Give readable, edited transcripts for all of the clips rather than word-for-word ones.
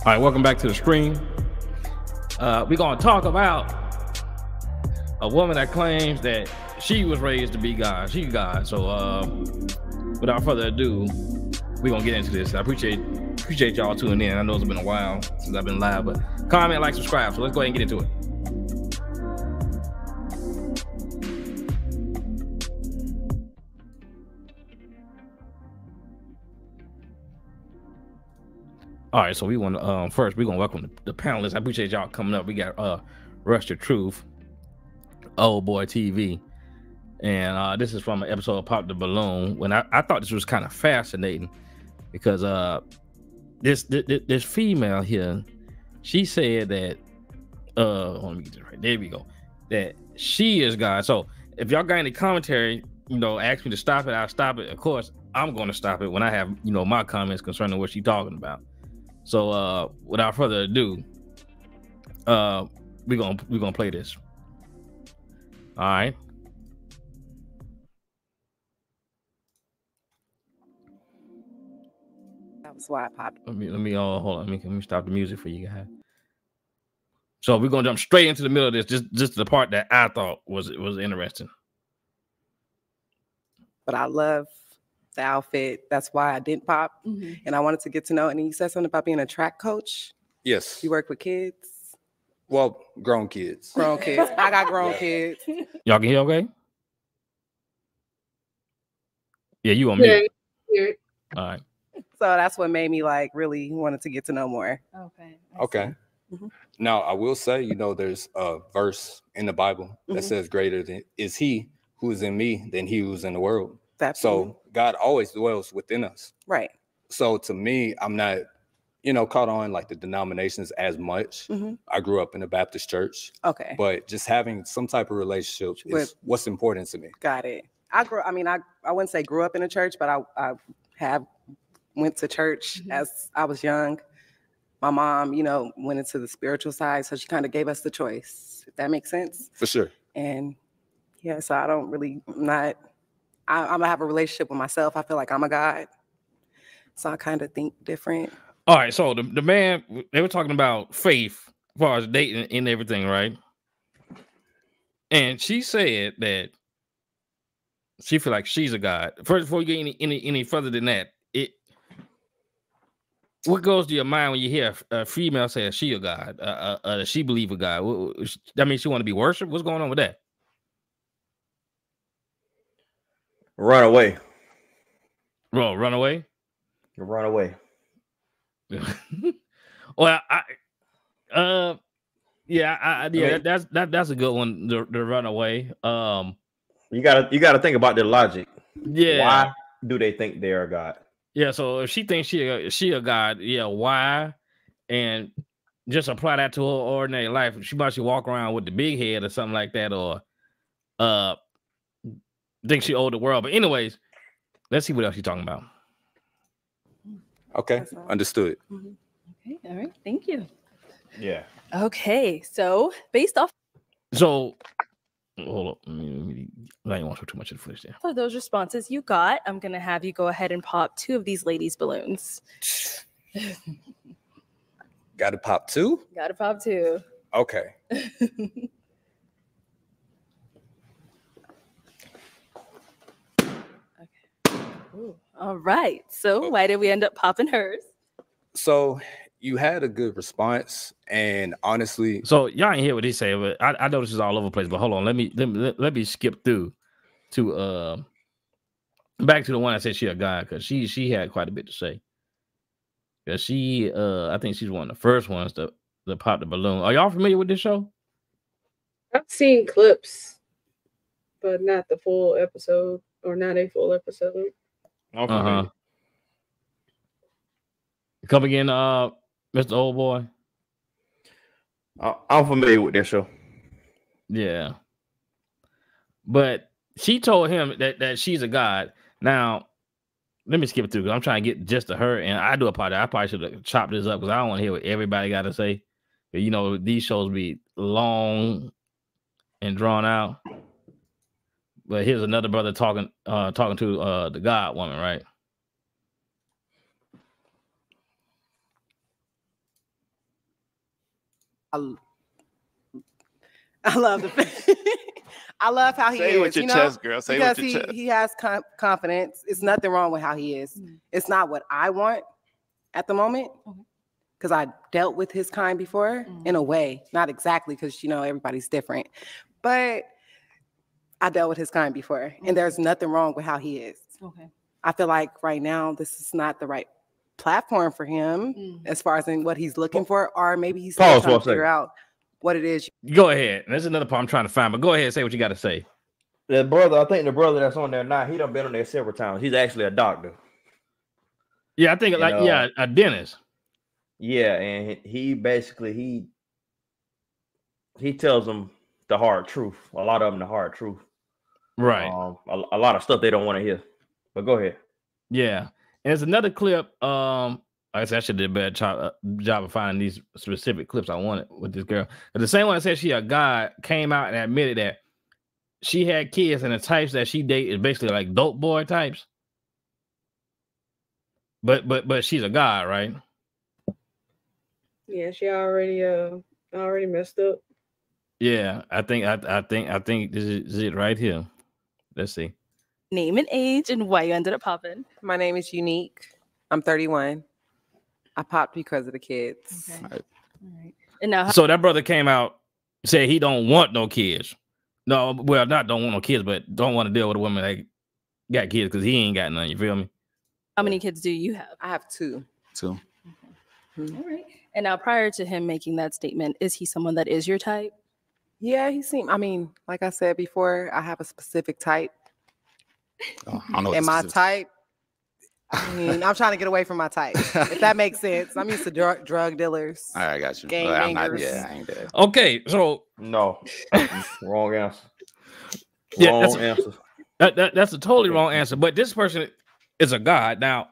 All right, welcome back to the stream. We're going to talk about a woman that claims that she was raised to be God. She's God. So without further ado, we're going to get into this. I appreciate y'all tuning in. I know it's been a while since I've been live, but comment, like, subscribe. So let's go ahead and get into it. All right, so we want to first we're gonna welcome the panelists. I appreciate y'all coming up. We got Rush the Truth, Old Boy TV, and this is from an episode of Pop the Balloon. When I thought this was kind of fascinating because this female here, she said that let me get this right. There we go. That she is God. So if y'all got any commentary, ask me to stop it, I'll stop it. Of course, I'm going to stop it when I have my comments concerning what she's talking about. So without further ado, we're gonna play this. All right. That was why I popped. Let me hold on. Let me stop the music for you guys. So we're gonna jump straight into the middle of this, just the part that I thought was interesting. But I love the outfit. That's why I didn't pop. Mm-hmm. And I wanted to get to know. And you said something about being a track coach. Yes. You work with kids? Well, grown kids. Grown kids. I got grown kids. Y'all can hear okay? Yeah, you on mute. Yeah. All right. So that's what made me really wanted to get to know more. Okay. Mm-hmm. Now, I will say, there's a verse in the Bible that says greater than is he who is in me than he who's in the world. Absolutely. So God always dwells within us. Right. So to me, I'm not, caught on the denominations as much. Mm-hmm. I grew up in a Baptist church. Okay. But just having some type of relationship is what's important to me. Got it. I wouldn't say grew up in a church, but I have went to church as I was young. My mom, went into the spiritual side, so she kind of gave us the choice, if that makes sense. For sure. And yeah, so I don't really, I'm gonna have a relationship with myself. I feel like I'm a God. So I kind of think different. All right, so the man, they were talking about faith as far as dating and everything, right? And she said that she feel like she's a God. First, before you get any further than that, what goes to your mind when you hear a female say she a God, she believe a God? That means she want to be worshipped? What's going on with that? Run away. Bro, run away? Run away. Well, that's a good one. The run away. You gotta think about their logic. Yeah. Why do they think they are God? Yeah. So if she thinks she a God, yeah, why? And just apply that to her ordinary life. She might walk around with the big head or something like that, or think she owed the world. But anyways, let's see what else she's talking about. Okay, understood. Mm-hmm. Okay, all right, thank you. Yeah. Okay, so based off. So, hold up. I don't want to show too much of the footage there. For those responses you got, I'm gonna have you go ahead and pop 2 of these ladies' balloons. Got to pop 2? Got to pop 2. Okay. Ooh, all right. So why did we end up popping hers? So you had a good response, and honestly, so y'all ain't hear what he said, but I know this is all over the place. But hold on, let me skip through to back to the one that said she a guy, because she had quite a bit to say. Because she I think she's one of the first ones to pop the balloon. Are y'all familiar with this show? I've seen clips, but not the full episode, or not a full episode. Okay. Come again, Mr. Old Boy. I'm familiar with this show. Yeah. But she told him that she's a God. Now, let me skip through because I'm trying to get just to her, and I do apologize. I probably should have chopped this up because I don't want to hear what everybody got to say. But, these shows be long and drawn out. But here's another brother talking to the God woman, right? I love the. I love how he Say is. it with your chest, girl. Say it because with your chest. he has confidence. It's nothing wrong with how he is. It's not what I want at the moment, because I dealt with his kind before in a way, not exactly, because everybody's different, but I dealt with his kind before, and there's nothing wrong with how he is. Okay. I feel like right now this is not the right platform for him as far as in what he's looking for, or maybe he's still trying to figure out what it is. Go ahead. There's another part I'm trying to find, but go ahead and say what you got to say. The brother, I think the brother that's on there now, he done been on there several times. He's actually a doctor. Yeah, I think a dentist. Yeah, and he basically he tells them the hard truth. A lot of them the hard truth. Right. A lot of stuff they don't want to hear. But go ahead. Yeah. And there's another clip. I should did a better job of finding these specific clips I wanted with this girl. But the same one that said she a guy came out and admitted that she had kids, and the types that she date is basically like dope boy types. But she's a guy, right? Yeah, she already messed up. Yeah, I think this is it right here. Let's see. Name and age and why you ended up popping. My name is Unique. I'm 31. I popped because of the kids. Okay. All right. And now, So that brother came out, said he don't want no kids. No, well, not don't want no kids, but don't want to deal with a woman that got kids because he ain't got none. You feel me? how many kids do you have? I have 2. Too. All right. And now, prior to him making that statement, is he someone that is your type? Yeah, he seemed. I mean, like I said before, I have a specific type, Oh, I don't know. and my type. I mean, I'm trying to get away from my type, if that makes sense. I'm used to drug dealers. All right, I got you. Gang I'm not. bangers. Yeah, I ain't there. Okay, so No. Wrong answer. Yeah, Wrong answer. that's a totally wrong answer. But this person is a god now.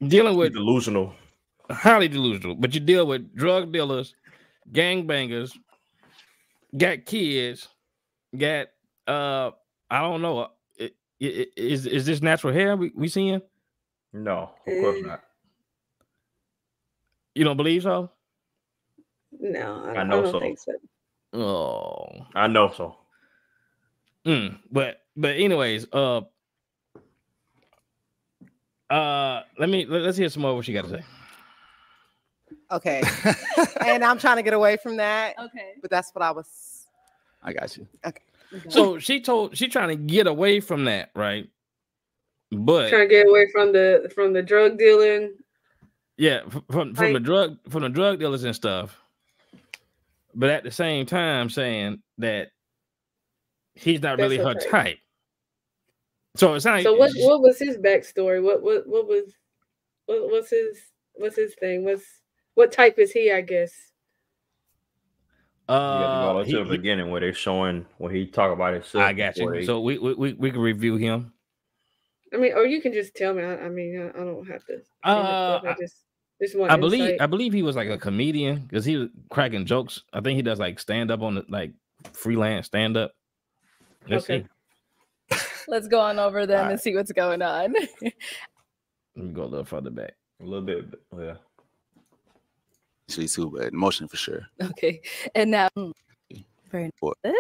Dealing with Delusional. highly delusional, but you deal with drug dealers, gang bangers, got kids, got I don't know. Is this natural hair we seeing? No, of course not. You don't believe so? No, I I know don't so. think so. Oh, I know so. but anyways, let's hear some more what she got to say. Okay, and I'm trying to get away from that. Okay. But that's what I was. I got you. Okay. So she trying to get away from that, right? But Trying to get away from the drug dealing. yeah, from the drug dealers and stuff. But at the same time, saying that he's not really her type. So it's not. So what was his backstory? What's his thing? What type is he? I guess. You got to go to the beginning where they're showing when he talk about himself. I got you. So we can review him. I mean, or you can just tell me. I don't have to. I just want. I believe he was like a comedian because he was cracking jokes. I think he does like stand up on the like freelance stand up. Let's see. Let's go on over them and see what's going on. Let me go a little further back. A little bit, yeah. Actually, too, but emotion for sure. Okay, and now, very nice.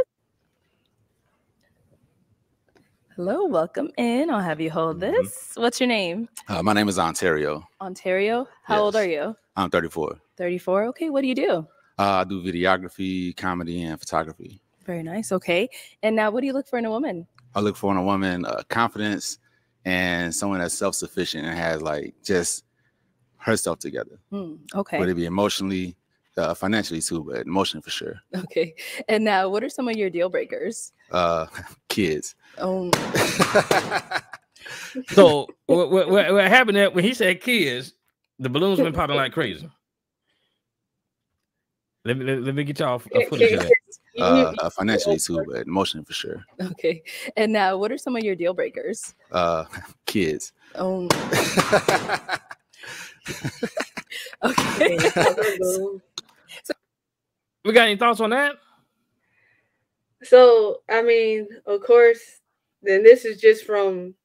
Hello, welcome in. I'll have you hold this. What's your name? My name is Ontario. Ontario. How old are you? I'm 34. 34. Okay, what do you do? I do videography, comedy, and photography. Very nice. Okay, and now, what do you look for in a woman? I look for in a woman confidence and someone that's self-sufficient and has like just herself together. Okay. Whether it be emotionally, financially too, but emotionally for sure. Okay. And now, what are some of your deal breakers? Kids. Oh. So what happened there when he said kids, the balloons been popping like crazy. Let me get y'all a footage of that. Financially too, but emotionally for sure. Okay. And now, what are some of your deal breakers? Kids. Oh. Okay. So, we got any thoughts on that? So, I mean, of course, then this is just from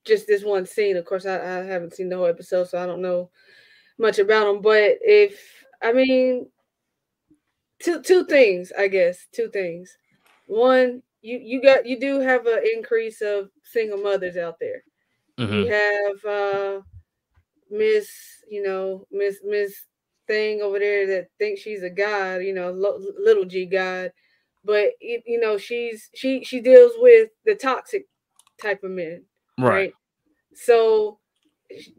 just this one scene. Of course, I haven't seen the whole episode, so I don't know much about them. But if I mean, two things, I guess. Two things. One, you do have an increase of single mothers out there. You have Miss, Miss thing over there that thinks she's a god, little G god, but she deals with the toxic type of men, right? So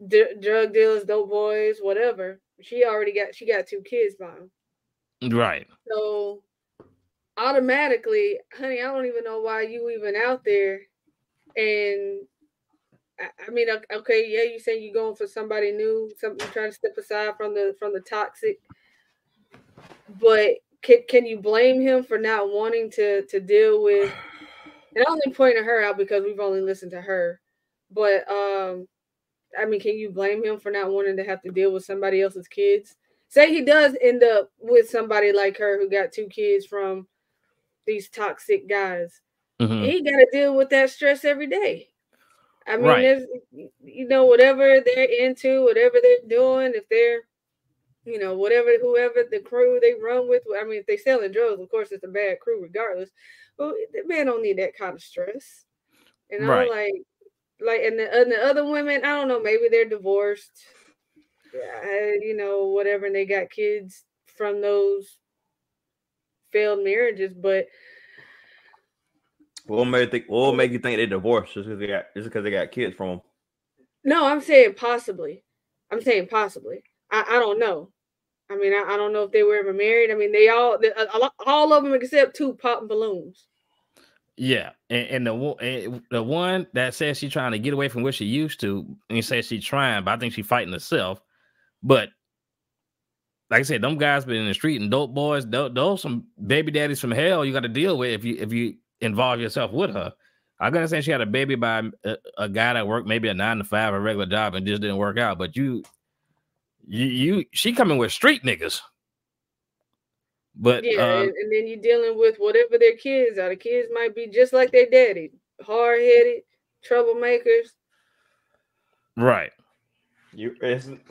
drug dealers, dope boys, whatever. She got 2 kids by him. Right. So automatically, honey, I don't even know why you even out there. And I mean, okay, yeah, you saying you going for somebody new, something trying to step aside from the toxic, but can you blame him for not wanting to deal with? And I only pointing her out because we've only listened to her, but I mean, can you blame him for not wanting to have to deal with somebody else's kids? Say he does end up with somebody like her who got 2 kids from these toxic guys. He got to deal with that stress every day. I mean, there's, whatever they're into, whatever they're doing, if they're, whoever the crew they run with. I mean, if they selling drugs, of course, it's a bad crew regardless. But the man don't need that kind of stress. Like, and the other women, I don't know, maybe they're divorced, whatever, and they got kids from those failed marriages. But what will make you think they're divorced just because they got kids from them? No, I'm saying possibly. I don't know. I mean, I don't know if they were ever married. I mean, all of them except 2 popping balloons. Yeah, and the one that says she's trying to get away from what she used to, and says she's trying, but I think she's fighting herself. But like I said, them guys been in the street and dope boys, those some baby daddies from hell you got to deal with if you involve yourself with her. I'm gonna say she had a baby by a guy that worked maybe a 9 to 5, a regular job, and just didn't work out. But she coming with street niggas. But yeah, and then you're dealing with whatever their kids are. The kids might be just like their daddy, hard-headed, troublemakers. Right.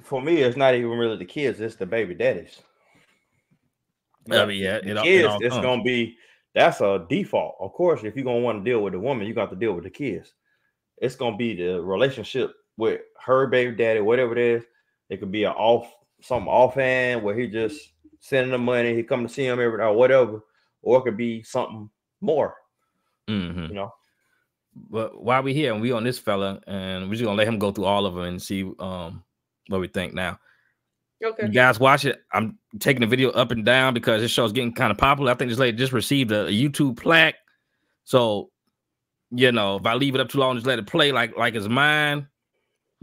For me, it's not even really the kids; it's the baby daddies. I mean, yeah, the kids. It's gonna be that's a default. Of course, if you're gonna want to deal with the woman, you got to deal with the kids. It's gonna be the relationship with her baby daddy, whatever it is. It could be something offhand where he just sending the money, he come to see him every day or whatever, or it could be something more. But while we here and we on this fella, and we're just gonna let him go through all of them and see what we think now. Okay. You guys watch it. I'm taking the video up and down because this show's getting kind of popular. I think this lady just received a YouTube plaque. So, if I leave it up too long, just let it play like it's mine.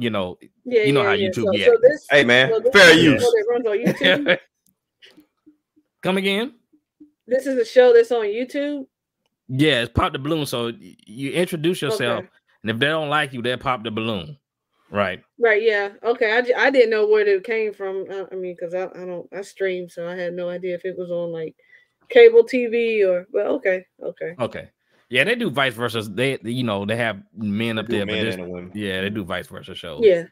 How YouTube So this, hey man, fair use. That runs on YouTube. Come again? This is a show that's on YouTube? Yeah, it's Pop the Balloon. So you introduce yourself, and if they don't like you, they'll pop the balloon. Right. Right, yeah. Okay, I didn't know where it came from. I mean, because I stream, so I had no idea if it was on, like, cable TV or... But okay. Yeah, they do vice versa. They have men up there. Men and women. Yeah, they do vice versa shows. Yeah.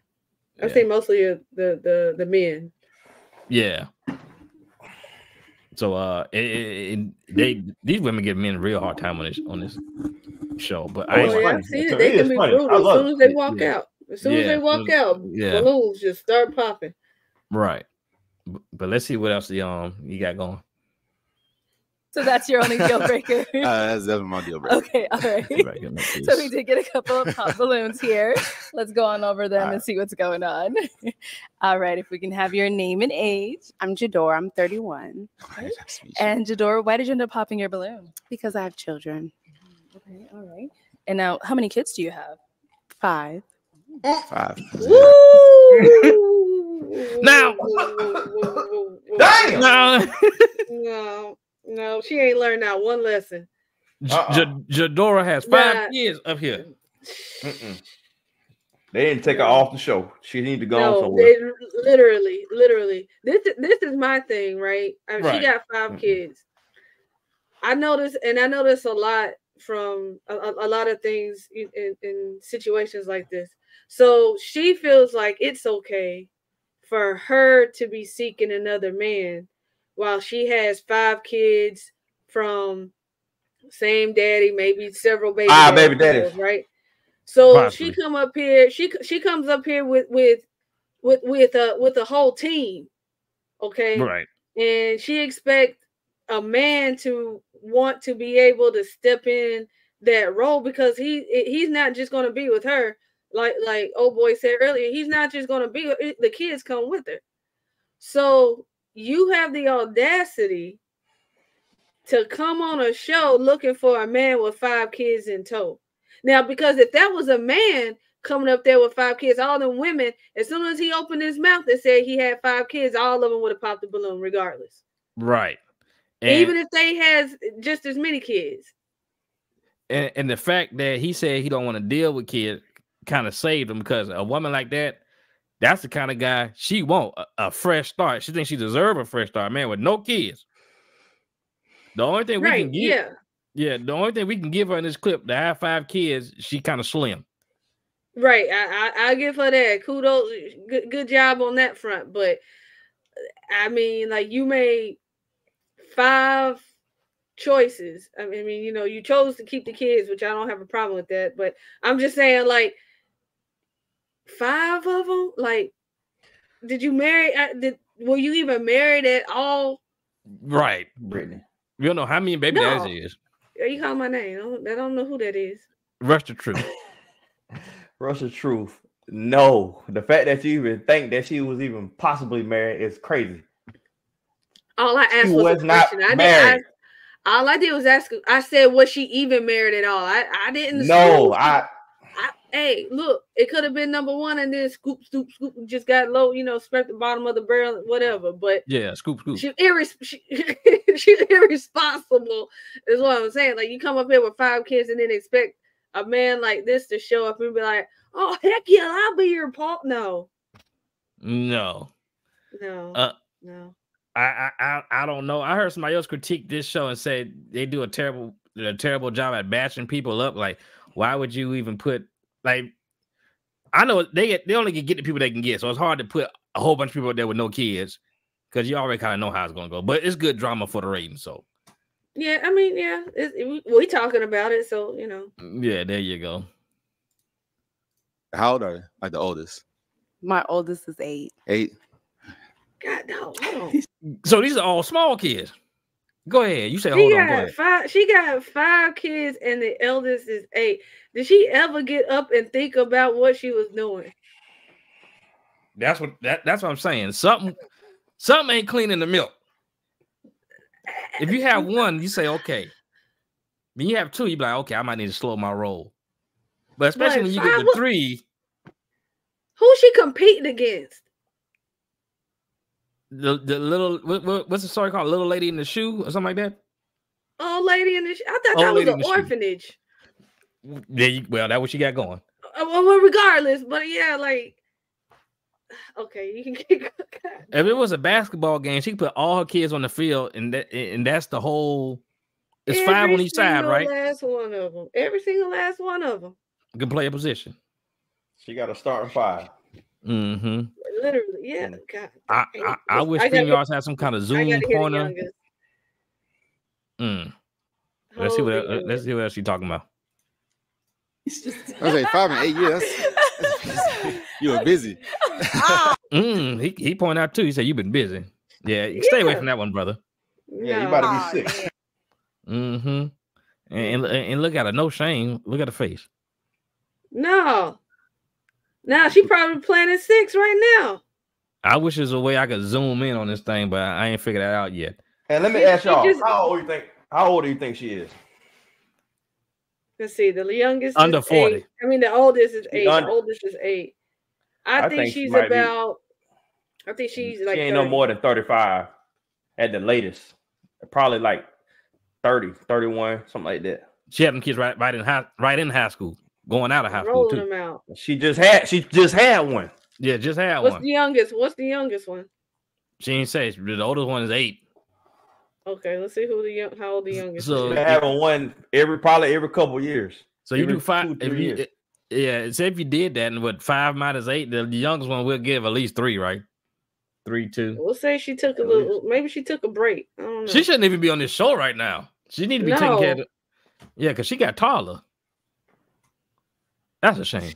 I think mostly the men. Yeah. So these women give men a real hard time on this show. But I've seen it. They can be brutal as soon as they walk out. As soon as they walk out, balloons just start popping. Right. But let's see what else you got going. So that's your only deal breaker. That's definitely my deal breaker. Okay, all right. So we did get a couple of pop balloons here. Let's go on over them and see what's going on. All right, if we can have your name and age. I'm Jador. I'm 31. Okay. And Jador, why did you end up popping your balloon? Because I have children. Okay, all right. And now, how many kids do you have? 5. 5. Now, damn. No, she ain't learned that one lesson. Jadora has 5 kids up here. They didn't take her off the show. She need to go somewhere. They literally. This is my thing, right? She got 5 kids. I notice a lot from a lot of things in situations like this. So she feels like it's okay for her to be seeking another man while she has 5 kids from same daddy, maybe several baby daddies, right? So Possibly. she come up here, she comes up here with a whole team, okay? Right. And she expects a man to want to be able to step in that role because he's not just going to be with her. Like old boy said earlier, he's not just going to be with, the kids come with her. So you have the audacity to come on a show looking for a man with 5 kids in tow. Now, because if that was a man coming up there with 5 kids, all them women, as soon as he opened his mouth and said he had 5 kids, all of them would have popped the balloon regardless. Right. And, even if they has just as many kids. And the fact that he said he don't want to deal with kids kind of saved him, because a woman like that, that's the kind of guy she want, a fresh start. She thinks she deserves a fresh start, man, with no kids. The only thing we can give, the only thing we can give her in this clip to have 5 kids, she kind of slim. Right, I give her that. Kudos, good job on that front. But I mean, like, you made 5 choices. I mean, you know, you chose to keep the kids, which I don't have a problem with that. But I'm just saying, like, 5 of them. Like, did you marry? Were you even married at all? Right, Brittany. We don't know how many baby daddies is. You call my name. I don't know who that is. Rush the truth. Rush the truth. No, the fact that you even think that she was even possibly married is crazy. All I asked was a question. All I did was ask. I said, was she even married at all? I didn't. No, hey, look, it could have been number 1, and then scoop, just got low, you know, scraped the bottom of the barrel, whatever. But yeah, scoop. She irresponsible, is what I'm saying. Like, you come up here with 5 kids and then expect a man like this to show up and be like, "Oh, heck yeah, I'll be your Paul." No. I don't know. I heard somebody else critique this show and said they do a terrible job at bashing people up. Like, why would you even put, like, I know they only can get the people they can get, so it's hard to put a whole bunch of people out there with no kids because you already kind of know how it's gonna go. But it's good drama for the ratings. So yeah, I mean, yeah, we talking about it, so you know. Yeah, there you go. How old are they? Like the oldest? My oldest is 8. 8. God no. So these are all small kids. Go ahead. You say hold on. Go ahead. She got 5 kids, and the eldest is 8. Did she ever get up and think about what she was doing? That's what I'm saying. Something ain't clean in the milk. If you have 1, you say okay. When you have 2, you be like, okay, I might need to slow my roll. But especially when you get to 3, who's she competing against? The little what's the story called? Little Lady in the Shoe or something like that? Old Lady in the Shoe. I thought that was an orphanage. Well, that's what you got going. Well, regardless, but yeah, like, okay, you can get. If it was a basketball game, she could put all her kids on the field, and that's the whole. It's 5 on each side, right? Last one of them. Every single last one of them. You can play a position. She got to start in 5. Mm-hmm. Literally, yeah. God, I wish StreamYards had some kind of Zoom corner. Let's see what else she's talking about. I was like 5 and 8 years. You were busy. He pointed out too. He said you've been busy. Yeah, stay away from that one, brother. Yeah, you about to be sick. Mm-hmm. And look at her, no shame. Look at her face. No. Now she probably playing at 6 right now. I wish there's a way I could zoom in on this thing, but I ain't figured that out yet. And let me ask y'all, how old do you think she is? Let's see. The youngest under is 40. 8. I mean, the oldest is 8. The oldest is 8. I think she's about. I think she's like. She ain't 30. No more than 35 at the latest. Probably like 30, 31, something like that. She had them kids right in high school, going out of high school too. Them out. She just had one. Yeah, just had one. What's the youngest one? She ain't say. The oldest one is 8. Okay, let's see how old the youngest. So having one probably every couple years. So you do 5. Say if you did that, and 5 minus 8, the youngest one will give at least 3, right? 3'2". We'll say she took a little. Maybe she took a break. I don't know. She shouldn't even be on this show right now. She need to be taking care of Yeah, because she got taller. That's a shame.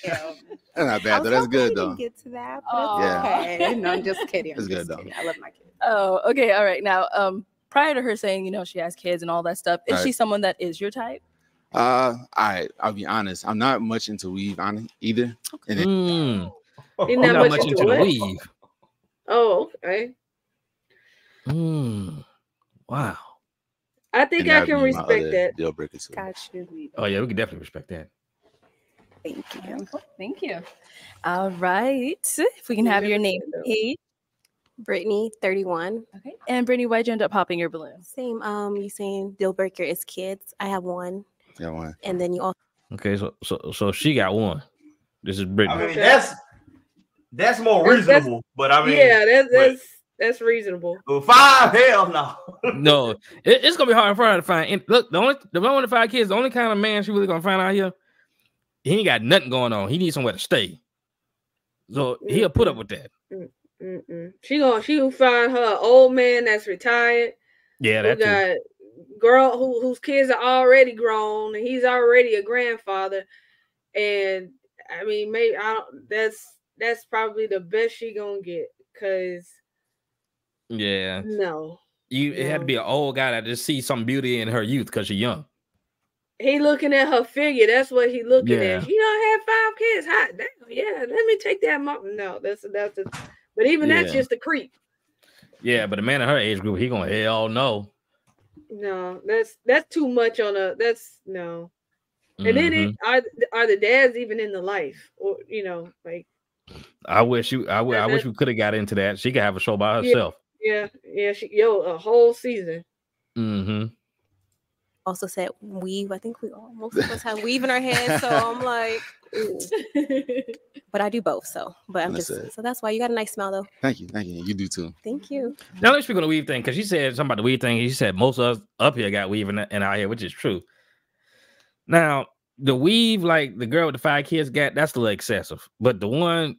Yeah. That's not bad though. That's good though. Get to that, but it's okay. No, I'm just kidding. That's good though. I love my kids. Oh, okay. All right. Now, prior to her saying, you know, she has kids and all that stuff, is she someone that is your type? I'll be honest. I'm not much into weave on it either. Okay. You're not much into the weave. Oh, okay. Wow. I think I can respect that. Deal breaker too. Got you. Oh yeah, we can definitely respect that. Thank you. Thank you. All right. If we can have your name, age. Brittany, 31. Okay. And Brittany, why'd you end up popping your balloon? Same. You saying deal breaker is kids. I have one. Yeah, one. And then you also. Okay, so she got one. This is Brittany. I mean, that's more reasonable. But I mean, yeah, that's reasonable. 5, hell no. No, it's gonna be hard for her to find. Look, the one with 5 kids, the only kind of man she really gonna find out here, he ain't got nothing going on. He needs somewhere to stay. So he'll put up with that. She gonna find her old man that's retired. Yeah, that got girl whose kids are already grown and he's already a grandfather. And I mean, maybe that's probably the best she gonna get. Cause it had to be an old guy that just sees some beauty in her youth because she's young. He looking at her figure. That's what he looking at. She don't have 5 kids. Hot damn. Yeah, let me take that. No, that's but even that's just a creep. Yeah, but a man in her age group, he gonna hell no. No, that's too much on a. That's no. And then are the dads even in the life, or like? I wish we could have got into that. She could have a show by herself. Yeah. A whole season. Also said weave. I think most of us have weave in our head. So I'm like, but I do both. So that's why you got a nice smile though. Thank you. You do too. Thank you. Now let's speak on the weave thing because she said something about the weave thing. She said most of us up here got weave in our head, which is true. Now the weave, like the girl with the 5 kids got, that's a little excessive. But the one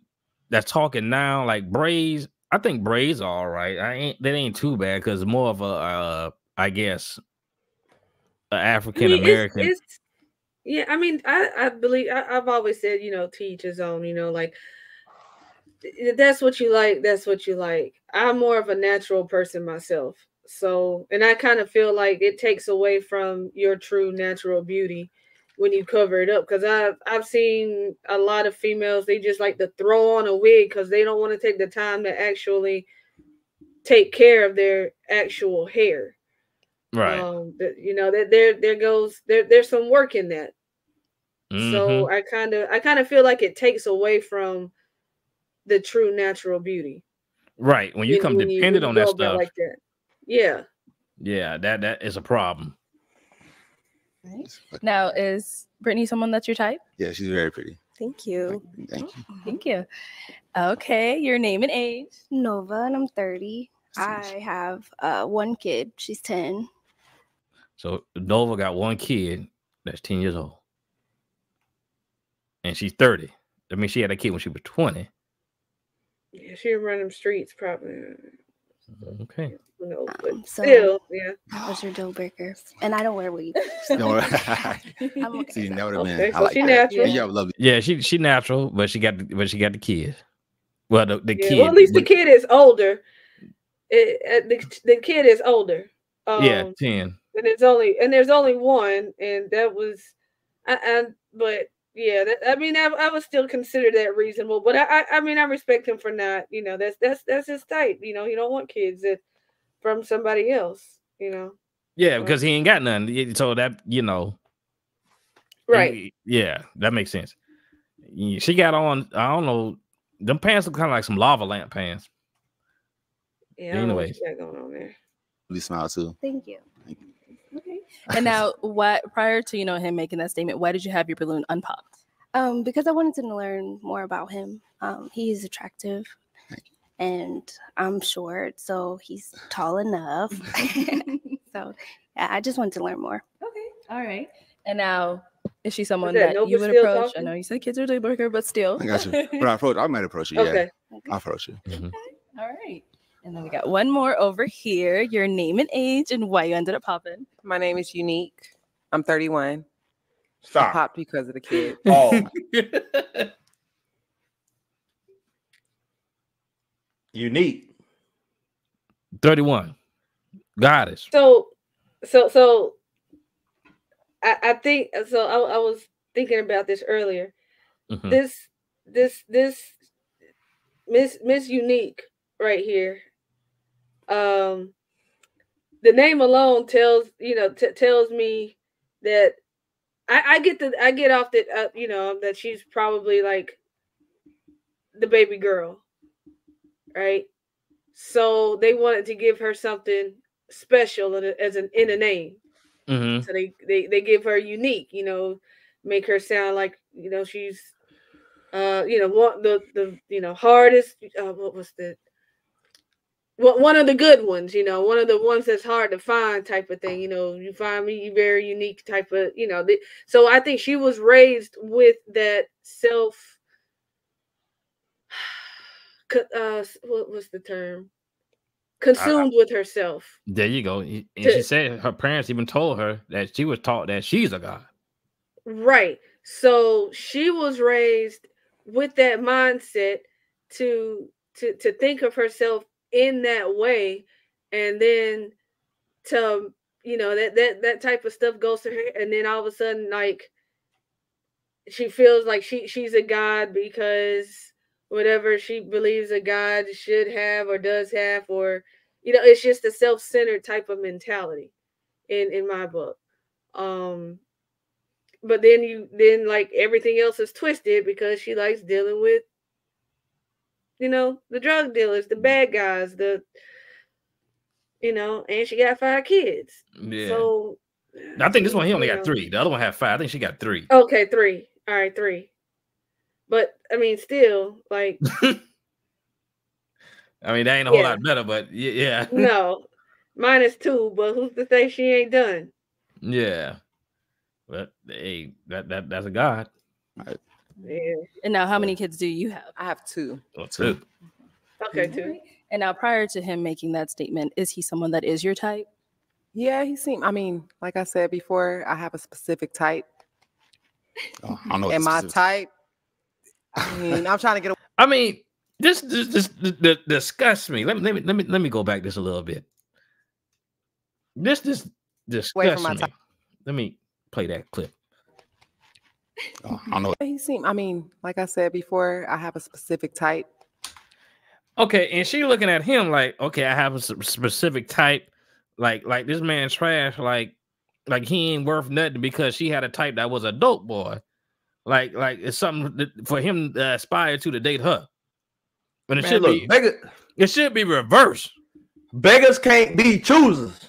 that's talking now, like braids, I think braids are all right. That ain't too bad because more of a I guess African American. Yeah, I mean, I believe I've always said, to each his own, like that's what you like, that's what you like. I'm more of a natural person myself. So, and I kind of feel like it takes away from your true natural beauty when you cover it up. Because I've seen a lot of females, they just like to throw on a wig because they don't want to take the time to actually take care of their actual hair. Right. There's some work in that. So I kind of feel like it takes away from the true natural beauty. Right. When you come dependent on that stuff. Like that. Yeah. Yeah, that is a problem. Right. Now, is Brittany someone that's your type? Yeah, she's very pretty. Thank you. Thank you. Okay, your name and age? Nova, and I'm 30. I have 1 kid. She's 10. So Nova got 1 kid that's 10 years old. And she's 30. I mean, she had a kid when she was 20. Yeah, she run them streets probably. Okay. But still, yeah. That was your deal breaker. And I don't wear weave. See, that would have been. So she natural. Yeah, she natural, but she got the kid. Well, the kid. Well, at least the kid is older. The kid is older. 10. And there's only 1, and that was, but yeah, I would still consider that reasonable. But I mean, I respect him for not, that's his type. He don't want kids from somebody else. Yeah, because he ain't got none. So that right. Yeah, that makes sense. She got on. I don't know. Them pants look kind of like some lava lamp pants. Yeah. Anyway, got going on there. You smile too. Thank you. Okay. And now, prior to him making that statement, why did you have your balloon unpopped? Because I wanted to learn more about him. He's attractive, and I'm short, so he's tall enough. So yeah, I just wanted to learn more. Okay. All right. And now, is she someone that you would approach? Talking? I know you said kids are a deal breaker, but still. I got you. But I might approach you. Okay. Yeah. I'll approach you. All right. And then we got one more over here. Your name and age and why you ended up popping. My name is Unique. I'm 31. I Stop. popped because of the kid. Oh. Unique. 31. Goddess. So I think so. I was thinking about this earlier. Mhm. This Miss Unique right here. The name alone tells tells me that I get off that that she's probably like the baby girl, right? So they wanted to give her something special in a name. Mm-hmm. So they give her Unique, make her sound like she's one the hardest what was the one of the good ones, one of the ones that's hard to find type of thing. You find me, you very unique type of, so I think she was raised with that self what was the term? Consumed with herself. There you go. And she said her parents even told her that she was taught that she's a god. Right. So she was raised with that mindset to think of herself in that way, and then to that type of stuff goes to her, and then all of a sudden, like, she feels like she's a god because whatever she believes a god should have or does have, or it's just a self-centered type of mentality in my book. But then like everything else is twisted because she likes dealing with the drug dealers, the bad guys, and she got 5 kids. Yeah. So I think this one he only got 3. The other one had 5. I think she got 3. Okay, 3. All right, 3. But I mean, still, like, I mean, that ain't a whole lot better, but yeah. No, mine is 2, but who's to say she ain't done? Yeah, but hey, that's a god. Right. Yeah. And now, how many kids do you have? I have 2. Well, 2. Okay, 2. And now, prior to him making that statement, is he someone that is your type? Yeah, I mean, like I said before, I have a specific type. Oh, I don't know. And my type, I mean, I'm trying to get. I mean, this disgusts me. Let me go back just a little bit. This disgusts me. Let me play that clip. Oh, I don't know. I mean, like I said before, I have a specific type. Okay, and she looking at him like, okay, I have a specific type. Like this man's trash. Like he ain't worth nothing because she had a type that was a dope boy. Like it's something for him to aspire to date her. But it should be it should be reversed. Beggars can't be choosers.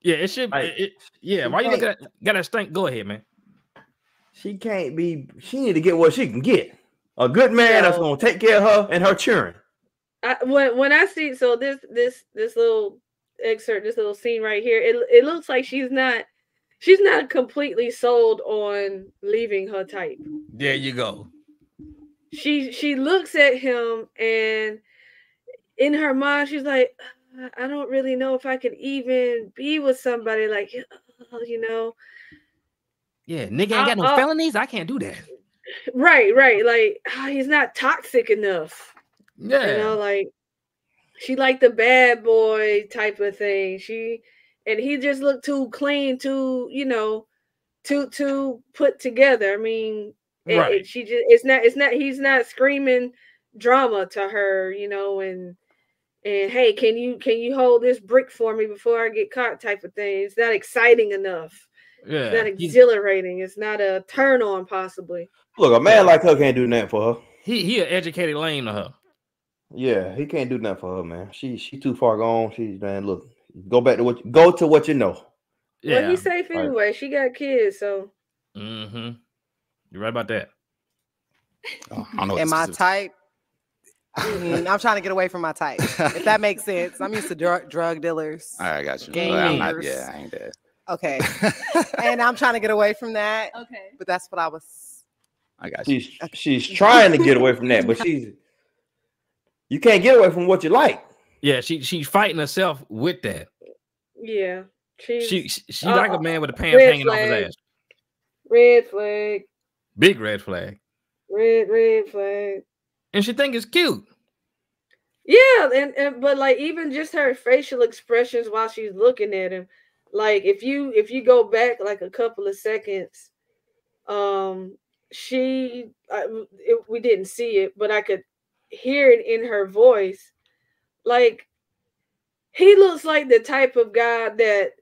Yeah, it should. Yeah, why you looking at got that stink? Go ahead, man. She can't be. She need to get what she can get. A good man that's gonna take care of her and her children. When I see this little excerpt, this little scene right here, it looks like she's not completely sold on leaving her type. There you go. She looks at him, and in her mind she's like, I don't really know if I could even be with somebody like, Yeah, nigga ain't got no felonies. I can't do that. Right. Like, he's not toxic enough. Yeah. Like, she liked the bad boy type of thing. And he just looked too clean, too put together. I mean, right. He's not screaming drama to her, and hey, can you hold this brick for me before I get caught type of thing. It's not exciting enough. Yeah. It's not exhilarating. It's not a turn on, possibly. Look, a man like her can't do nothing for her. He an educated lame to her. Yeah, he can't do nothing for her, man. She too far gone. Look, go to what you know. Yeah. Well, he's safe anyway. Right. She got kids, so. Mm-hmm. You're right about that. Oh, I don't know. And my type, I'm trying to get away from my type. If that makes sense. I'm used to drug dealers. All right, I got you. I ain't dead. Okay. And I'm trying to get away from that. Okay. But that's what I was. I got you. She's trying to get away from that, but she's You can't get away from what you like. Yeah, she's fighting herself with that. Yeah. She like a man with the pants hanging off his ass. Red flag. Big red flag. Red flag. And she think it's cute. Yeah, and but like even just her facial expressions while she's looking at him, like if you go back like a couple of seconds, we didn't see it, but I could hear it in her voice. Like he looks like the type of guy that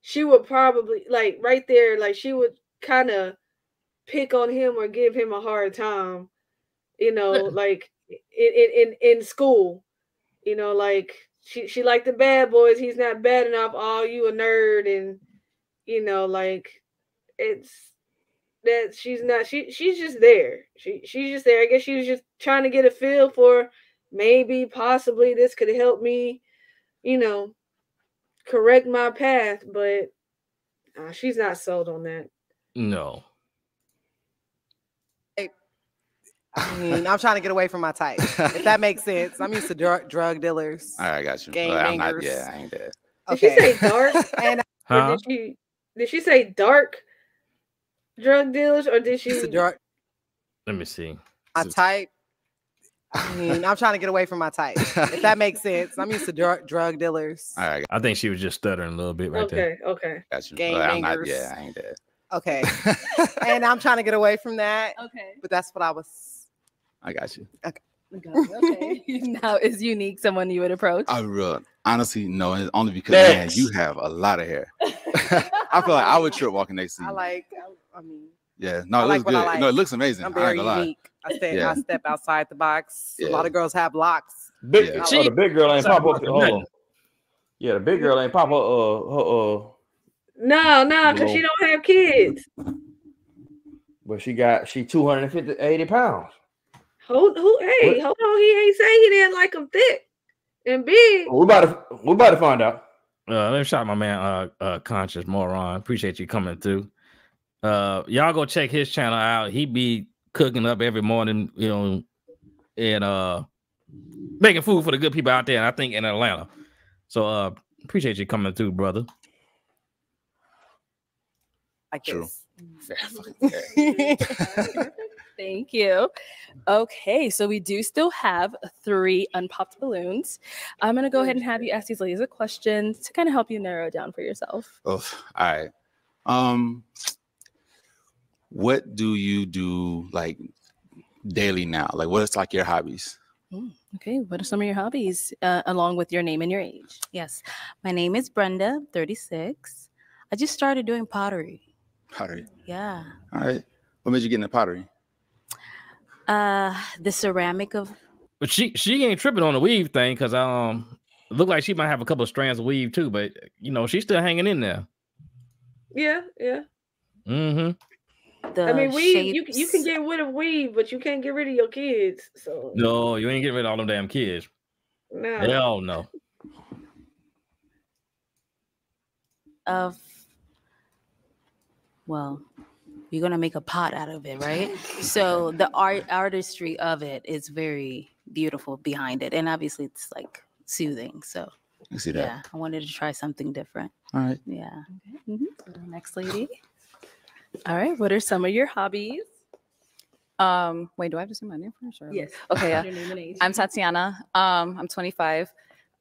she would probably like right there, like she would kind of pick on him or give him a hard time, like in school, like she like the bad boys. He's not bad enough. Oh, you a nerd, and like it's that she's not. She's just there. She's just there. I guess she was just trying to get a feel for maybe possibly this could help me, correct my path, but she's not sold on that. No. I mean, I'm trying to get away from my type. If that makes sense. I'm used to drug dealers. All right, I got you. I'm not, I ain't that. Okay. Did she say dark? Huh? Did she say dark drug dealers, or did she? Let me see. My type. I mean, I'm trying to get away from my type. If that makes sense. I'm used to drug dealers. All right. I think she was just stuttering a little bit right there. Okay. Got you. I'm not, I ain't that. Okay. And I'm trying to get away from that. Okay. But that's what I was. I got you. Okay. Okay. Now, is Unique someone you would approach? I honestly no, it's only because man, you have a lot of hair. I feel like I would trip walking next to you. I mean. Yeah, no, it looks good. No, it looks amazing. I'm very unique. I step outside the box. Yeah. A lot of girls have locks. The big girl ain't pop up. Hold on. Yeah, the big girl ain't pop up. No, because she don't have kids. But she 280 pounds. Hold on. He ain't saying he didn't like him thick and big. We about to find out. Let me shout my man Conscious Moron. Appreciate you coming through. Y'all go check his channel out. He be cooking up every morning, and making food for the good people out there, and I think in Atlanta. So appreciate you coming through, brother. True. Thank you. Okay, so we do still have 3 unpopped balloons. I'm gonna go ahead and have you ask these ladies a question to kind of help you narrow it down for yourself. Oh, all right. What do you do like daily now? Like, what is like your hobbies? Okay, what are some of your hobbies along with your name and your age? Yes, my name is Brenda, 36. I just started doing pottery. Pottery? Yeah. All right. What made you get into pottery? The ceramic of. But she ain't tripping on the weave thing because it looked like she might have a couple of strands of weave too, but she's still hanging in there. Yeah. Mm-hmm. I mean, weave. You can get rid of weave, but you can't get rid of your kids. So no, you ain't getting rid of all them damn kids. No. Hell no. Well, you're gonna make a pot out of it, right? So the artistry of it is very beautiful behind it, and obviously it's like soothing. So I see that. Yeah, I wanted to try something different. All right. Yeah. Okay. So next lady. All right. What are some of your hobbies? Wait, do I have to say my name first? Or? Yes. Okay. Your name and age. I'm Tatiana. I'm 25.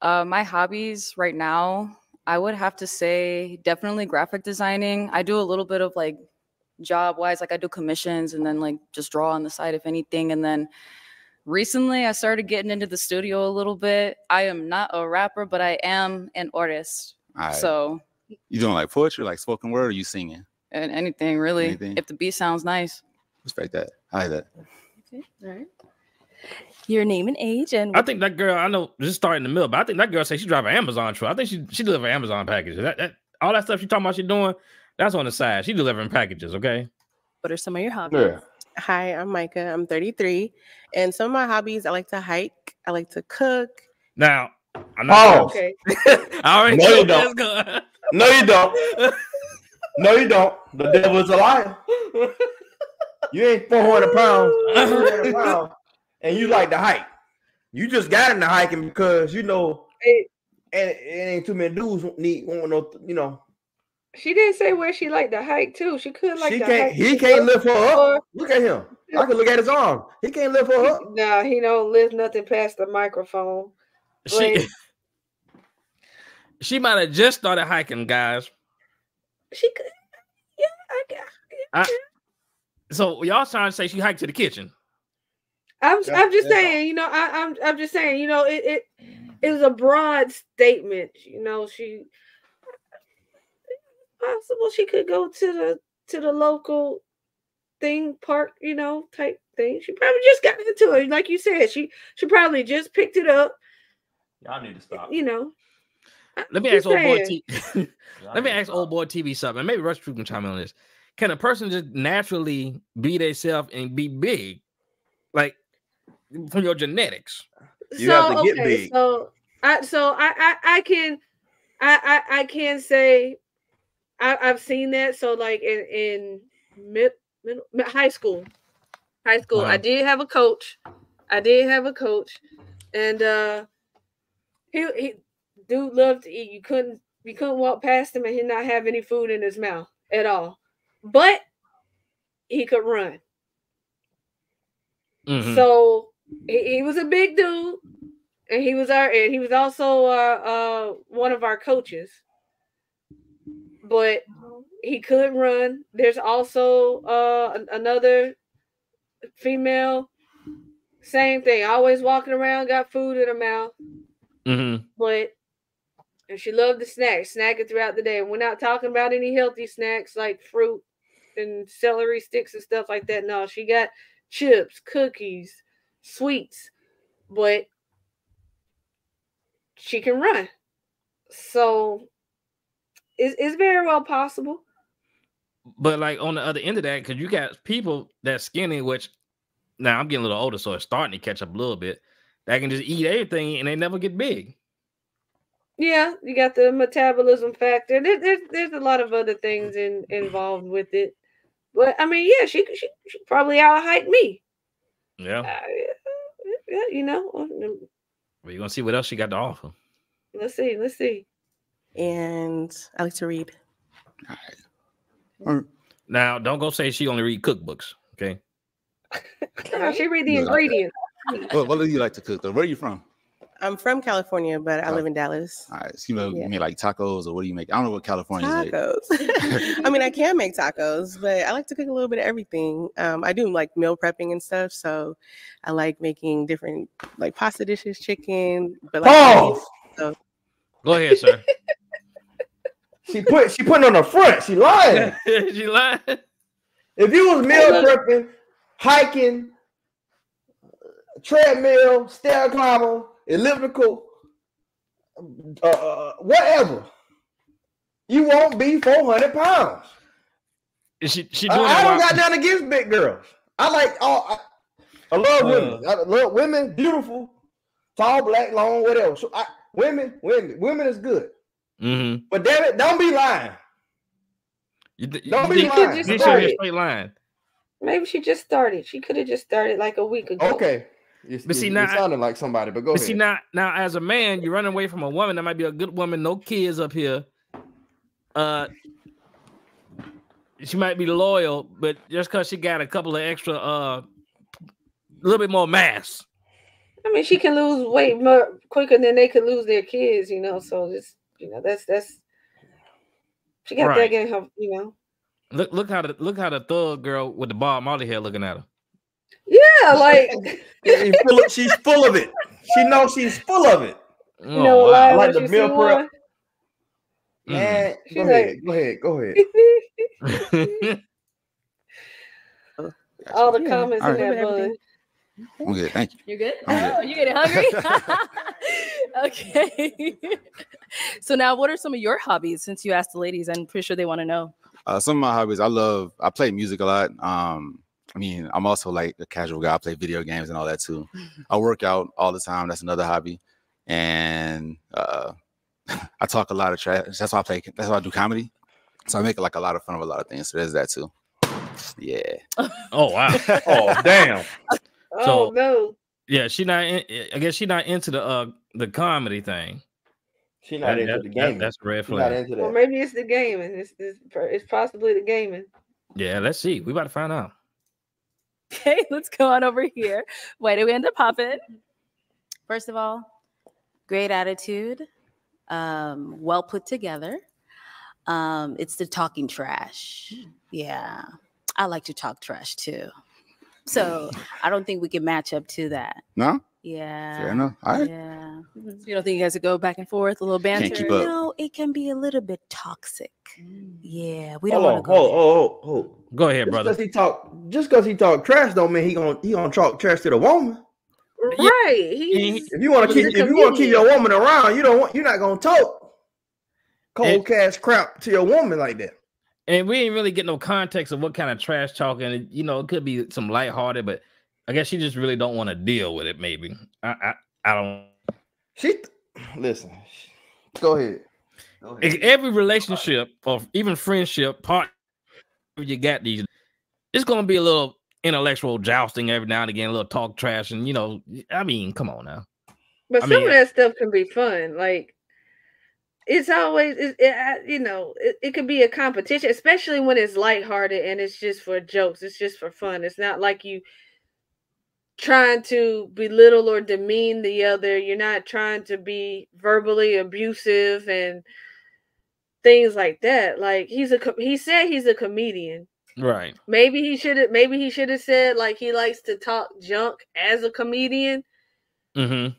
My hobbies right now, I would have to say definitely graphic designing. I do a little bit of like job wise, like I do commissions and then like just draw on the side if anything. And then recently I started getting into the studio a little bit. I am not a rapper, but I am an artist. Right. So you doing like poetry, like spoken word, or you singing? And anything really. Anything? If the beat sounds nice. Respect that. I like that. Okay. All right. Your name and age, and I think that girl. I know this is starting in the middle, but I think that girl said she drive an Amazon truck. I think she deliver Amazon packages. That all that stuff she talking about she doing, that's on the side. She delivering packages. Okay. What are some of your hobbies? Yeah. Hi, I'm Micah. I'm 33, and some of my hobbies: I like to hike, I like to cook. Now, I'm not okay. All right. No, you don't. No, you don't. No, you don't. The devil is a liar. You ain't 400 pounds, and you like to hike. You just got into hiking because you know, and it ain't too many dudes want no, you know. She didn't say where she liked to hike too. She could like to hike. He can't lift her up. Look at him. I can look at his arm. He can't lift her up. Nah, he don't lift nothing past the microphone. She might have just started hiking, guys. She could. Yeah, so y'all trying to say she hiked to the kitchen? I'm just saying, you know, I'm just saying, you know, it was a broad statement, you know. She possible she could go to the local thing park, you know, type thing. She probably just got into it, like you said. She probably just picked it up. Y'all need to stop. You know. Let me ask old boy TV something. Maybe Rush Truth can chime in on this. Can a person just naturally be themselves and be big, like from your genetics? You have to get big. So I can say I've seen that. So like in high school, I did have a coach. And he dude loved to eat. You couldn't walk past him and he not have any food in his mouth at all. But he could run. Mm-hmm. So he was a big dude, and he was also one of our coaches. But he could run. There's also another female, same thing, always walking around, got food in her mouth. Mm-hmm. But and she loved to snack it throughout the day. And we're not talking about any healthy snacks like fruit and celery sticks and stuff like that. No, she got chips, cookies, sweets, but she can run. So it's very well possible. But like on the other end of that, because you got people that's skinny, which now I'm getting a little older, so it's starting to catch up a little bit, that can just eat everything and they never get big. Yeah, you got the metabolism factor. There's a lot of other things involved with it. But I mean, yeah, she probably out-hike me. Yeah. Yeah, you know. We're gonna see what else she got to offer. Let's see. And I like to read. All right. Now, don't go say she only read cookbooks, okay? She read the ingredients. What do you like to cook though? Where are you from? I'm from California, but I live in Dallas. All right. So you make like tacos, or what do you make? I don't know what California is. Tacos. I mean, I can make tacos, but I like to cook a little bit of everything. I do like meal prepping and stuff, so I like making different like pasta dishes, chicken. But like, so. Go ahead, sir. She putting on the front. She lying. She lying. If you was meal prepping, hiking, treadmill, stair climber, elliptical, whatever, you won't be 400 pounds. She doing I don't got nothing against big girls. I love women. I love women, beautiful, tall, black, long, whatever. So women is good. Mm-hmm. But damn it, don't be lying. Don't be lying. Just straight lying. Maybe she just started. She could have just started like a week ago. Okay. But see, now, it sounded like somebody, but go ahead. See, now as a man, you're running away from a woman that might be a good woman, no kids up here. She might be loyal, but just because she got a couple of extra, a little bit more mass. I mean, she can lose weight more quicker than they could lose their kids, you know. So it's, you know, that's she got that in her, you know. Look how the thug girl with the Bob Marley hair looking at her. Yeah, like she's full of it. She knows she's full of it. You know, wow. I like the meal prep. Man, go ahead. All the comments in that bud. I'm good, thank you. You're good? Oh, you getting hungry? Okay. So now, what are some of your hobbies? Since you asked the ladies, I'm pretty sure they want to know. Some of my hobbies, I play music a lot. I mean, I'm also like a casual guy. I play video games and all that too. I work out all the time. That's another hobby. And I talk a lot of trash. That's why I do comedy. So I make like a lot of fun of a lot of things. So there's that too. Yeah. Oh wow. Oh damn. Oh no. Yeah, she not. I guess she not into the comedy thing. She not into the gaming. That's a red She not flag. into that. Well, maybe it's the gaming. It's possibly the gaming. Yeah, let's see. We about to find out. Okay, let's go on over here. Why did we end up popping? First of all, great attitude, well put together. It's the talking trash. Yeah, I like to talk trash too. So I don't think we can match up to that. No? Yeah. Fair enough. All right. Yeah. You don't think you guys would go back and forth, a little banter? Can't keep up. No, it can be a little bit toxic. Yeah, we don't want to Hold go. on, hold. Go ahead, brother. Just because he talk trash don't mean he gonna talk trash to the woman. Right. If you want to keep your woman around, you're not gonna talk cold cash crap to your woman like that. And we ain't really get no context of what kind of trash talking. You know, it could be some lighthearted, but I guess she just really don't want to deal with it. Maybe I don't. Listen. Go ahead. Every relationship or even friendship part you got these, it's gonna be a little intellectual jousting every now and again, a little talk trash, and I mean, come on now. But some of that stuff can be fun. Like it's always, it could be a competition, especially when it's lighthearted and it's just for jokes. It's just for fun. It's not like you trying to belittle or demean the other. You're not trying to be verbally abusive and things like that. Like he said he's a comedian. Right. Maybe he should have said like he likes to talk junk as a comedian. Mm-hmm.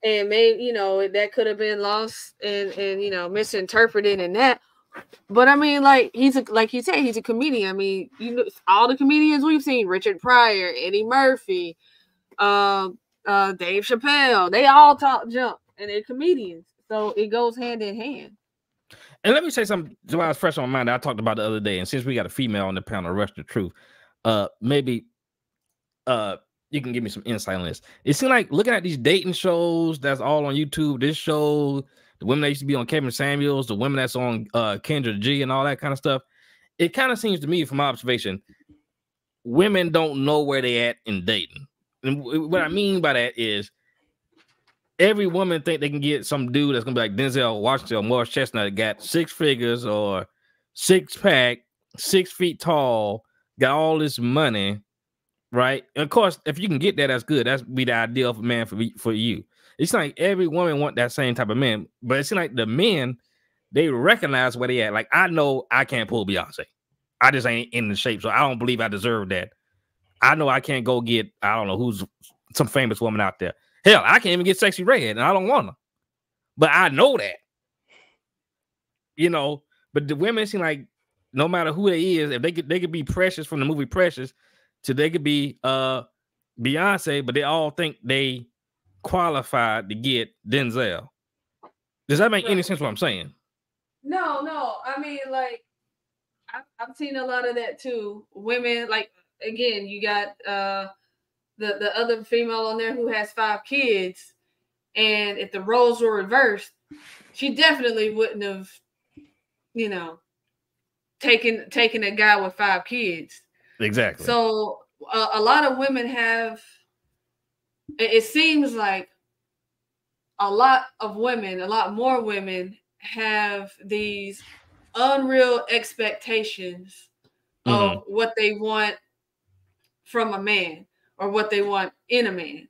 And maybe, that could have been lost and misinterpreted in that. But I mean, like like he said, he's a comedian. I mean, all the comedians we've seen, Richard Pryor, Eddie Murphy, Dave Chappelle, they all talk junk and they're comedians. So it goes hand in hand. And let me say something while it's fresh on my mind that I talked about the other day. And since we got a female on the panel, Rush the Truth, maybe you can give me some insight on this. It seems like looking at these dating shows that's all on YouTube, this show, the women that used to be on Kevin Samuels, the women that's on Kendra G and all that kind of stuff, it kind of seems to me from my observation, women don't know where they at in dating. And what I mean by that is every woman think they can get some dude that's gonna be like Denzel Washington or Morris Chestnut, got 6 figures or 6-pack, 6 feet tall, got all this money, right? And of course, if you can get that, that's good. That's be the ideal for man for you. It's like every woman want that same type of man, but it seems like the men, they recognize where they at. Like, I know I can't pull Beyonce. I just ain't in the shape, so I don't believe I deserve that. I know I can't go get, I don't know who's some famous woman out there. Hell, I can't even get Sexy Red, and I don't want her. But I know that. But the women seem like no matter who they is, if they could be Precious from the movie Precious, to they could be Beyonce, but they all think they qualified to get Denzel. Does that make any sense what I'm saying? No. I mean, like, I've seen a lot of that too. Women, like, again, you got the other female on there who has 5 kids, and if the roles were reversed, she definitely wouldn't have, taken a guy with 5 kids. Exactly. So a lot of women have. It seems like a lot more women have these unreal expectations of what they want from a man or what they want in a man.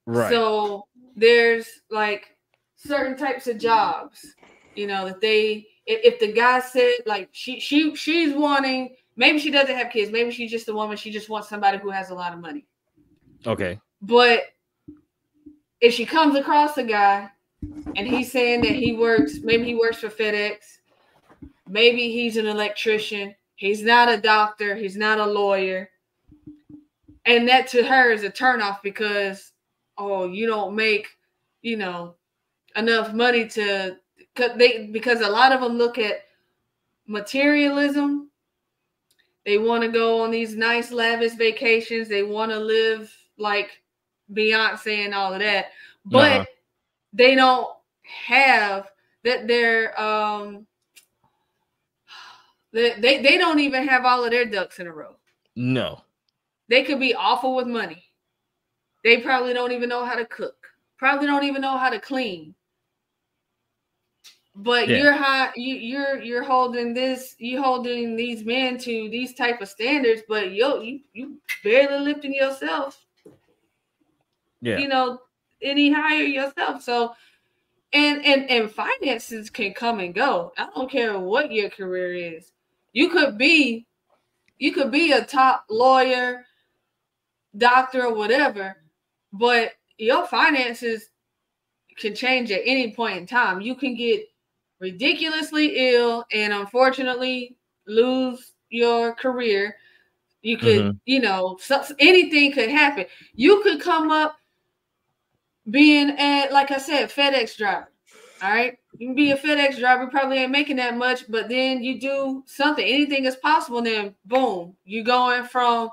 Right. So there's like certain types of jobs, that if the guy said like she's wanting, maybe she doesn't have kids, maybe she's just a woman, she just wants somebody who has a lot of money. Okay. But if she comes across a guy and he's saying that maybe he works for FedEx, maybe he's an electrician, he's not a doctor, he's not a lawyer, and that to her is a turnoff because, you don't make, enough money because a lot of them look at materialism. They want to go on these nice lavish vacations. They want to live like Beyonce and all of that, but they don't have that. They don't even have all of their ducks in a row. No. They could be awful with money, They probably don't even know how to cook. Probably don't even know how to clean. But Yeah. you're holding these men to these type of standards, but you barely lifting yourself, Yeah. you know, any higher yourself. So and finances can come and go. I don't care what your career is. You could be a top lawyer, doctor, or whatever, but your finances can change at any point in time. You can get ridiculously ill and unfortunately lose your career. You could, anything could happen. You could come up being like I said, FedEx driver. All right. You can be a FedEx driver, probably ain't making that much, but then you do something, anything is possible. And then boom, you're going from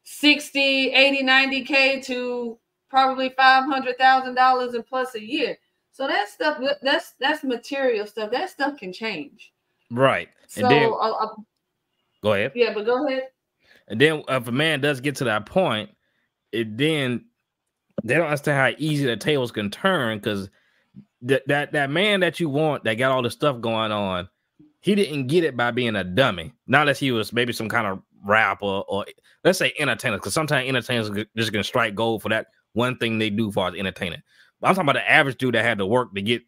60, 80, 90K to probably $500,000 and plus a year. So that stuff, that's material stuff. That stuff can change. Right. So and then, go ahead. Yeah, but go ahead. And then if a man does get to that point, then they don't understand how easy the tables can turn, because that man that you want that got all this stuff going on, he didn't get it by being a dummy. Not unless he was maybe some kind of rapper or let's say entertainer, because sometimes entertainers are just gonna strike gold for that one thing they do for as entertainer. But I'm talking about the average dude that had to work to get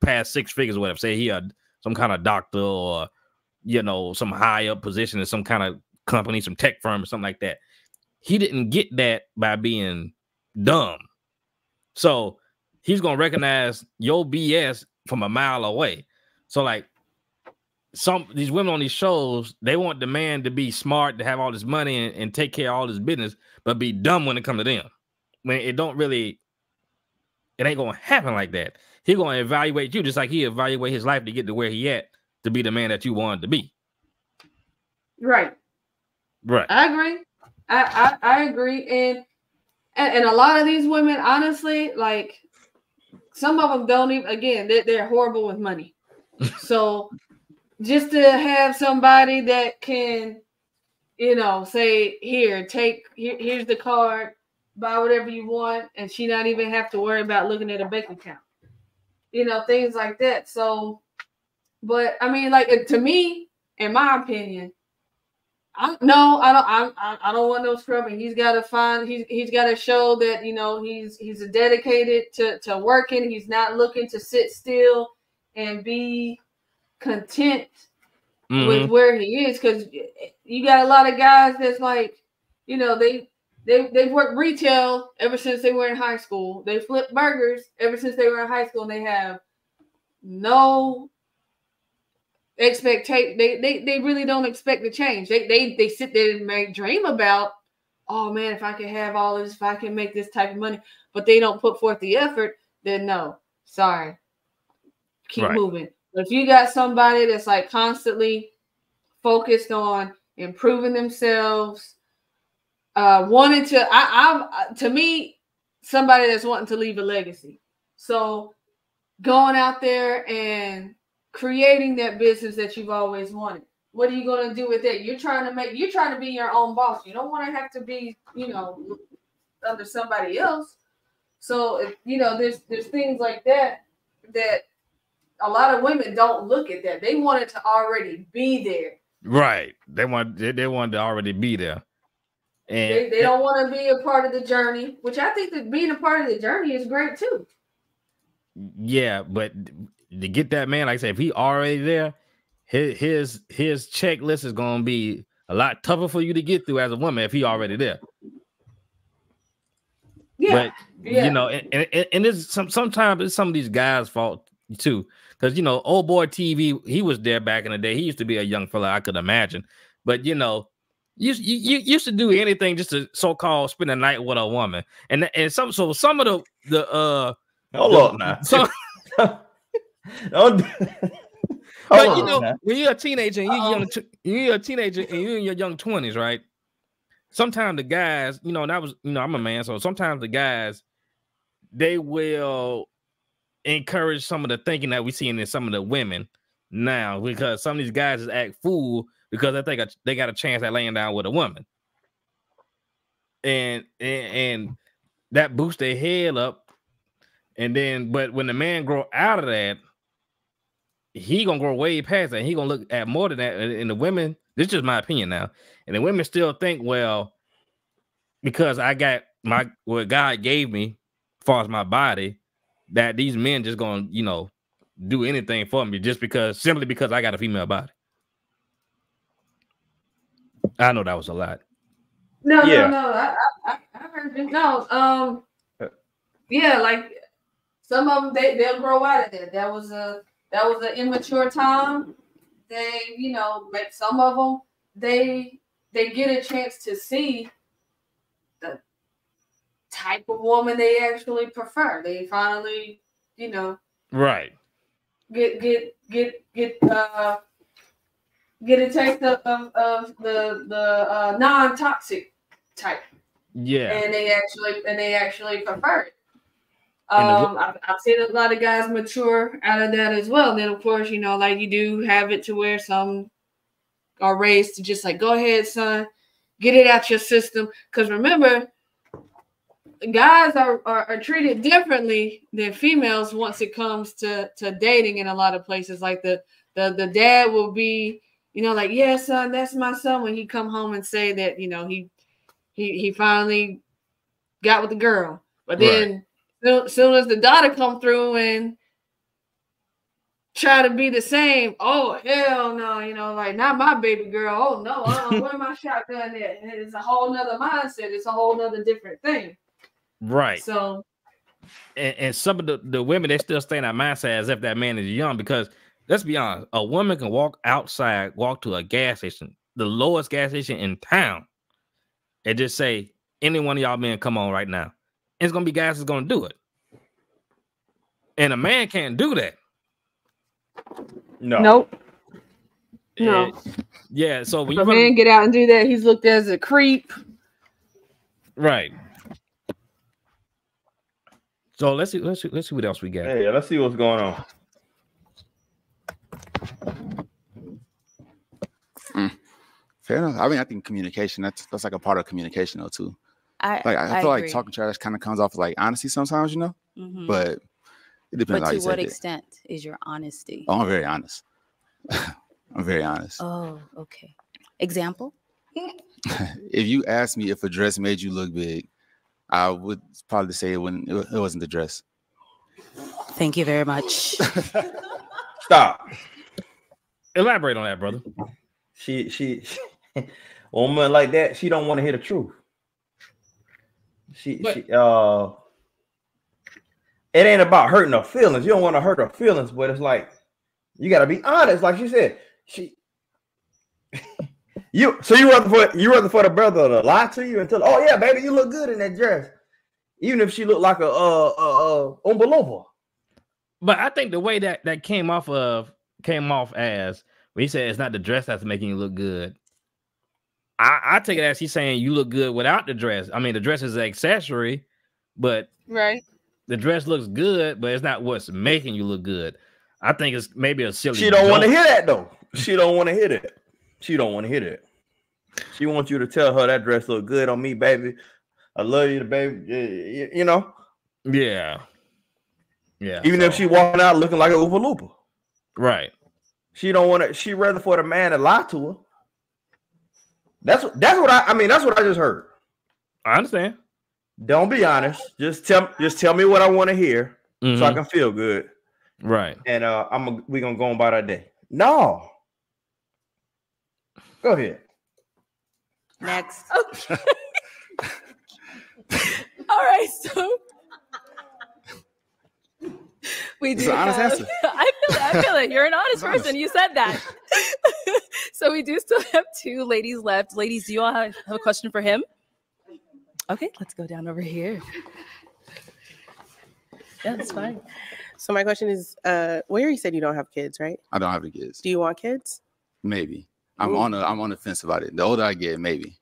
past 6 figures or whatever. Say he had some kind of doctor or some high up position in some kind of company, some tech firm or something like that. He didn't get that by being dumb. So he's gonna recognize your BS from a mile away. So like these women on these shows, they want the man to be smart, to have all this money and take care of all this business, but be dumb when it comes to them. When it ain't gonna happen like that. He's gonna evaluate you just like he evaluate his life to get to where he at to be the man that you wanted to be. Right. I agree. I agree. And a lot of these women, honestly, like some of them don't even, again, they're horrible with money. So just to have somebody that can, say, here's the card, buy whatever you want, and she not even have to worry about looking at a bank account. Things like that. So, but I mean, like to me, in my opinion, I don't want no scrubbing. He's got to he's got to show that he's dedicated to working. He's not looking to sit still and be content with where he is, because you got a lot of guys that's like, they've worked retail ever since they were in high school. They flipped burgers ever since they were in high school, and they have no expectation. They really don't expect to change. They sit there and may dream about, oh man, if I can have all this, if I can make this type of money, but they don't put forth the effort, then no, sorry, keep moving. But if you got somebody that's like constantly focused on improving themselves, wanting to me, somebody that's wanting to leave a legacy. So going out there and creating that business that you've always wanted. What are you going to do with that? You're trying to be your own boss. You don't want to have to be, under somebody else. So, there's things like that a lot of women don't look at that. They want it to already be there. Right. They want to already be there. And they don't want to be a part of the journey, which I think that being a part of the journey is great too. Yeah, but to get that man, like I said, if he already there, his checklist is gonna be a lot tougher for you to get through as a woman if he already there. Yeah, but and it's sometimes it's some of these guys' fault too, because old boy TV, he was there back in the day. He used to be a young fella, I could imagine, but you used to do anything just to so-called spend a night with a woman, and some of the hold up now. But when you're a teenager and you're in your young 20s, right? Sometimes the guys, I'm a man, so sometimes the guys, they will encourage some of the thinking that we see in some of the women now, because some of these guys just act fool because they think they got a chance at laying down with a woman. And that boosts their head up, and then but when the man grow out of that, he gonna grow way past that. He gonna look at more than that. And the women, this is just my opinion now, and the women still think, well, because I got what God gave me as far as my body, that these men just gonna, do anything for me simply because I got a female body. I know that was a lot. No. I heard you. No. Yeah, like some of them they'll grow out of that. That was an immature time. They, like some of them they get a chance to see the type of woman they actually prefer. They finally, right, get a taste of the non-toxic type. Yeah, and they actually prefer it. I've seen a lot of guys mature out of that as well. And then of course, like you do have it to where some are raised to just like, go ahead, son, get it out your system. Because remember, guys are treated differently than females once it comes to dating in a lot of places. Like the dad will be, like, yeah, son, that's my son, when he come home and say that, he finally got with the girl. But then soon as the daughter come through and try to be the same, oh hell no, like not my baby girl. Oh no, where my shotgun at? It's a whole nother mindset. It's a whole nother different thing. Right. So and some of the women, they still stay in that mindset as if that man is young, because let's be honest, a woman can walk to a gas station, the lowest gas station in town, and just say, any one of y'all men, come on right now. And it's gonna be guys that's gonna do it. And a man can't do that. No. Nope. No. Yeah. So when if a man get out and do that, he's looked at as a creep. Right. So let's see what else we got. Hey, let's see what's going on. Fair enough. I mean, I think communication, that's like a part of communication though too. I feel like talking trash kind of comes off like honesty sometimes, Mm-hmm. but it depends but how you to what take extent is your honesty? Oh, I'm very honest. I'm very honest. Oh, okay. Example? If you asked me if a dress made you look big, I would probably say it wasn't the dress. Thank you very much. Stop. Elaborate on that, brother. She woman like that, she don't want to hear the truth. It ain't about hurting her feelings. You don't want to hurt her feelings, but it's like you got to be honest. Like she said, you rather for the brother to lie to you and tell, oh yeah, baby, you look good in that dress, even if she looked like a umbalova. But I think the way that came off as when he said it's not the dress that's making you look good. I take it as he's saying you look good without the dress. I mean, the dress is an accessory, but right. The dress looks good, but it's not what's making you look good. I think it's maybe a silly. She don't want to hear that though. She don't want to hear that. She don't want to hear that. She wants you to tell her that dress look good on me, baby. I love you, baby. Yeah. Yeah. Even if she walking out looking like a Oompa Loompa. Right. She don't want to. She rather for the man to lie to her. That's what I just heard. I understand. Don't be honest. Just tell me what I want to hear, so I can feel good. Right. And we gonna go on by that day. No. Go ahead. Next. Okay. All right, so we do. It's an honest answer. I feel it. You're an honest person. You said that. So we do still have two ladies left. Ladies, do you all have a question for him? Okay, let's go down over here. Yeah, that's fine. So my question is, where you said you don't have kids, right? I don't have the kids. Do you want kids? Maybe. I'm on the fence about it. The older I get, maybe.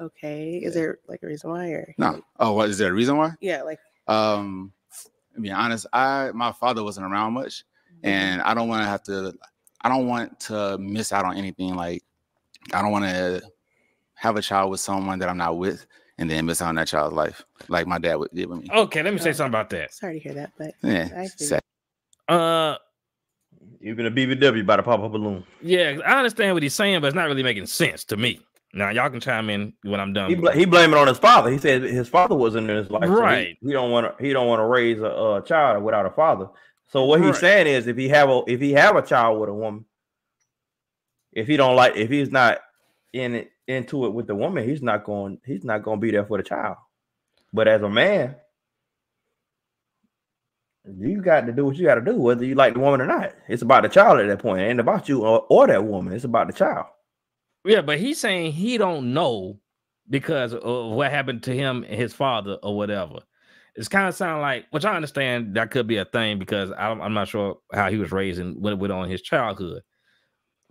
Okay. Is there like a reason why, or no? Oh, what is there a reason why? Yeah, like to be honest, my father wasn't around much, and I don't want to miss out on anything. Like I don't want to have a child with someone that I'm not with, and then miss out on that child's life, like my dad did with me. Okay, let me say something about that. Sorry to hear that, but Yeah, I feel sad. Even a BBW about to pop a balloon. Yeah, I understand what he's saying, but it's not really making sense to me. Now y'all can chime in when I'm done. He blame it on his father. He said his father wasn't in his life, right? So he don't want to raise a child without a father. So what he's saying is, if he have a child with a woman, if he's not into it with the woman, he's not going to be there for the child. But as a man, you got to do what you got to do, whether you like the woman or not. It's about the child at that point. It ain't about you or that woman. It's about the child. Yeah, but he's saying he don't know because of what happened to him and his father or whatever. It's kind of sound like, which I understand that could be a thing because I'm not sure how he was raised and what went on in his childhood.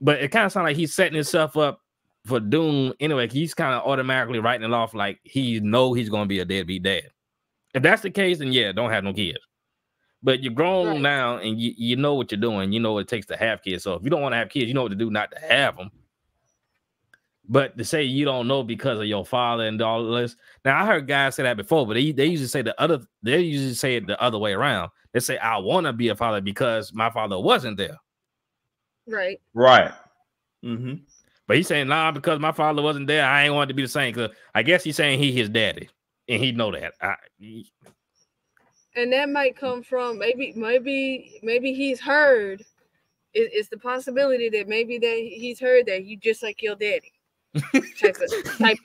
But it kind of sounds like he's setting himself up for doom anyway. He's kind of automatically writing it off like he know he's going to be a deadbeat dad. If that's the case, then yeah, don't have no kids. But you're grown now and you know what you're doing. You know what it takes to have kids. So if you don't want to have kids, you know what to do not to have them. But to say you don't know because of your father and all this. Now I heard guys say that before, but they usually say it the other way around. They say I want to be a father because my father wasn't there. Right. Mm-hmm. But he's saying nah, because my father wasn't there, I ain't want to be the same. Because I guess he's saying he his daddy, and he know that. And that might come from maybe he's heard. It's the possibility that maybe that he's heard that you just like your daddy. type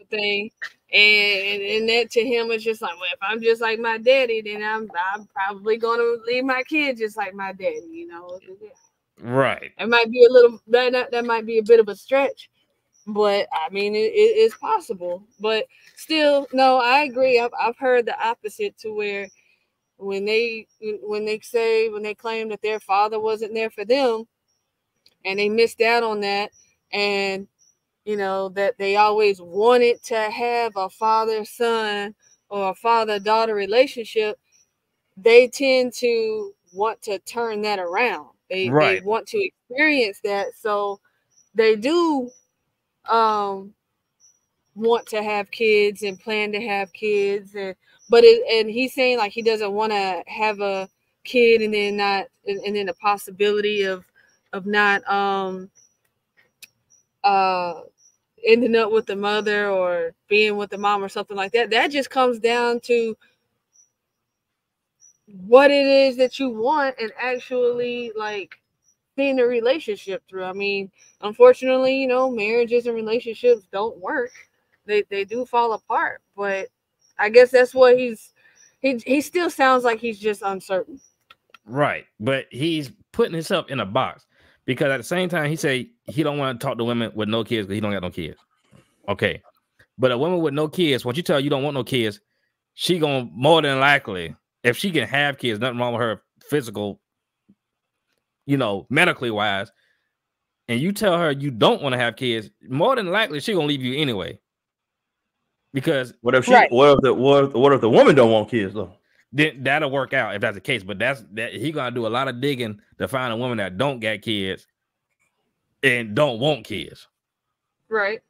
of thing, and that to him is just like, well, if I'm just like my daddy, then I'm probably gonna leave my kid just like my daddy, you know. Right. It might be a little that might be a bit of a stretch, but I mean it's possible. But still, no, I agree. I've heard the opposite to where when they claim that their father wasn't there for them, and they missed out on that, and you know, that they always wanted to have a father-son or a father-daughter relationship, they tend to want to turn that around. They want to experience that. So they do want to have kids and plan to have kids. And he's saying like he doesn't want to have a kid and then the possibility of not ending up with the mother or being with the mom or something like that. That just comes down to what it is that you want and actually like seeing the relationship through. I mean, unfortunately, you know, marriages and relationships don't work. They do fall apart, but I guess that's what he still sounds like he's just uncertain. Right. But he's putting himself in a box because at the same time he say he don't want to talk to women with no kids because he don't got no kids. Okay. But a woman with no kids, once you tell her you don't want no kids, she gonna more than likely, if she can have kids, nothing wrong with her physical, you know, medically wise, and you tell her you don't want to have kids, more than likely she gonna leave you anyway. Because what if the woman don't want kids though? Then that'll work out if that's the case. But that he gonna do a lot of digging to find a woman that don't get kids and don't want kids. Right.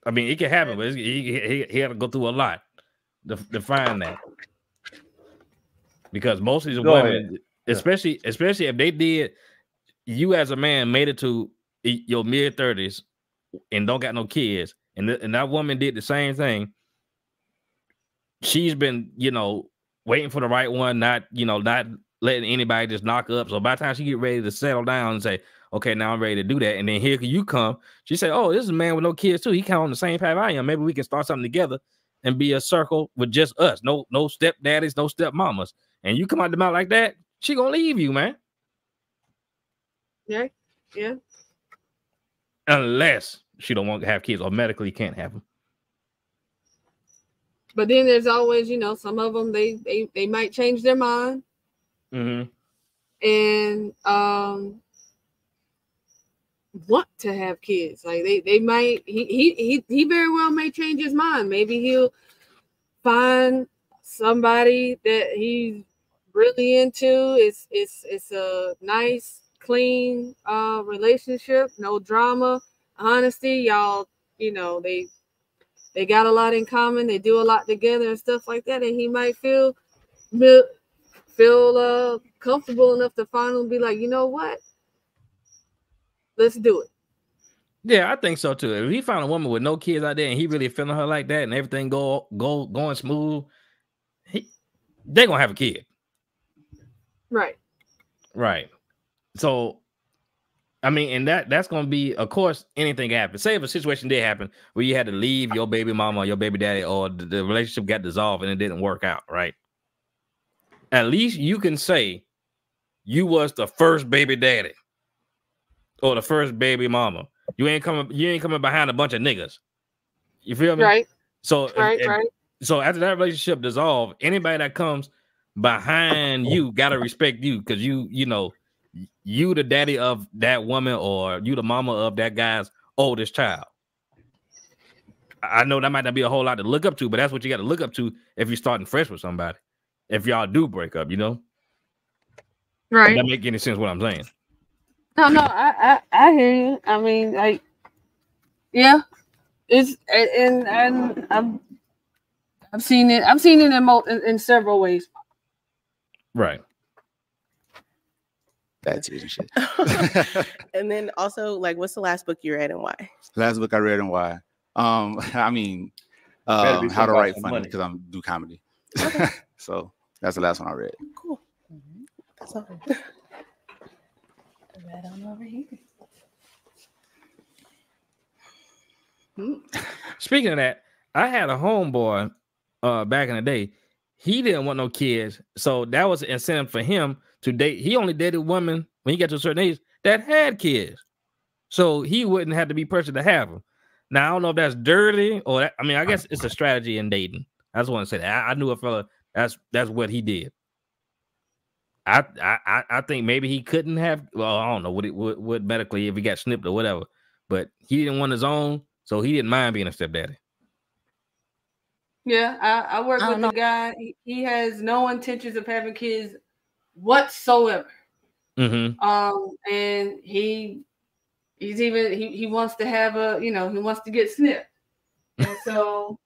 I mean, it can happen, but he had to go through a lot to find that. Because most of these women, especially if they did, you as a man made it to your mid-30s and don't got no kids, and that woman did the same thing. She's been, you know, waiting for the right one, not letting anybody just knock her up. So by the time she get ready to settle down and say, okay, now I'm ready to do that, and then here you come, she say, oh, this is a man with no kids too. He kind of on the same path I am. Maybe we can start something together and be a circle with just us. No stepdaddies, no stepmamas. And you come out the mouth like that, she gonna leave you, man. Yeah. Unless she don't want to have kids or medically can't have them. But then there's always, you know, some of them they might change their mind, and want to have kids. Like they might he very well may change his mind. Maybe he'll find somebody that he's really into. It's a nice, clean relationship, no drama, honesty. Y'all, you know, they got a lot in common, they do a lot together and stuff like that, and he might feel comfortable enough to finally be like, you know what, let's do it. Yeah, I think so too. If he found a woman with no kids out there and he really feeling her like that and everything going smooth, they're gonna have a kid. Right. Right. So I mean, and that's gonna be, of course, anything happens. Say if a situation did happen where you had to leave your baby mama or your baby daddy, or the relationship got dissolved and it didn't work out, right? At least you can say you was the first baby daddy or the first baby mama. You ain't coming behind a bunch of niggas. You feel me? Right. So Right. So after that relationship dissolved, anybody that comes behind you gotta respect you, because you know you the daddy of that woman, or you the mama of that guy's oldest child. I know that might not be a whole lot to look up to, but that's what you got to look up to if you're starting fresh with somebody. If y'all do break up, you know. Right. Does that make any sense what I'm saying? No, I hear you. I mean, like, yeah, it's and I've seen it. I've seen it in several ways. Right. Bad tears and shit. And then also, like, what's the last book you read and why? Last book I read and why? I mean, Better be How to something Write about Funny, money. because I'm do comedy. So that's the last one I read. Cool. That's all. Right on over here. Speaking of that, I had a homeboy back in the day. He didn't want no kids, so that was an incentive for him to date. He only dated women when he got to a certain age that had kids, so he wouldn't have to be pressured to have them. Now I don't know if that's dirty or that, I mean, I guess it's a strategy in dating. I just want to say that I knew a fella that's what he did. I think maybe he couldn't have. Well, I don't know what medically if he got snipped or whatever, but he didn't want his own, so he didn't mind being a stepdaddy. Yeah, I work with the guy. He has no intentions of having kids whatsoever. Mm-hmm. And he wants to have he wants to get snipped, and so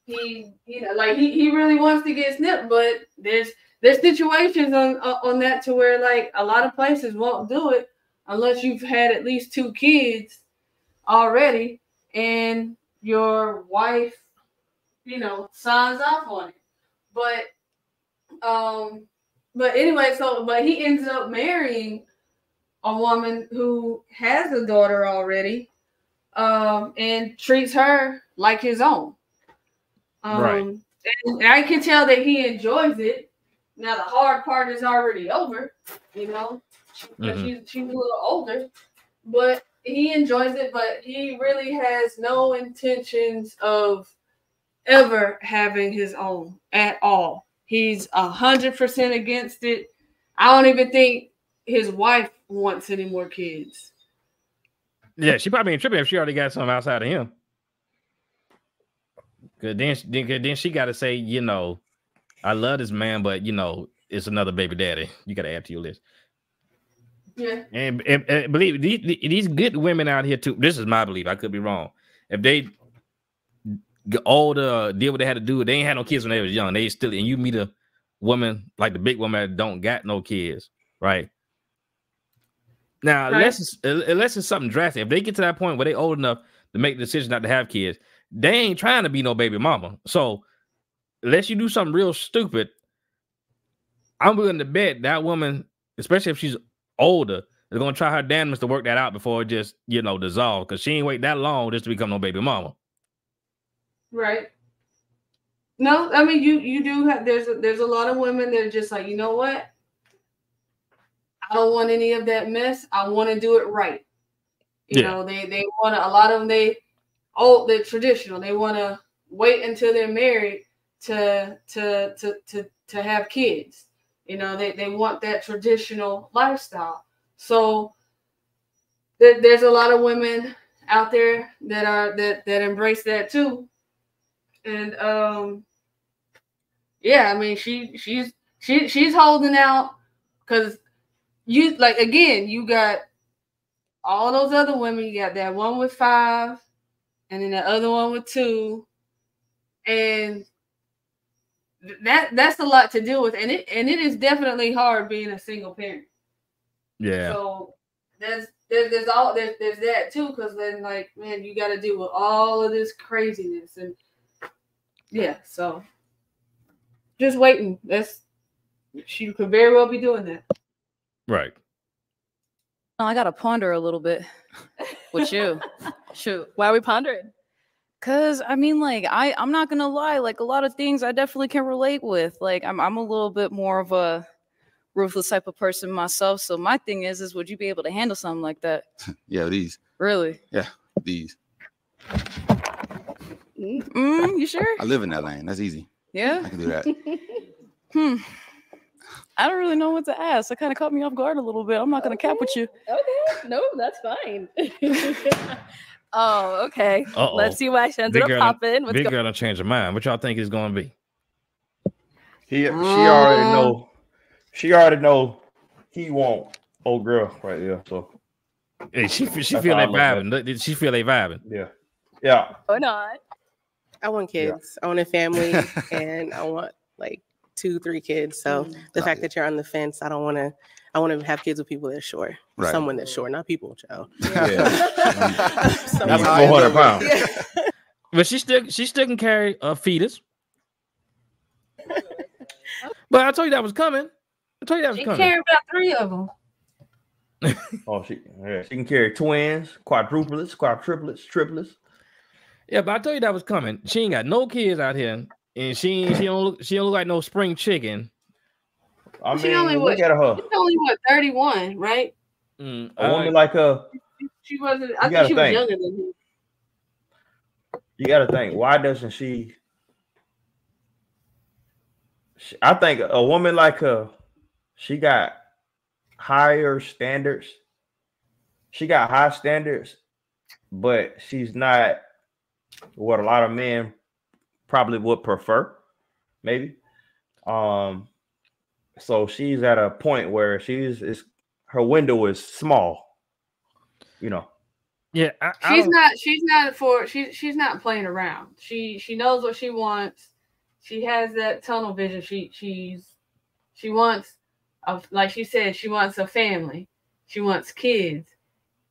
he really wants to get snipped, but there's situations on that to where, like, a lot of places won't do it unless you've had at least 2 kids already and your wife, signs off on it. But anyway, but he ends up marrying a woman who has a daughter already, and treats her like his own. Right. And I can tell that he enjoys it. Now the hard part is already over, because she's a little older, but he enjoys it. But he really has no intentions of ever having his own at all. He's 100% against it. I don't even think his wife wants any more kids. Yeah, she probably ain't tripping if she already got something outside of him. Cause then she got to say, I love this man, but it's another baby daddy. You got to add to your list. Yeah. And believe these good women out here too. This is my belief. I could be wrong. If they get older, did what they had to do, they ain't had no kids when they was young. They still, and you meet a woman like the big woman that don't got no kids, right? Now, unless it's something drastic, if they get to that point where they old enough to make the decision not to have kids, they ain't trying to be no baby mama. So, unless you do something real stupid, I'm willing to bet that woman, especially if she's older, is gonna try her damnedest to work that out before it just dissolve. Because she ain't wait that long just to become no baby mama. Right. No, I mean you do have there's a lot of women that are just like, you know what? I don't want any of that mess. I want to do it right. They want to, a lot of them, they're traditional. They want to wait until they're married to have kids. They want that traditional lifestyle. So there's a lot of women out there that embrace that too. And I mean she's holding out because you got all those other women. You got that one with 5, and then the other one with 2, and that's a lot to deal with, and it is definitely hard being a single parent. Yeah. So there's that too, because then like, man, you got to deal with all of this craziness, and yeah, so just waiting. She could very well be doing that. Right. Oh, I gotta ponder a little bit with you. Shoot. Why are we pondering? Cause I mean, like, I'm not gonna lie, like a lot of things I definitely can relate with. Like I'm a little bit more of a ruthless type of person myself. So my thing is would you be able to handle something like that? Yeah, these. Really? Yeah, these. You sure? I live in that lane. That's easy. Yeah. I can do that. I don't really know what to ask. That kind of caught me off guard a little bit. I'm not gonna cap with you. Okay. No, that's fine. Oh, okay. Uh-oh. Let's see why she ended up popping. Big girl done changed her mind. What y'all think it's gonna be? She already know. She already know he want old girl right there. So hey, she feel they vibing. Did she feel they vibing? Yeah. Or not. I want kids. I want a family, and I want like 2-3 kids. So the fact that you're on the fence, I want to have kids with people that's sure. Right. Someone that's sure, not people, child. Yeah. That's 400 pounds. Yeah. But she still can carry a fetus. But I told you that was coming. She carried about 3 of them. Oh, she can carry twins, quadruplets, triplets. Yeah, but I told you that was coming. She ain't got no kids out here, and she don't look like no spring chicken. I mean, look at her. She's only 31, right? A woman like her. She wasn't. I think she was younger than him. You got to think. Why doesn't she? I think a woman like her, she got higher standards. She got high standards, but she's not what a lot of men probably would prefer, maybe. So she's at a point where her window is small, you know. Yeah, she's not playing around. She knows what she wants. She has that tunnel vision. She wants, like she said, she wants a family. She wants kids,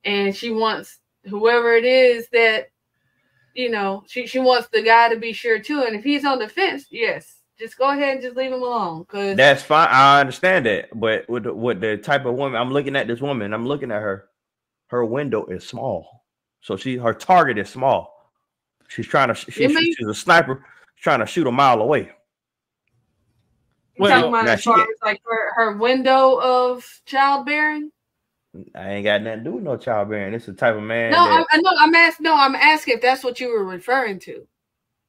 and she wants whoever it is that, you know, she wants the guy to be sure too. And if he's on the fence, yes, just go ahead and just leave him alone. Cause that's fine. I understand that. But with the type of woman, I'm looking at this woman, I'm looking at her. Her window is small. So her target is small. She's she's a sniper trying to shoot a mile away. You're talking about as far as like her window of childbearing? I ain't got nothing to do with no childbearing. It's the type of man. I'm asking if that's what you were referring to.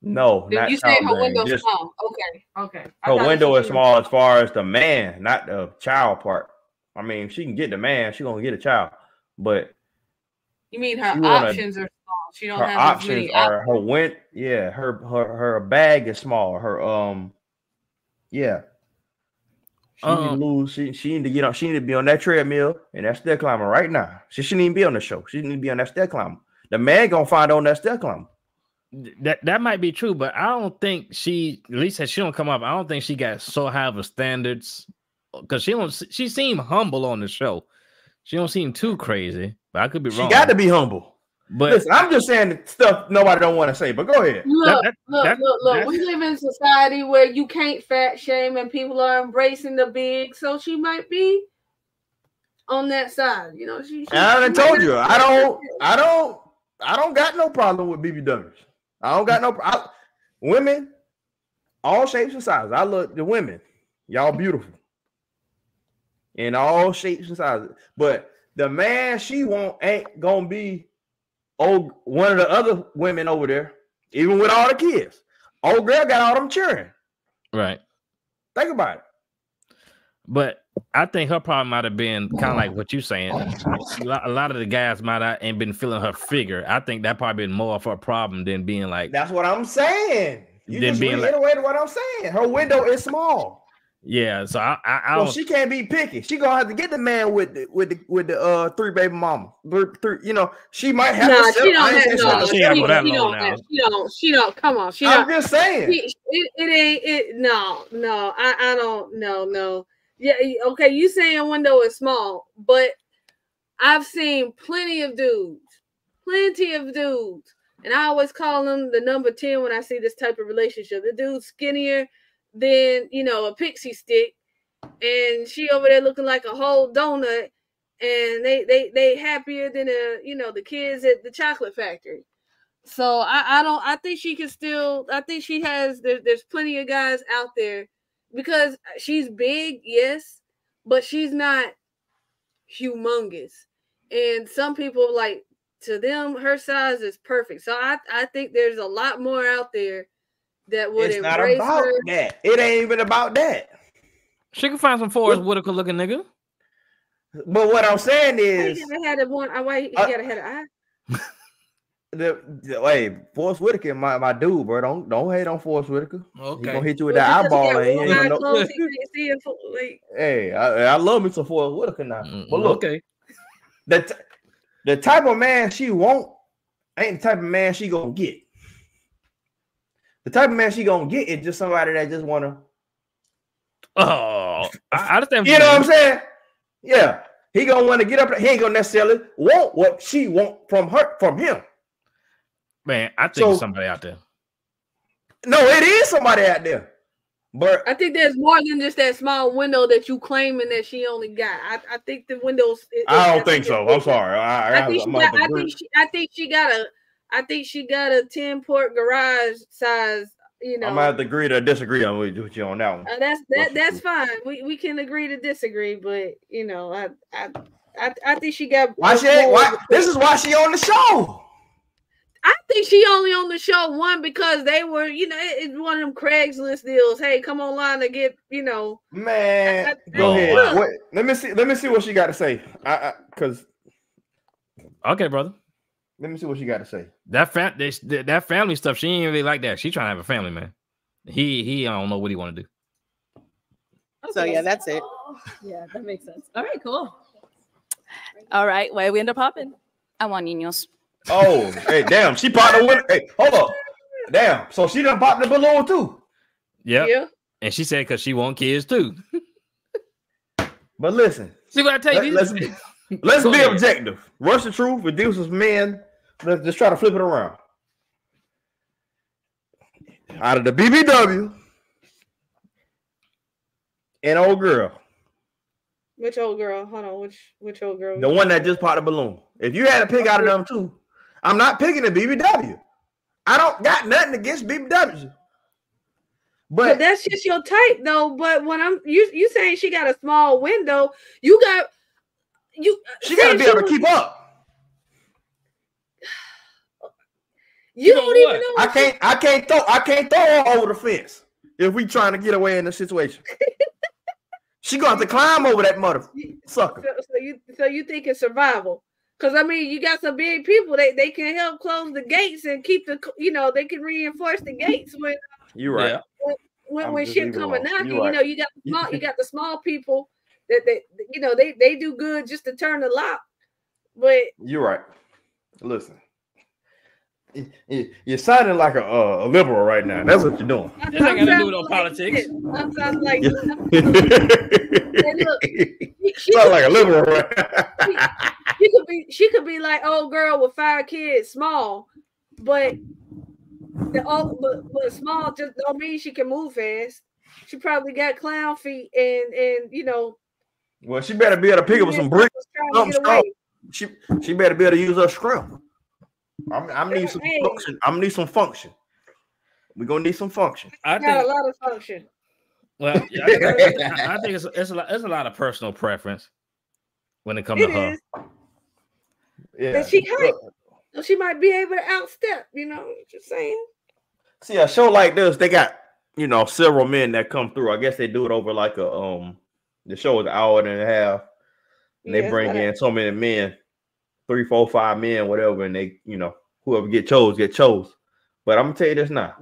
No, you said her window's small. Okay. Her window is small as far as the man, not the child part. I mean, she can get the man, she's gonna get a child, but you mean her options are small? She don't have options are her bag is small. Her She need to lose. She need to get on. She need to be on that treadmill and that stair climber right now. She shouldn't even be on the show. She need to be on that stair climber. The man gonna find on that stair climber. That might be true, but I don't think she, at least as she don't come up, I don't think she got so high of standards, because she seemed humble on the show. She don't seem too crazy, but I could be wrong. She got to be humble. But listen, I'm just saying stuff nobody don't want to say. But go ahead. Look. We live in a society where you can't fat shame, and people are embracing the big. So she might be on that side. You know, I told you, I don't got no problem with BBWs. I don't got no women, all shapes and sizes. I look the women, y'all beautiful in all shapes and sizes. But the man she want ain't gonna be one of the other women over there, even with all the kids. Old girl got all them children. Right. Think about it. But I think her problem might have been kind of like what you're saying. A lot of the guys might have ain't been feeling her figure. I think that probably been more of her problem than being like. That's what I'm saying. You just reiterated what I'm saying. Her window is small. Yeah, so I Well, don't. she can't be picky. She gonna have to get the man with the 3 baby mama. Three, you know, she might have No, to she don't have settle. no. She ain't She, go that she low don't now. have. She don't. Come on. She I'm not. just saying. It ain't it. No. I don't. No. Yeah. Okay. You saying window is small, but I've seen plenty of dudes, and I always call them the number 10 when I see this type of relationship. The dude's skinnier than a pixie stick, and she over there looking like a whole donut, and they happier than the kids at the chocolate factory. So I think she can still. I think she has. There's plenty of guys out there because she's big, yes, but she's not humongous. And some people like to them her size is perfect. So I think there's a lot more out there that would It's not embrace about her. that. It ain't even about that. She can find some Forrest Whitaker looking nigga. But what I'm saying Why is, you gotta have that one? Why you gotta have an eye? hey, Forrest Whitaker, my dude, bro. Don't hate on Forrest Whitaker. Okay. He gonna hit you with Well, that just 'cause he eyeball. got And he one ain't eye gonna know. closed, he can't see it. Like, Hey, I love me some Forrest Whitaker now. But look, Okay. the type of man she want ain't the type of man she gonna get. The type of man she gonna get is just somebody that just wanna. Oh, I understand. You know what I'm saying? Yeah, he gonna want to get up. He ain't gonna necessarily want what she want from him. Man, I think So- there's somebody out there. No, it is somebody out there. But I think there's more than just that small window that you claiming that she only got. I think the windows. I don't think so. I'm sorry. I think she got a 10-port garage size. I'm gonna have to agree to disagree with you on that one. That's fine. We can agree to disagree, but I think she got. This is why she on the show. I think she only on the show one because they were, it's one of them Craigslist deals. Hey, come online to get, Man, go ahead. Wait, let me see what she got to say. Because Okay, brother. let me see what she got to say. That family stuff, she ain't really like that. She trying to have a family, man. He I don't know what he want to do. So yeah, that's it. Yeah, that makes sense. All right, cool. All right, why we end up hopping? I want niños. Oh, hey, damn, she popped the window. Hey, hold up. Damn, so she done popped the balloon too. Yeah. And she said because she want kids too. But listen, see what I tell you. Let's be objective. Rush the truth, reduces men. Let's just try to flip it around. Out of the BBW and old girl. Which old girl? Hold on. Which old girl? The one that just popped the balloon. If you had to pick out of them two, I'm not picking the BBW. I don't got nothing against BBW. But that's just your type, though. But when you saying she got a small window, she got to be able to keep up. You don't even know. I can't throw her over the fence if we trying to get away in the situation. She gonna have to climb over that mother sucker. So you think it's survival? Because I mean, you got some big people. They can help close the gates and keep they can reinforce the gates when you're right. When shit come and knocking, you got the small people that they do good just to turn the lock. But you're right. Listen, you're sounding like a liberal right now. That's what you're doing. This ain't got to do with no politics. I'm sounding like. Look, sound like a liberal, right? She could be like old girl with 5 kids, small, but small just don't mean she can move fast. She probably got clown feet and Well, she better be able to pick up some bricks. She better be able to use her strength. I'm need some function. I'm need some function. We're gonna need some function. I got a lot of function. Well, yeah, I think it's a lot of personal preference when it comes to her. Yeah, and she hype. So she might be able to outstep. Just saying. See, a show like this, they got several men that come through. I guess they do it over like the show is an hour and a half, and they bring in so many men, 3, 4, 5 men, whatever, and they whoever get chose. But I'm gonna tell you this now.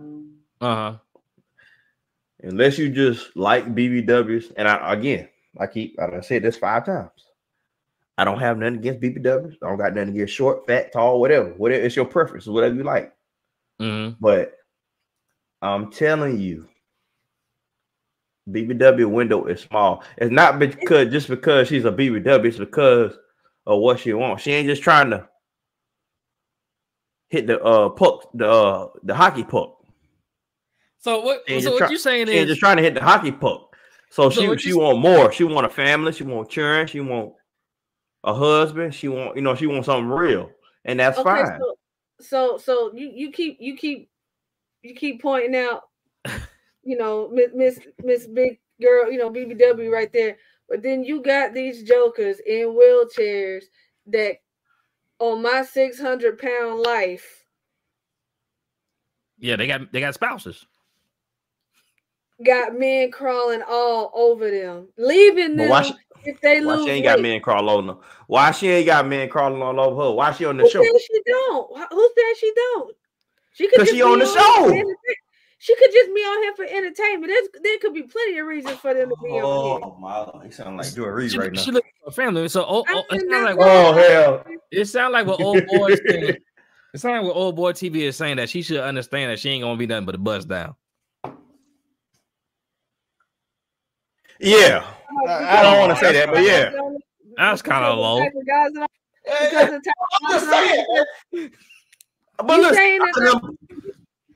unless you just like BBWs, and I said this 5 times. I don't have nothing against BBWs. I don't got nothing against short, fat, tall, whatever. Whatever it's your preference, whatever you like. But I'm telling you, BBW window is small. It's not because she's a BBW. It's because of what she wants. She ain't just trying to hit the puck, the hockey puck. So what you saying she ain't just trying to hit the hockey puck. So she want more. She want a family. She want children. She want a husband. She want something real, and that's fine. So you keep pointing out, Miss Big Girl, BBW right there. But then you got these jokers in wheelchairs that on my 600-pound life. Yeah, they got spouses. Got men crawling all over them, leaving them if they lose. Why she ain't got men crawling on them? Why she ain't got men crawling all over her? Why she on the show? Who said she don't? Who said she don't? She could just she on the show. She could just be on here for entertainment. There could be plenty of reasons for them to be on here. Oh my! He sound like Joy Reid right now. She looks for a family. So it sounds like what old boys saying. It sounds like what old boy TV is saying, that she should understand that she ain't gonna be nothing but a bust down. Yeah, I don't want to say that, but yeah, that's kind of low. I'm just saying.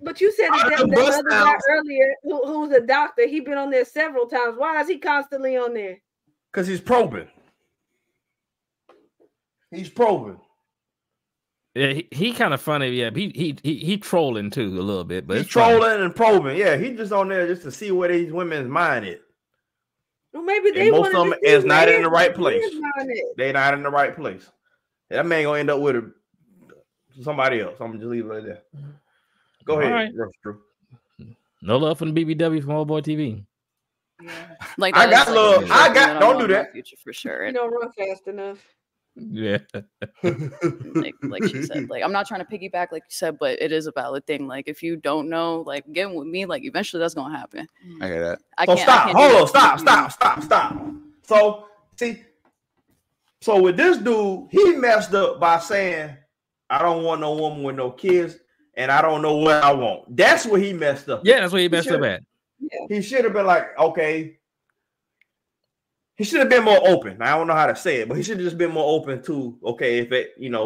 But you said that other guy earlier who's a doctor, he been on there several times. Why is he constantly on there? Because he's probing. He's probing. Yeah, he kind of funny. Yeah, he trolling too a little bit, but he's trolling and probing. Yeah, he's just on there just to see where these women's mind is. Well, maybe they most of them is not in the right place. They not in the right place. That man gonna end up with somebody else. I'm gonna just leave it like that. Go ahead. Right. No love from the BBW from Old Boy TV. Yeah. Like I got love. Don't do that. Future for sure. You don't run fast enough. Yeah. like she said, like I'm not trying to piggyback like you said, but it is a valid thing. Like if you don't know, like getting with me, like eventually that's gonna happen. I hear that. Stop. So see, with this dude, he messed up by saying, I don't want no woman with no kids, and I don't know what I want. That's where he messed up. Yeah, that's where he messed up at. He should have been like, okay. He should have been more open. I don't know how to say it, but he should have just been more open to, okay, if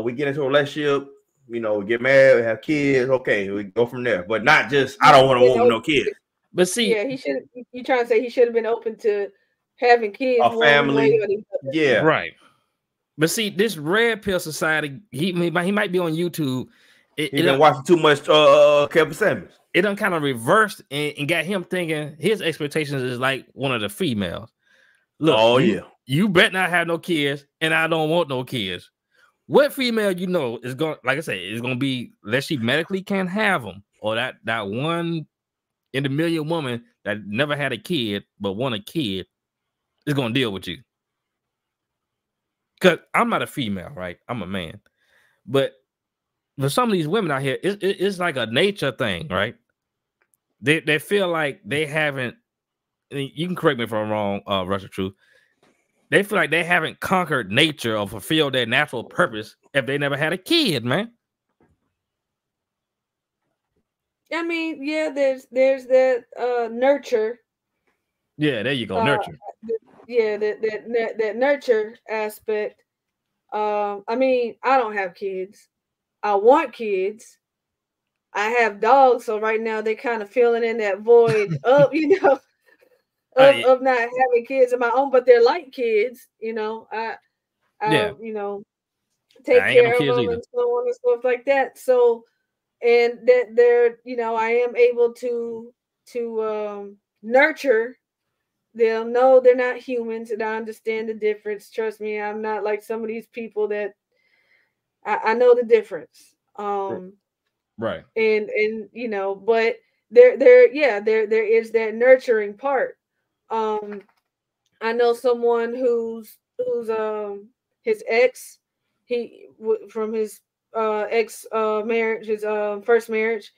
we get into a relationship, we get married, have kids, okay, we go from there. But not just, I don't want a woman with no kids. But see, yeah, he should. You trying to say he should have been open to having kids, a family, yeah, right. But see, this red pill society, he might be on YouTube. He been watching too much Kevin Samuels. It done kind of reversed and got him thinking his expectations is like one of the females. Look, you bet not have no kids, and I don't want no kids. What female is going, like I said, is going to be, unless she medically can't have them, or that one in a million woman that never had a kid but want a kid is going to deal with you. Because I'm not a female, right? I'm a man. But for some of these women out here, it's like a nature thing, right? They feel like they haven't, you can correct me if I'm wrong, Rush of Truth. They feel like they haven't conquered nature or fulfilled their natural purpose if they never had a kid, man. I mean, yeah, there's that nurture. Yeah, there you go, nurture. Yeah, that nurture aspect. I mean, I don't have kids. I want kids. I have dogs, so right now they're kind of filling in that void of, of not having kids of my own, but they're like kids, I take care of them and so on and stuff like that. So, and that they're, I am able to nurture them. No, they're not humans, and I understand the difference. Trust me, I'm not like some of these people that I know the difference. Right. And but there is that nurturing part. I know someone who's his ex, from his ex marriage, his first marriage,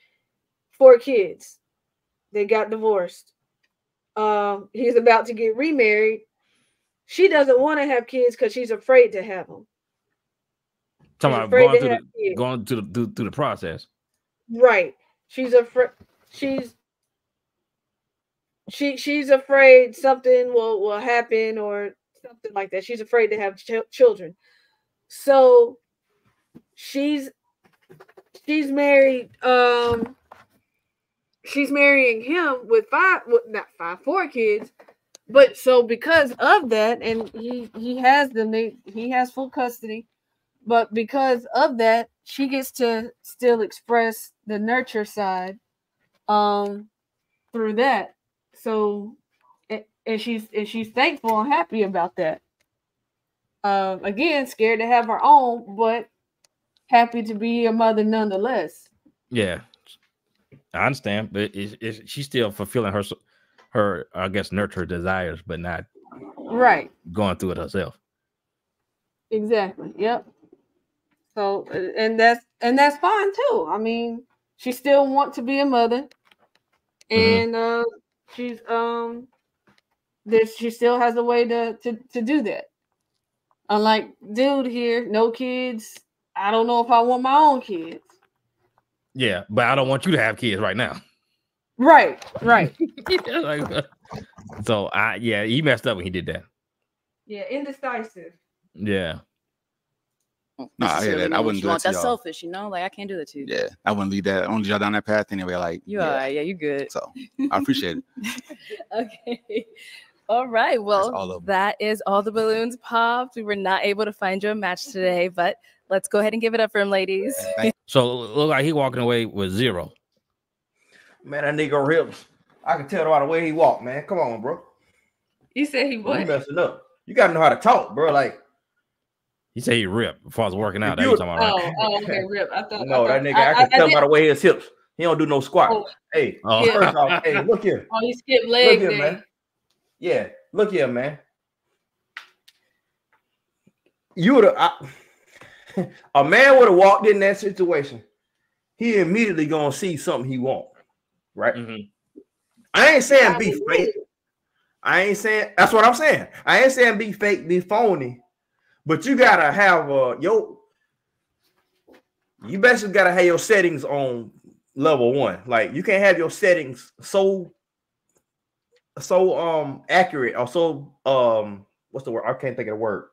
4 kids. They got divorced. he's about to get remarried. She doesn't want to have kids because she's afraid to have them. Talking about going through the process. Right. She's afraid. She's afraid something will happen or something like that. She's afraid to have children. So she's married. She's marrying him with four kids. But so because of that, and he has them, he has full custody. But because of that, she gets to still express the nurture side, through that. So, and she's thankful and happy about that. Again, scared to have her own, but happy to be a mother nonetheless. Yeah, I understand, but she's still fulfilling her I guess nurture desires, but not right going through it herself. Exactly. Yep. So, and that's fine too. I mean, she still wants to be a mother, and she's she still has a way to do that. Unlike dude here, no kids. I don't know if I want my own kids. Yeah, but I don't want you to have kids right now. Right. So he messed up when he did that. Yeah, indecisive. Yeah. No, I hear that. I wouldn't do it to That's y'all. selfish, like I can't do that to you. Yeah, I wouldn't lead that. I wouldn't lead y'all down that path anyway. Like you are, you good. So I appreciate it. Okay. All right. Well, that is all the balloons popped. We were not able to find you a match today, but let's go ahead and give it up for him, ladies. So look like he walking away with 0. Man, that nigga rips. I can tell by the way he walked, man. Come on, bro. You said he what? You messing up. You gotta know how to talk, bro. Like he said he ripped before I was working out. Okay, rip. That nigga, I can tell by the way his hips. He don't do no squat. Oh. Hey, Yeah. first off, hey, look here. Oh, he skipped leg Look day. here, man. Yeah, look here, man. You would have a man would have walked in that situation. He immediately gonna see something he want, right? Mm-hmm. I ain't saying be fake. I ain't saying that's what I'm saying. I ain't saying be fake, be phony, but you gotta have you basically gotta have your settings on level 1. Like you can't have your settings so accurate or so what's the word? I can't think of the word.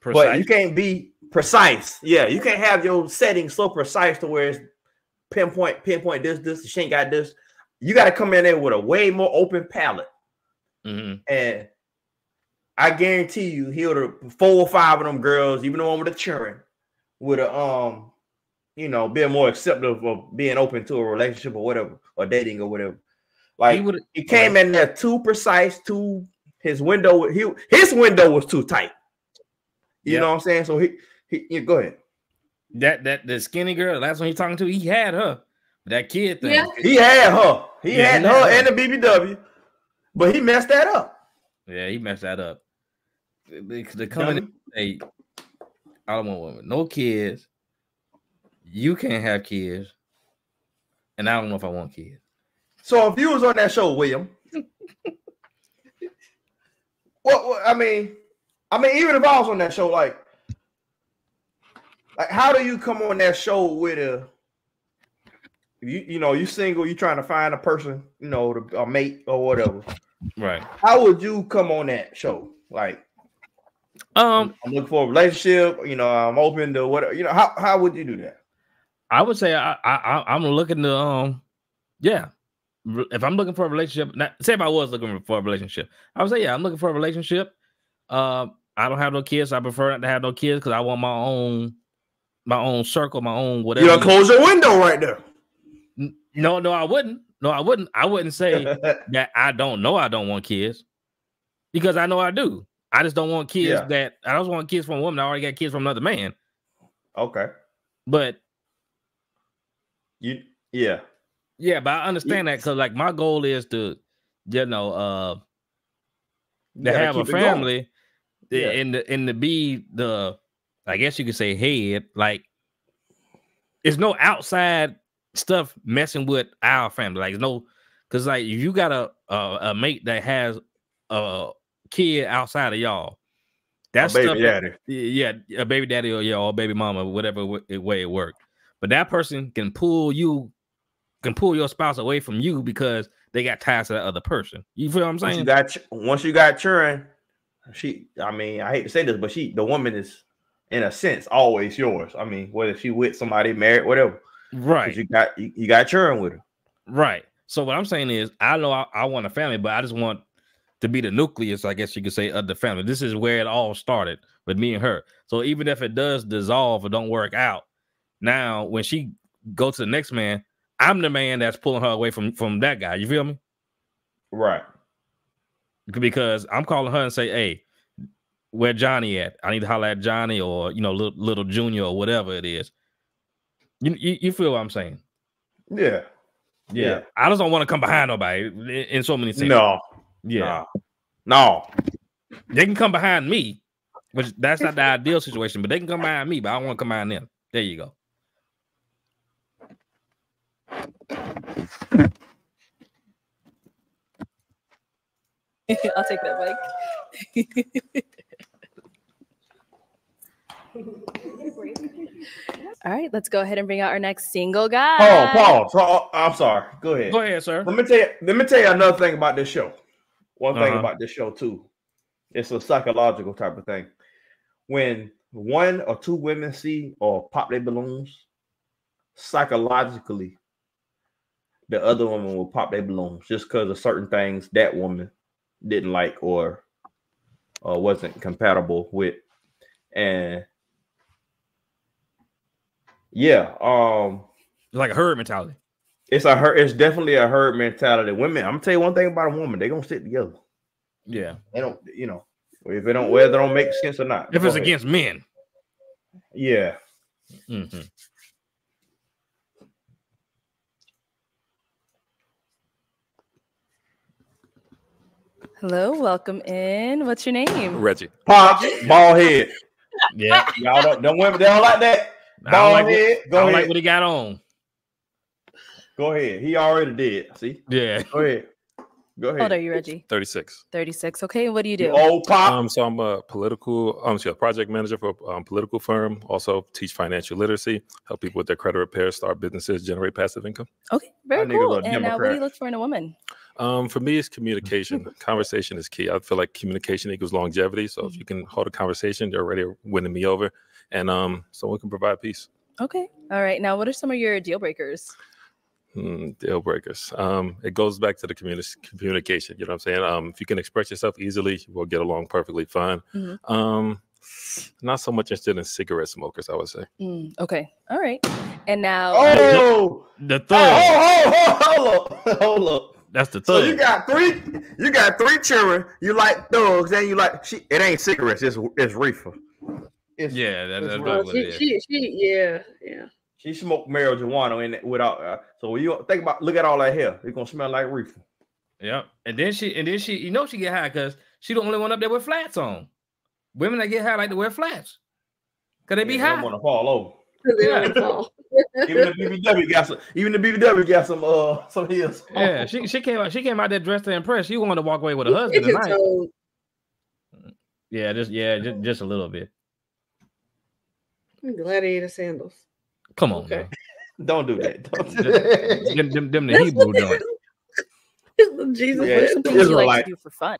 Precise. But you can't be precise. Yeah, you can't have your settings so precise to where it's pinpoint this. She ain't got this. You got to come in there with a way more open palette. Mm-hmm. And I guarantee you, he'll 4 or 5 of them girls, even the one with the children, would have been more accepting of being open to a relationship or whatever, or dating or whatever. Like he came in there too precise, his window was too tight. You know what I'm saying? So he go ahead. That the skinny girl, that's when he's talking to, he had her. That kid thing. Yeah. He had her. He had her and the BBW, but he messed that up. Yeah, he messed that up. They come in and say, I don't want women, no kids. You can't have kids, and I don't know if I want kids. So if you was on that show, William, what I mean, even if I was on that show, like how do you come on that show with you single, you trying to find a person, a mate or whatever, right? How would you come on that show? Like, I'm looking for a relationship, I'm open to whatever, how would you do that? I would say I'm looking to if I'm looking for a relationship, say if I was looking for a relationship, I would say I'm looking for a relationship. I don't have no kids. So I prefer not to have no kids because I want my own circle, my own whatever. You don't close your window right there. No, I wouldn't. No, I wouldn't. I wouldn't say that I don't want kids because I know I do. I just don't want kids that I don't want kids from a woman. I already got kids from another man. Okay, but yeah, but I understand that because like my goal is to have a family and to be the, I guess you could say, head. Like it's no outside stuff messing with our family. Like because Because like if you got a mate that has a kid outside of y'all, that's a baby daddy. Yeah, a baby daddy or or baby mama, whatever way it worked. But that person can pull your spouse away from you because they got ties to that other person. You feel what I'm saying? Once you got children, I mean, I hate to say this, but the woman is, in a sense, always yours. I mean, whether she with somebody married, whatever. Right. You got children with her. Right. So what I'm saying is, I know I want a family, but I just want to be the nucleus, I guess you could say, of the family. This is where it all started with me and her. So even if it does dissolve or don't work out, now when she go to the next man, I'm the man that's pulling her away from that guy. You feel me? Right. Because I'm calling her and say, hey, where Johnny at? I need to holler at Johnny or, little Junior or whatever it is. You feel what I'm saying? Yeah. I just don't want to come behind nobody in so many senses. No. Yeah. No. They can come behind me, which that's not the ideal situation, but they can come behind me, but I don't want to come behind them. There you go. I'll take that mic. All right, let's go ahead and bring out our next single guy. Pause. I'm sorry. Go ahead. Go ahead, sir. Let me tell you another thing about this show. One thing about this show too. It's a psychological type of thing. When one or two women see or pop their balloons, psychologically, the other woman will pop their balloons just because of certain things that woman didn't like or wasn't compatible with. And yeah, like a herd mentality. It's definitely a herd mentality. Women, I'm gonna tell you one thing about a woman, they're gonna stick together. Yeah. They don't, if it don't, whether it don't make sense or not. If it's against men. Yeah. Mm-hmm. Hello, welcome in. What's your name? Reggie. Pop, bald head. Yeah. Y'all don't women, they don't like that. Bald head. I don't like what he got on. Go ahead. He already did. See? Yeah. Go ahead. Go ahead. How old are you, Reggie? 36. 36. Okay. What do you do? Old Pop. So I'm a project manager for a political firm. Also teach financial literacy, help people with their credit repair, start businesses, generate passive income. Okay. Very cool. And what do you look for in a woman? For me, it's communication. Conversation is key. I feel like communication equals longevity. So if you can hold a conversation, you're already winning me over. And someone can provide peace. Okay. All right. Now, what are some of your deal breakers? Deal breakers. It goes back to the communication. You know what I'm saying? If you can express yourself easily, we'll get along perfectly fine. Mm-hmm. Not so much interested in cigarette smokers, I would say. Okay. All right. And now, the thug. Hold up. That's the thug. So you got three children. You like thugs, and you like it ain't cigarettes. It's reefer. That's what it is. Yeah. She smoked marijuana in it without. So when you look at all that hair, it's gonna smell like reefer. Yep. And then she, she get high because she the only one up there with flats on. Women that get high like to wear flats because they be high. They want to fall over. They don't fall. Even the BBW got some heels. Yeah, she came out there dressed to impress. She wanted to walk away with her husband tonight. Just a little bit. Gladiator sandals. Come on, man. Don't do that. Them the Hebrew joints. Jesus, what are some things you like to do for fun?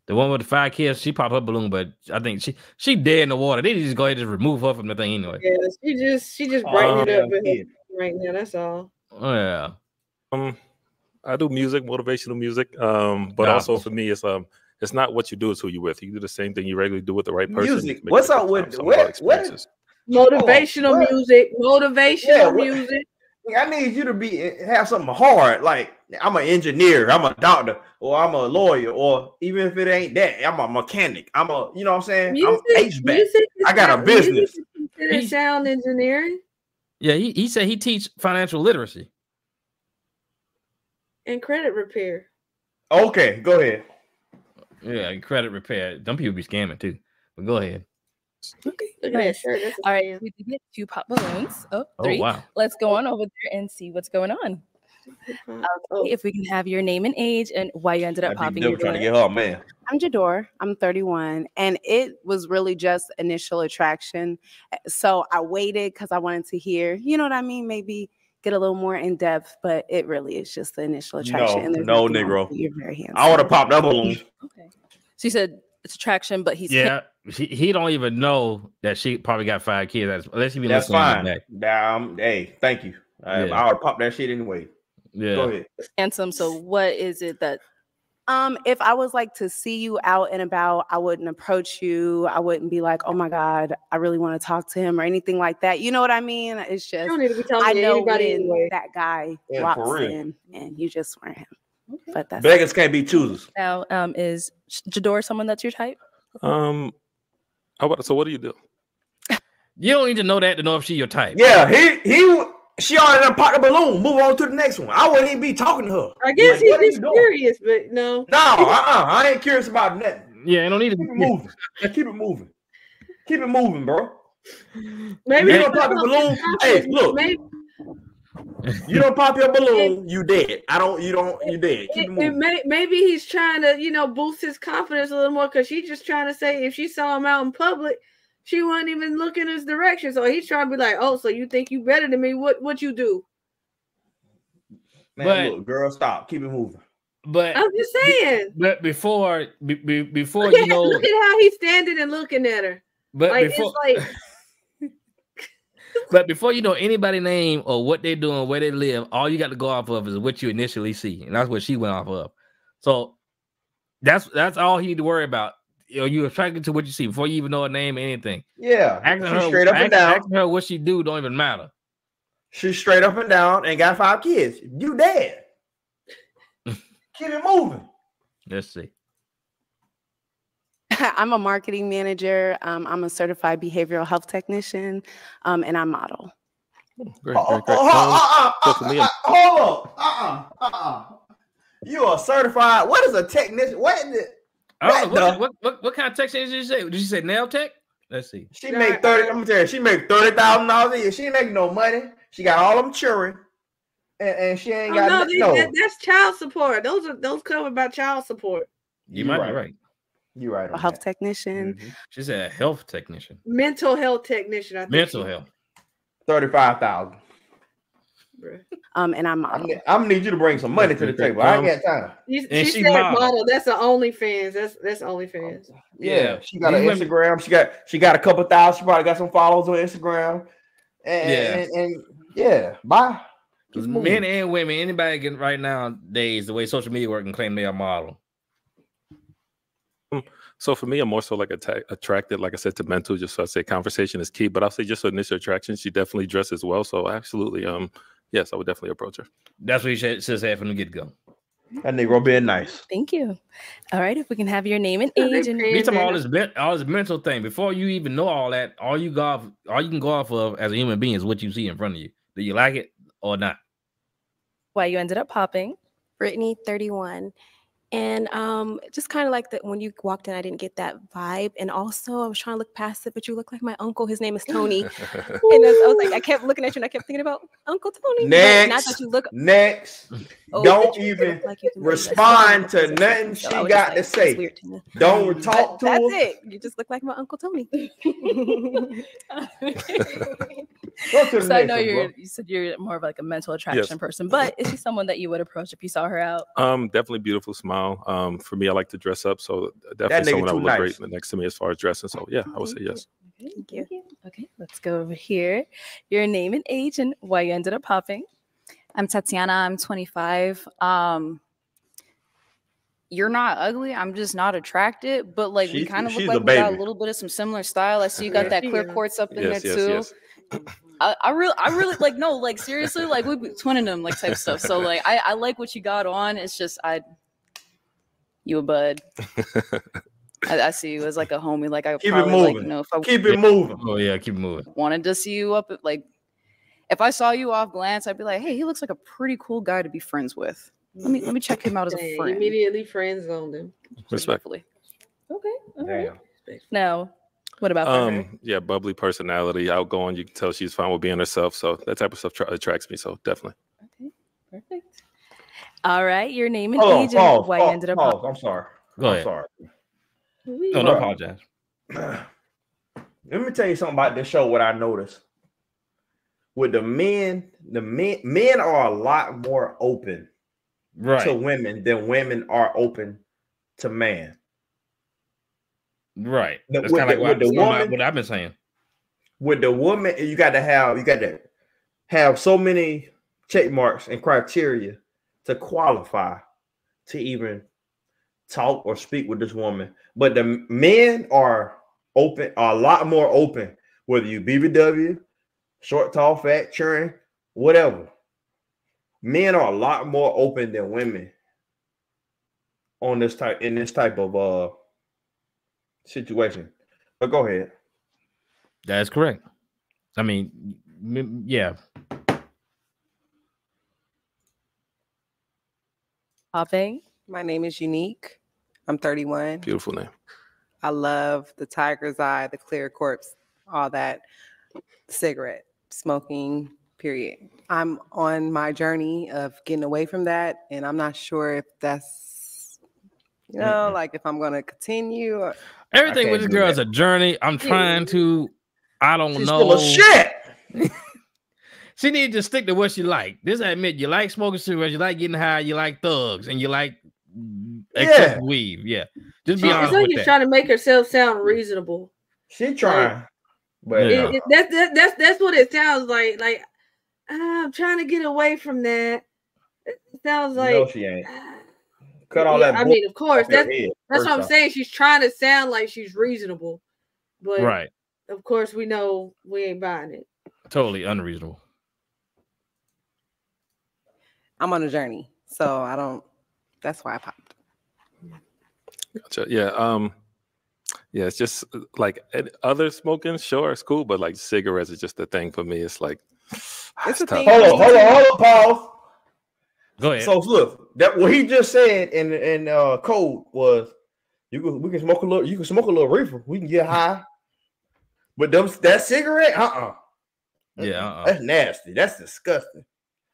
The one with the 5 kids, she popped her balloon, but I think she dead in the water. They just go ahead and just remove her from the thing anyway. Yeah, she just brightened it up right now. That's all. Oh yeah. I do music, motivational music. But also for me, it's not what you do, it's who you with. You do the same thing you regularly do with the right person. Music. What's up with what? Motivational music. Motivational music. I need you to have something hard. Like I'm an engineer, I'm a doctor, or I'm a lawyer, or even if it ain't that, I'm a mechanic. I'm a, you know what I'm saying? I'm HVAC. I got a business. Sound engineering. Yeah, he said he teach financial literacy and credit repair. Okay, go ahead. Yeah, credit repair. Some people be scamming too. But go ahead. Okay, nice. All right, we did get 2 pop balloons. 3. Wow. Let's go on over there and see what's going on. Okay, if we can have your name and age and why you ended up popping your trying to balloon. get her man. I'm Jador. I'm 31, and it was really just initial attraction. So I waited because I wanted to hear, you know what I mean? Maybe get a little more in depth, but it really is just the initial attraction. And there's No, nothing wrong Negro. with you. You're very handsome. I would have popped that balloon. Okay. So you said it's attraction, but he's Yeah, he don't even know that she probably got 5 kids. Unless he be That's listening. fine. Hey, thank you. I would have popped that shit anyway. Yeah. Go ahead. handsome. So what is it that? If I was like to see you out and about, I wouldn't approach you. I wouldn't be like, oh my God, I really want to talk to him or anything like that. You know what I mean? It's just, You don't need to be talking I to know anybody when anyway. that guy Yeah, walks for real. in and you just weren't him. Okay. But that's Beggars can't be choosers. Now, is Jador someone that's your type? So what do you do? You don't need to know that to know if she your type. Yeah, she already done popped the balloon. Move on to the next one. I wouldn't even be talking to her. I guess Like, he's what are you just doing? curious, but no. I ain't curious about nothing. Yeah, I don't need to Keep it moving. Keep it moving. Keep it moving, bro. Maybe You don't pop the balloon. Hey, look. Maybe, You don't pop your balloon, you dead. You dead. Keep it moving. maybe he's trying to, boost his confidence a little more because she's just trying to say if she saw him out in public, she wasn't even looking his direction. So he's trying to be like, oh, so you think you better than me? What you do? Man, look, girl, stop. Keep it moving. But I'm just saying. But before Look you know, look at how he's standing and looking at her. but Like, before, it's like but before you know anybody's name or what they're doing, where they live, all you got to go off of is what you initially see, and that's what she went off of. So that's all you need to worry about. You attracted to what you see before you even know her name or anything. Yeah, Asking she's her, straight up and down. asking her what she do don't even matter. She's straight up and down and got 5 kids. You dead. Keep it moving. Let's see. I'm a marketing manager. I'm a certified behavioral health technician, and I model. Great. So for me, Hold on. You are certified. What is a technician? What is it? What kind of tech did you say? Did you say nail tech? Let's see. She make 30. I'm tell you, she make $30,000 a year. She ain't making no money. She got all them children, and she ain't got no. That's child support. Those covered by child support. You might be right. You're right. A health technician. Mm-hmm. She said a health technician. Mental health technician. I think Mental health. 35,000. And I'm model. I'm gonna need you to bring some money to the table. I ain't got time. She said model. That's an OnlyFans. That's OnlyFans. Yeah, she got an Instagram. She got a couple thousand. She probably got some followers on Instagram. And yeah, bye. Men and women, anybody can right nowadays, the way social media work and claim they are model. So for me, I'm more so like attracted, like I said, to mental. Just so I say conversation is key, but I'll say just initial attraction. She definitely dresses well, so absolutely, yes, I would definitely approach her. That's what you should say from the get go. That nigga being nice. Thank you. All right, if we can have your name and age and we talking all this mental thing before you even know all that. All you can go off of as a human being is what you see in front of you. Do you like it or not? Why you ended up popping? Brittany, 31. And just kind of like that when you walked in, I didn't get that vibe. And also, I was trying to look past it, but you look like my uncle. His name is Tony. And I was like, I kept looking at you and I kept thinking about Uncle Tony. Next. Not that you look. Next. Oh, Don't even respond to nothing she got to say. Don't talk to her. That's it. You just look like my Uncle Tony. Go to the So I next know one, you said you're more of like a mental attraction person, but is she someone that you would approach if you saw her out? Definitely beautiful smile. For me, I like to dress up, so That definitely nigga someone that too would look nice. great next to me as far as dressing. So yeah, I would say yes. Thank you. Okay, let's go over here. Your name and age and why you ended up popping. I'm Tatiana. I'm 25. You're not ugly. I'm just not attracted, but like we kind of look like we got a little bit of some similar style. I see you got that clear quartz up in there too. Yes. I really like seriously, like we be twinning them like type stuff. So like I like what you got on. It's just you a bud. I see you as like a homie. Like I Keep probably it moving. like, you know, if I Keep it moving. Oh yeah, keep it moving. wanted to see you up at like if I saw you off glance, I'd be like, hey, he looks like a pretty cool guy to be friends with. Let me check him out as a friend. Immediately friend zoned him. Respectfully. Okay. All right. Now, what about her? Yeah, bubbly personality, outgoing. You can tell she's fine with being herself. So that type of stuff attracts me. So definitely. Okay, perfect. All right, your name and Hold on, age and pause, why you ended up. pause. I'm sorry. Go I'm ahead. sorry. No, no apologize. Let me tell you something about this show. What I noticed with the men are a lot more open to women than women are open to man. Right. That's kind of like what I've been saying. With the woman, you got to have so many check marks and criteria to qualify to even talk or speak with this woman. But the men are open, are a lot more open, whether you BBW, short, tall, fat, churn, whatever. Men are a lot more open than women on this type of situation. But go ahead. That's correct. I mean, yeah. Hopping. My name is Unique. I'm 31. Beautiful name. I love the tiger's eye, the clear corpse, all that. Cigarette smoking, period. I'm on my journey of getting away from that, and I'm not sure if that's, like if I'm gonna continue. Or Everything with this girl is a journey. I'm trying to. I don't She's know. full of shit. She needs to stick to what she like. This I admit, you like smoking cigarettes, you like getting high, you like thugs, and you like excessive weed. Yeah, just be honest It's like with she's that. trying to make herself sound reasonable. She trying, but that's what it sounds like. Like I'm trying to get away from that. It sounds like no, she ain't. Cut all that. I mean, of course, that's what I'm off. saying. She's trying to sound like she's reasonable, but Right. of course, we know we ain't buying it. Totally unreasonable. I'm on a journey, so I don't. That's why I popped. Gotcha. Yeah. Yeah. It's just like other smoking, sure, it's cool, but like cigarettes is just the thing for me. It's like it's a tough. thing. Hold on, pause. Go ahead. So look, that what he just said in code was we can smoke a little. You can smoke a little reefer. We can get high, but that cigarette, Yeah, that's nasty. That's disgusting.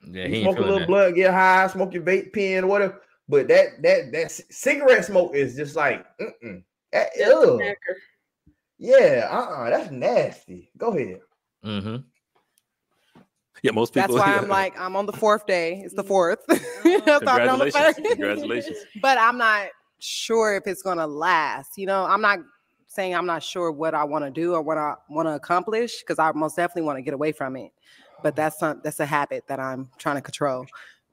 Yeah, you he smoke a little blunt, get high, smoke your vape pen, whatever. But that cigarette smoke is just like, yeah, that's nasty. Go ahead. Mm-hmm. Yeah, most people. That's why I'm like, I'm on the 4th day. It's the 4th. Congratulations. Congratulations. But I'm not sure if it's gonna last. I'm not saying I'm not sure what I want to do or what I want to accomplish, because I most definitely want to get away from it. But that's a habit that I'm trying to control.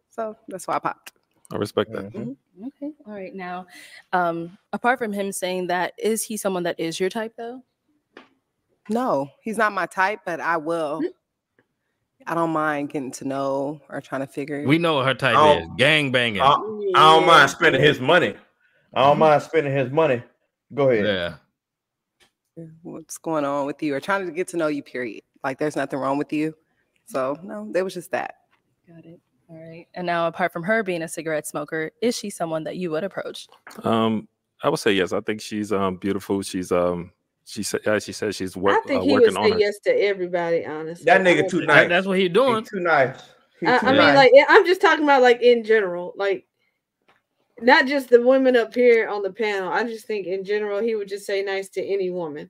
So that's why I popped. I respect that. Mm-hmm. Okay. All right. Now, apart from him saying that, is he someone that is your type though? No, he's not my type, but I will. I don't mind getting to know or trying to figure. We know what her type is. Gang banging. I don't mind spending his money. I don't mind spending his money. Go ahead. Yeah. What's going on with you? Or trying to get to know you, period. Like there's nothing wrong with you. So no, there was just that. Got it. All right. And now, apart from her being a cigarette smoker, is she someone that you would approach? I would say yes. I think she's beautiful. She's she says she's I think he working would on say her. yes to everybody. Honestly, That nigga too nice. That's what he's doing. He's too nice. I mean, like I'm just talking about like in general, like not just the women up here on the panel. I just think in general he would just say nice to any woman.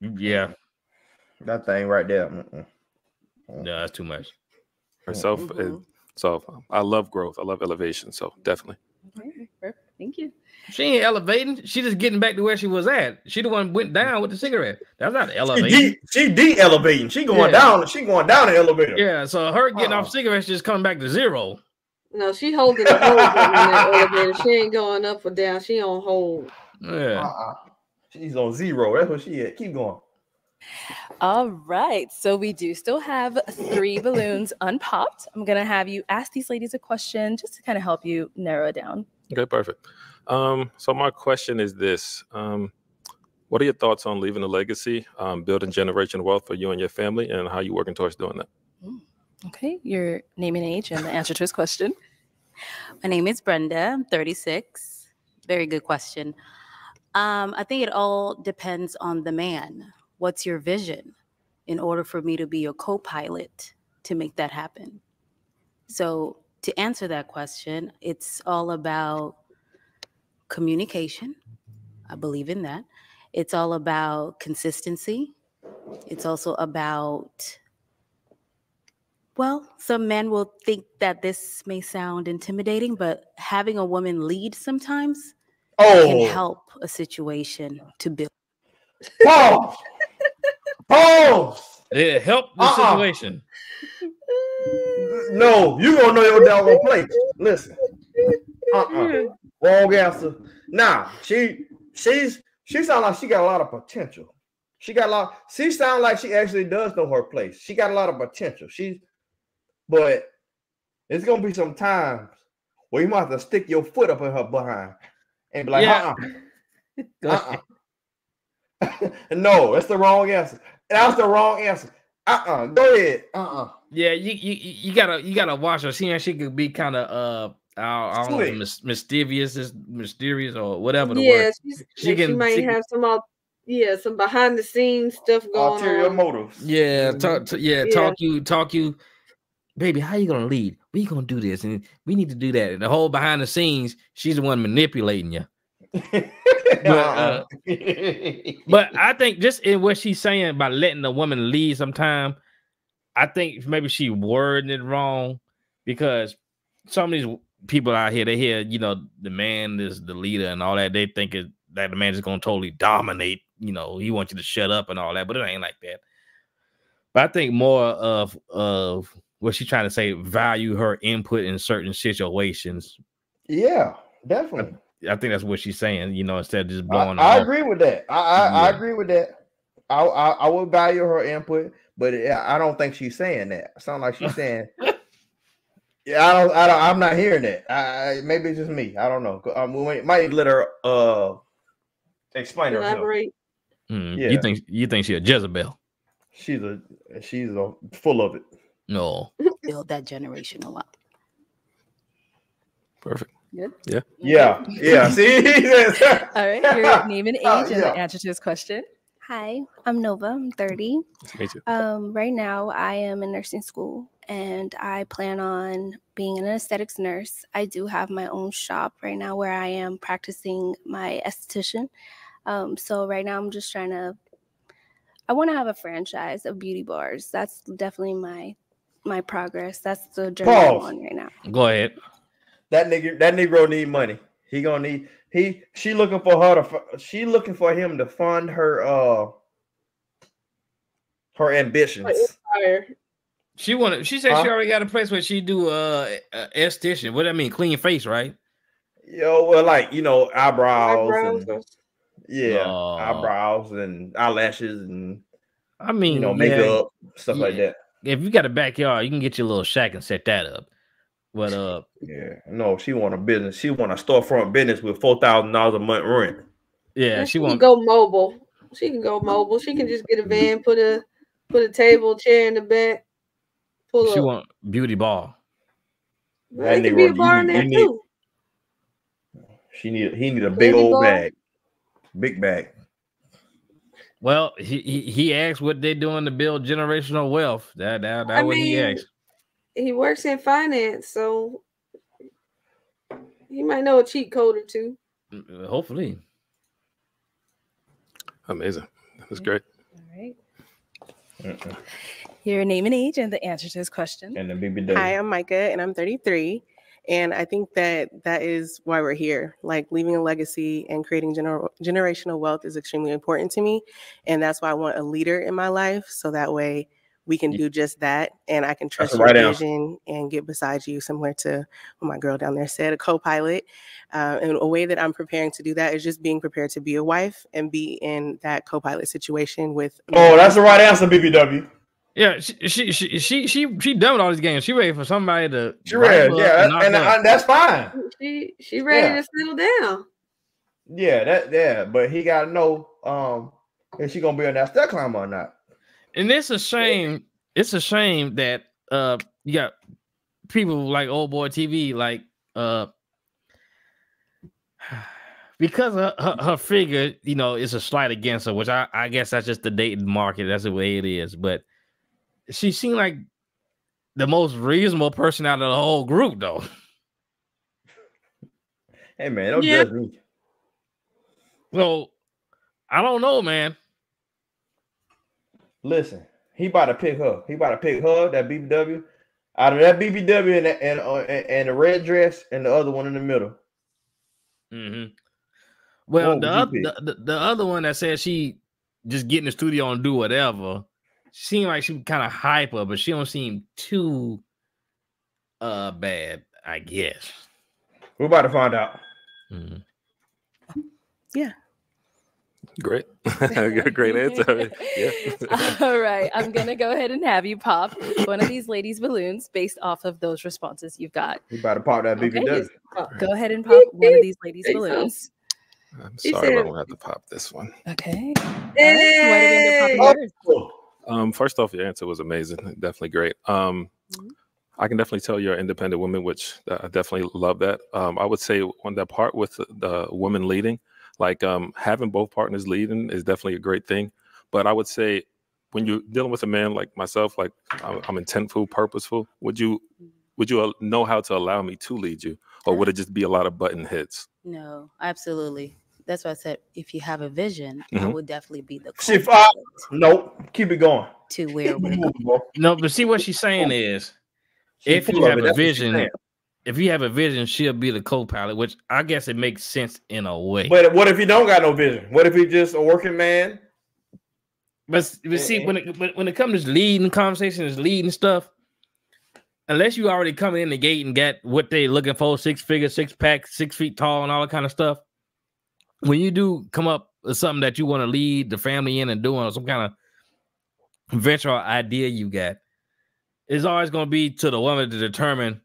Yeah. That thing right there. No, that's too much. Herself. So I love growth. I love elevation. So definitely. Okay, perfect. Thank you. She ain't elevating. She just getting back to where she was at. She the one went down with the cigarette. That's not elevating. She de-elevating. She going down. She going down the elevator. Yeah. So her getting off cigarettes just coming back to zero. No, she holding the hold button on that elevator. She ain't going up or down. She on hold. Yeah. She's on zero. That's what she at. Keep going. All right. So we do still have 3 balloons unpopped. I'm going to have you ask these ladies a question just to kind of help you narrow it down. Okay, perfect. So my question is this. What are your thoughts on leaving a legacy, building generational wealth for you and your family, and how you working towards doing that? Okay. Your name and age and the answer to his question. My name is Brenda. I'm 36. Very good question. I think it all depends on the man. What's your vision in order for me to be your co-pilot to make that happen? So to answer that question, it's all about communication. I believe in that. It's all about consistency. It's also about, well, some men will think that this may sound intimidating, but having a woman lead sometimes can help a situation to build. Pause. Pause. It helped the situation. No, you gonna know your doggone place. Listen. Wrong answer. Nah, she sounds like she got a lot of potential. She sounds like she actually does know her place. She got a lot of potential. But it's gonna be some times where you might have to stick your foot up in her behind and be like, No, that's the wrong answer. That's the wrong answer. Go ahead. Yeah, you gotta watch her. She could be kind of I don't know if mysterious or whatever the word. She might have some behind the scenes stuff going ulterior on. motives. Yeah, talk you, baby. How you gonna lead? We gonna do this, and we need to do that. And the whole behind the scenes, she's the one manipulating you. But I think just in what she's saying about letting the woman lead sometime, I think maybe she wording it wrong, because some of these people out here, they hear, the man is the leader and all that. They think that the man is going to totally dominate. He wants you to shut up and all that, but it ain't like that. But I think more of what she's trying to say, value her input in certain situations. Yeah, definitely. I think that's what she's saying, instead of just blowing I agree with that. I agree with that. I would value her input, but I don't think she's saying that. It sounds like she's saying, I'm not hearing that. Maybe it's just me. I don't know. We might let her explain herself. Yeah. You think she's a Jezebel? She's full of it. No. Build that generation a lot. Perfect. Good. Yeah. See? All right. Your name and age and the answer to this question. Hi, I'm Nova. I'm 30. Nice to meet you. Right now, I am in nursing school, and I plan on being an aesthetics nurse. I do have my own shop right now where I am practicing my esthetician. So right now, I'm just I want to have a franchise of beauty bars. That's definitely my progress. That's the journey I'm on right now. Go ahead. That Negro need money. He gonna need she looking for him to fund her ambitions. She said she already got a place where she do esthetician. What do I mean? Clean face, right? Well, eyebrows. Eyebrows and eyelashes and makeup, stuff like that. If you got a backyard, you can get your little shack and set that up. But no, she want a business. She want a storefront business with $4,000 a month rent. Yeah, she can go mobile. She can just get a van, put a table, chair in the back. She want beauty bar. It can be a bar in there too. He need a big old bag, big bag. Well, he asked what they doing to build generational wealth. That what he asked. He works in finance, so he might know a cheat code or two. Hopefully. Amazing. That was great. All right. Your name and age and the answer to this question. And the BBW. Hi, I'm Micah, and I'm 33. And I think that is why we're here. Like, leaving a legacy and creating generational wealth is extremely important to me. And that's why I want a leader in my life. So that way we can do just that. And I can trust your vision and get beside you, similar to what my girl down there said, a co-pilot. And a way that I'm preparing to do that is just being prepared to be a wife and be in that co-pilot situation with. Oh, that's the right answer, BBW. Yeah, she done with all these games. She ready for somebody to. She ready, and that's fine. She ready to settle down. Yeah, but he gotta know if she gonna be on that step climber or not. And it's a shame. It's a shame that you got people like Old Boy TV, like because her figure, is a slight against her, which I guess that's just the dating market. That's the way it is. But she seemed like the most reasonable person out of the whole group, though. Hey man, don't judge me. So I don't know, man. Listen, he about to pick her. He about to pick her, that BBW, out of that BBW and the red dress and the other one in the middle. Mm-hmm. Well, What would you pick? the other one that said she just get in the studio and do whatever seemed like she kind of hyper, but she don't seem too bad, I guess. We're about to find out. Mm-hmm. Yeah. Great. Great answer. Yeah. All right. I'm going to go ahead and have you pop one of these ladies' balloons based off of those responses you've got. You about to pop that BBW. Okay, go ahead and pop one of these ladies' balloons. I'm sorry, but I'm gonna have to pop this one. Okay. All right. Why did we end up popping yours? First off, your answer was amazing. Definitely great. I can definitely tell you're an independent woman, which I definitely love that. I would say on that part with the woman leading, like having both partners leading is definitely a great thing. But I would say when you're dealing with a man like myself, like I'm intentful, purposeful, would you know how to allow me to lead you? Or would it just be a lot of button hits? No, absolutely. That's why I said if you have a vision, I would definitely be the nope, keep it going. To where we're going. No, but see what she's saying is if you have a vision, she'll be the co-pilot, which I guess it makes sense in a way. But what if he don't got no vision? What if he just a working man? But see, when it comes to leading conversations, leading stuff, unless you already come in the gate and get what they looking for, 6 figures, 6-pack, 6 feet tall, and all that kind of stuff. When you do come up with something that you want to lead the family in and doing, or some kind of venture or idea you got, it's always going to be to the woman to determine,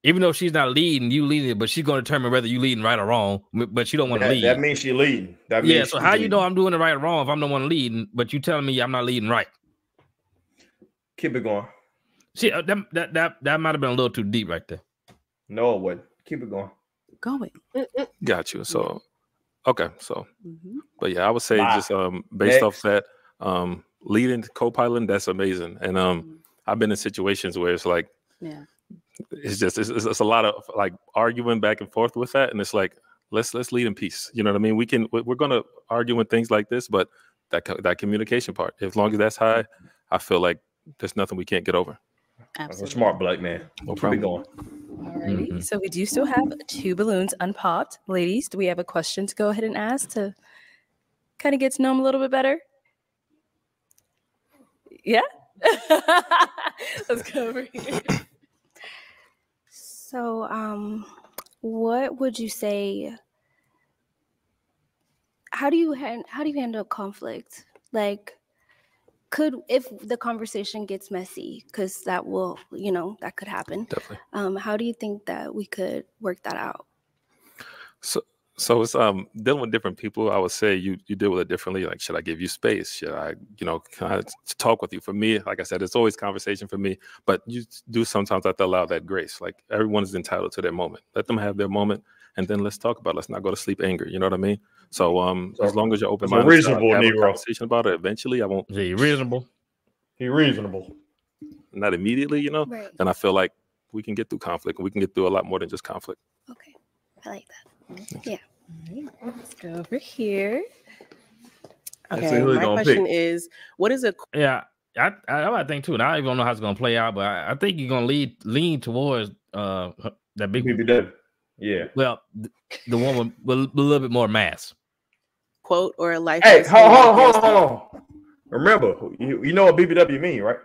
even though she's not leading, you leading it, but she's going to determine whether you leading right or wrong, but she don't want to lead. That means she leading. So how you know I'm doing it right or wrong if I'm the one leading, but you telling me I'm not leading right? Keep it going. See, that might have been a little too deep right there. No, it wouldn't. Keep it going. Going. Got you. So, okay. So, but yeah, I would say just based off that, leading, co-piloting, that's amazing. And I've been in situations where it's like, it's a lot of like arguing back and forth with that, and it's like let's lead in peace. You know what I mean? We're gonna argue with things like this, but that communication part, as long as that's high, I feel like there's nothing we can't get over. Absolutely. Smart black man. No problem. Going. Alrighty. So we do still have 2 balloons unpopped. Ladies, do we have a question to go ahead and ask to kind of get to know them a little bit better? Yeah. Let's go over here. So, what would you say? How do you handle conflict? Like, if the conversation gets messy, because that will, that could happen. Definitely. How do you think that we could work that out? So it's dealing with different people. I would say you deal with it differently. Like, should I give you space? Should I, can I talk with you? For me, like I said, it's always conversation for me. But you do sometimes have to allow that grace. Like everyone is entitled to their moment. Let them have their moment, and then let's talk about it. Let's not go to sleep angry. You know what I mean? So as long as you're open minded, reasonable have a Negro. conversation about it. Eventually, I won't. Yeah, you reasonable. He reasonable. Not immediately, Right. Then I feel like we can get through conflict, and we can get through a lot more than just conflict. Okay, I like that. Yeah. All right, let's go over here. Okay, my question is, what is a... Yeah, I think too. And I don't know how it's going to play out, but I think you're going to lean towards that big BBW. Yeah. Well, the one with a little bit more mass. Quote or a life... Hey, hold on. Remember, you know what BBW mean, right?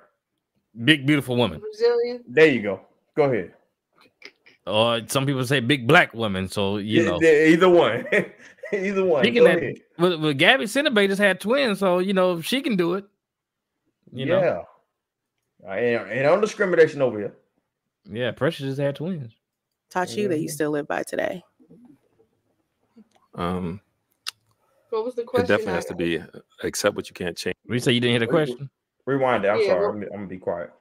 Big, beautiful woman. Brazilian. There you go. Go ahead. Or some people say big black woman. So, Either one. Either one. Go ahead. Well, Gabby Cinnabay just had twins, so, she can do it. You know. Ain't no discrimination over here. Yeah, Precious just had twins. Taught you that you still live by today. What was the question? It definitely has to be accept what you can't change. You say you didn't hear the question? Rewind it. I'm sorry. I'm going to be quiet.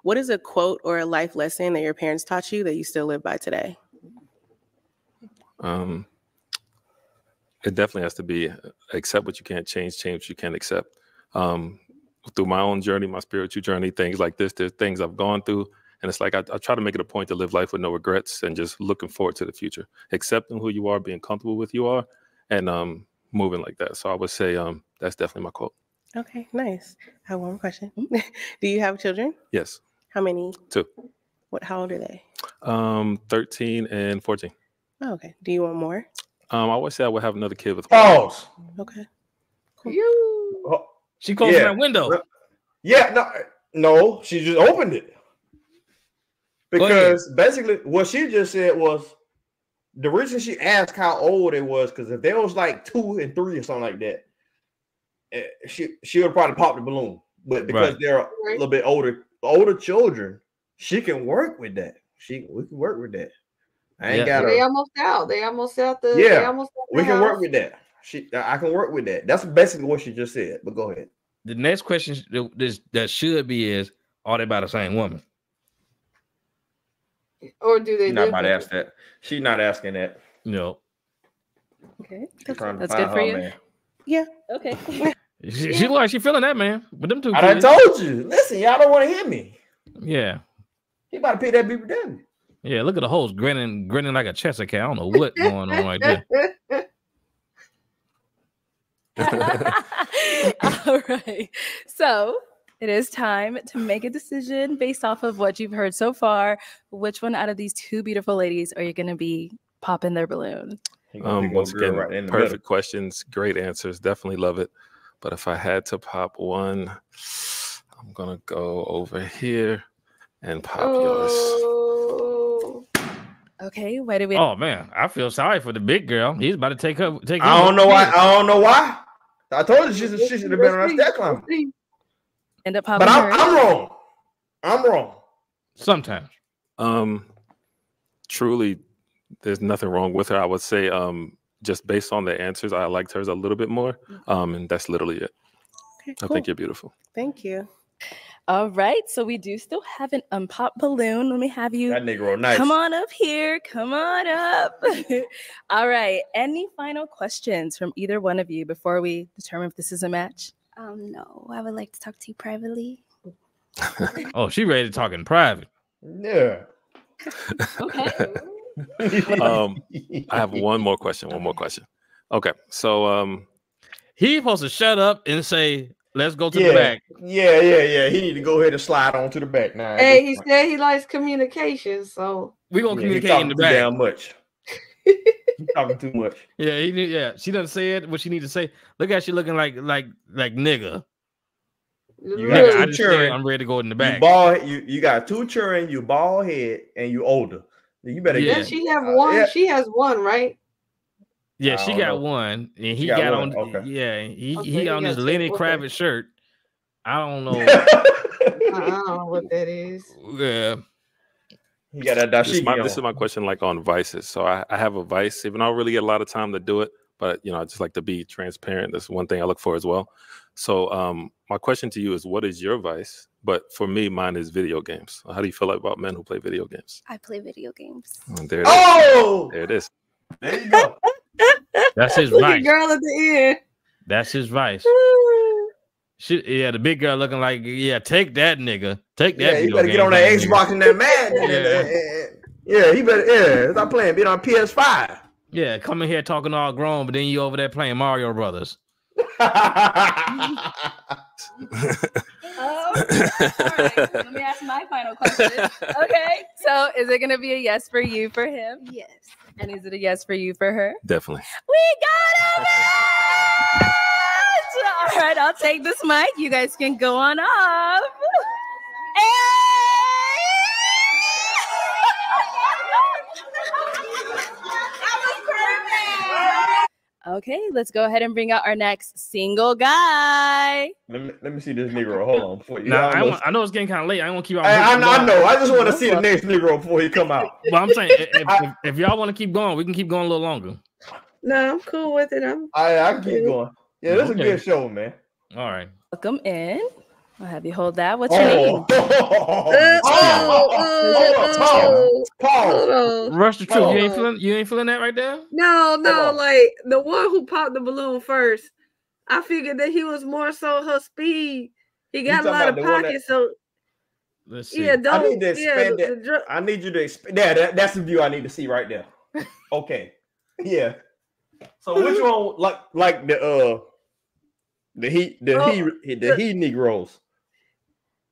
What is a quote or a life lesson that your parents taught you that you still live by today? It definitely has to be accept what you can't change what you can't accept. through my own journey, my spiritual journey, things like this. There's things I've gone through. And it's like I try to make it a point to live life with no regrets and just looking forward to the future, accepting who you are, being comfortable with who you are, and moving like that. So I would say that's definitely my quote. Okay, nice. I have one more question. Do you have children? Yes. How many? 2. How old are they? 13 and 14. Oh, okay. Do you want more? I always say I would have another kid with. Pause. Okay. Oh, She closed that window. Yeah, no, she just opened it. Because basically what she just said was the reason she asked how old it was, because if there was like 2 and 3 or something like that, she would probably pop the balloon. But because they're a little bit older children, she can work with that. We can work with that. I ain't got. They almost out. They almost out the. Yeah, they almost out the we can house. work with that. I can work with that. That's basically what she just said. But go ahead. The next question that should be is: are they by the same woman? Or do they? She's not about to ask that. She's not asking that. No. Okay, that's good for you. Man. Yeah. Okay. She like she feeling that, man. But them 2 I done kids. told you. Listen, y'all don't want to hear me. Yeah. He about to pick that BBW. Yeah, look at the host grinning like a Chester cat. I don't know what's going on right there. All right. So it is time to make a decision based off of what you've heard so far. Which one out of these 2 beautiful ladies are you going to be popping their balloon? Once again, perfect questions, great answers. Definitely love it. But if I had to pop one, I'm going to go over here and pop yours. Okay, why do we? Oh man, I feel sorry for the big girl. He's about to take her. I don't know why. I don't know why. I told you she should have been on that stack climb. End up popping. But I'm wrong. I'm wrong. Sometimes. Truly, there's nothing wrong with her. I would say, just based on the answers, I liked hers a little bit more. And that's literally it. Okay, I think you're beautiful. Thank you. All right, so we do still have an unpopped balloon. Let me have you. That nigga nice. Come on up here. Come on up. All right. Any final questions from either one of you before we determine if this is a match? No, I would like to talk to you privately. Oh, she ready to talk in private. Yeah. Okay. I have one more question. Okay, so he's supposed to shut up and say, "Let's go to the back." Yeah. He need to go ahead and slide on to the back now. Hey, he said he likes communication, so we're gonna communicate in the back. Damn much. He's talking too much. Yeah, she doesn't say it. What she need to say? Look at she looking like nigga. You got I two just children. said I'm ready to go in the back. You got 2 children. You bald head and you older. You better. Yeah, she have one. Yeah. She has one, right? Yeah, she got one, and he got on. Okay. Yeah, he Okay, got on you this gotta Lenny take- Kravitz shirt. I don't know. I don't know what that is. Yeah. You got that dashiki this is my question, like on vices. So I have a vice, even though I don't really get a lot of time to do it, but I just like to be transparent. That's one thing I look for as well. So my question to you is, what is your vice? But for me, mine is video games. How do you feel about men who play video games? I play video games. And there it is. There it is. There you go. That's his Look at vice. girl at the end. That's his vice. The big girl looking like, take that nigga. Take that. Yeah, you better get on that Xbox and that Madden. Yeah, he better. Stop playing. Be on PS5. Yeah, coming here talking all grown, but then you over there playing Mario Brothers. All right, let me ask my final question. Okay, so is it going to be a yes for you for him? Yes. And is it a yes for you for her? Definitely. We got it! All right, I'll take this mic. You guys can go on off. Okay, let's go ahead and bring out our next single guy. Let me see this Negro. Hold on. Before you I know it's getting kind of late. I don't want to keep on. I know. I just want to see the next Negro before he come out. But I'm saying, if y'all want to keep going, we can keep going a little longer. No, I'm cool with it. I can keep going. Yeah, this is a good show, man. All right. Welcome in. I'll have you hold that. What's your name? Pause. Rush the truth. You ain't feeling that right there? No, like the one who popped the balloon first. I figured that he was more so her speed He You got a talking lot about of the one that- pockets, so Let's see. yeah, I don't. need to Yeah, expand that. I need you to expand. Yeah, that's the view I need to see right there. Okay. Yeah. So which one, like the he Negroes?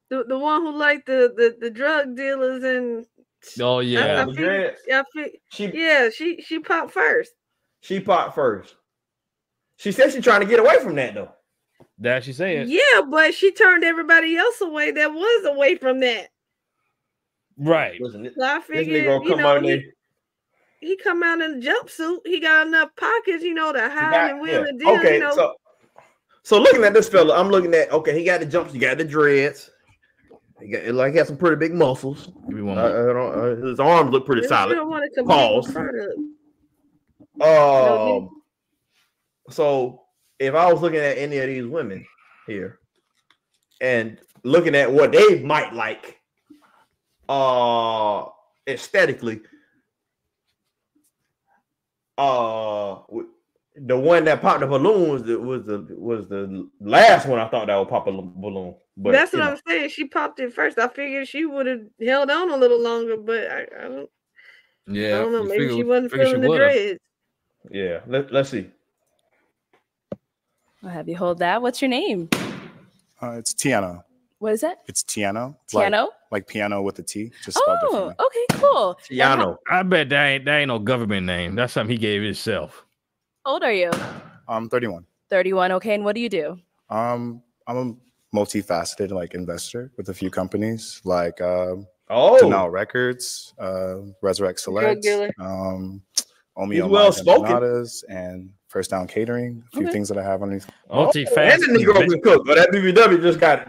The one who liked the drug dealers and Oh yeah. The dreads. She popped first. She popped first. She said she's trying to get away from that though. That she said. Yeah, but she turned everybody else away that was away from that. Right. Listen, So I figured, he come out in a jumpsuit. He got enough pockets, to hide and wheel and deal. Okay, so looking at this fella, I'm looking at he got the jumps, he got the dreads. He got some pretty big muscles. Give me one more. His arms look pretty solid. You don't want to Pause. So if I was looking at any of these women here and looking at what they might like aesthetically, the one that popped the balloon was the last one I thought that would pop a balloon. But that's what I'm saying. She popped it first. I figured she would have held on a little longer, but I don't. Yeah, I don't know. Maybe she wasn't feeling the dreads. Yeah, let's see. I'll have you hold that. What's your name? It's Tiano. What is that? It's Tiano. Tiano? Like piano with a T. Just spelled differently. Okay, cool. Tiano. I bet that ain't no government name. That's something he gave himself. How old are you? I'm 31. 31. Okay, and what do you do? I'm a multifaceted investor with a few companies like Denal Records, Resurrect Select, Omeo Empanadas, and First Down Catering. A few things that I have underneath. Multifaceted. And the Negro can cook, but that BBW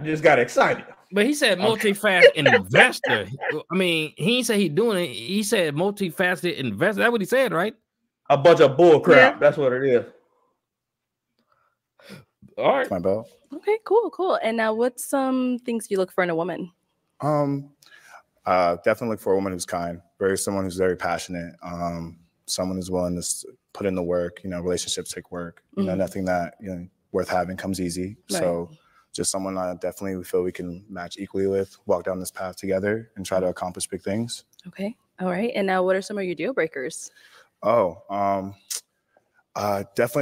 just got excited. But he said multifaceted investor. I mean, he didn't say he doing it. He said multifaceted investor. That's what he said, right? A bunch of bull crap. Yeah. That's what it is. All right. My belt. Okay, cool. And now what's some things you look for in a woman? Definitely look for a woman who's kind, someone who's very passionate, someone who's willing to put in the work. Relationships take work. Nothing that worth having comes easy. Right. So just someone I definitely feel we can match equally with, walk down this path together and try to accomplish big things. Okay. All right. And now what are some of your deal breakers? Definitely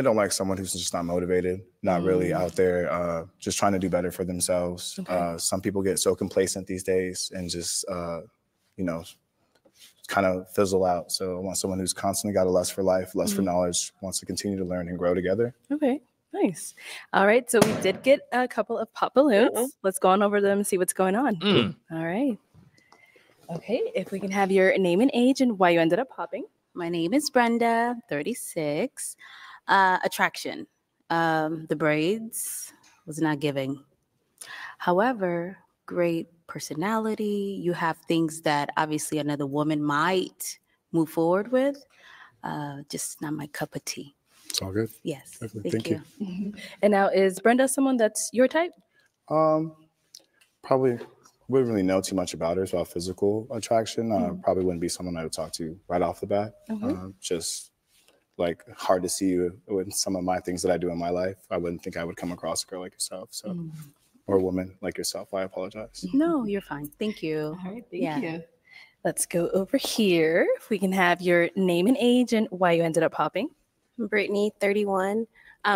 don't like someone who's just not motivated, not really out there, just trying to do better for themselves. Okay. Some people get so complacent these days and just, kind of fizzle out. So I want someone who's constantly got a lust for life, lust for knowledge, wants to continue to learn and grow together. Okay, nice. All right, so we did get a couple of pop balloons. Let's go on over them and see what's going on. All right. Okay, if we can have your name and age and why you ended up popping. My name is Brenda, 36. Attraction. The braids was not giving. However, great personality. You have things that obviously another woman might move forward with. Just not my cup of tea. It's all good. Yes. Thank you. And now, is Brenda someone that's your type? Probably wouldn't really know too much about her, so about physical attraction. Probably wouldn't be someone I would talk to right off the bat. Just hard to see you with some of my things that I do in my life. I wouldn't think I would come across a girl like yourself. So, or a woman like yourself. I apologize. No, you're fine. Thank you. All right, thank you. Let's go over here. If we can have your name and age and why you ended up popping. Brittany, 31.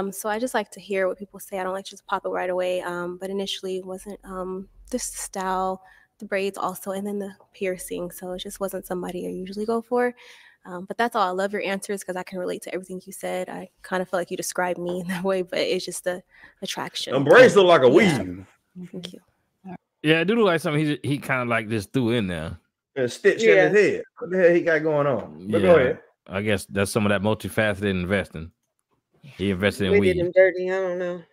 So I just like to hear what people say. I don't like to just pop it right away. But initially it wasn't just the style, the braids also, and then the piercing. So it just wasn't somebody I usually go for. But that's all. I love your answers because I can relate to everything you said. I kind of feel like you described me in that way, but it's just the attraction. Them braids look like a weave. Thank you. Yeah, it do look like something he kind of like just threw in there. And stitched in his head. What the hell he got going on? But go ahead. I guess that's some of that multifaceted investing. He invested in we weed. did him dirty. I don't know.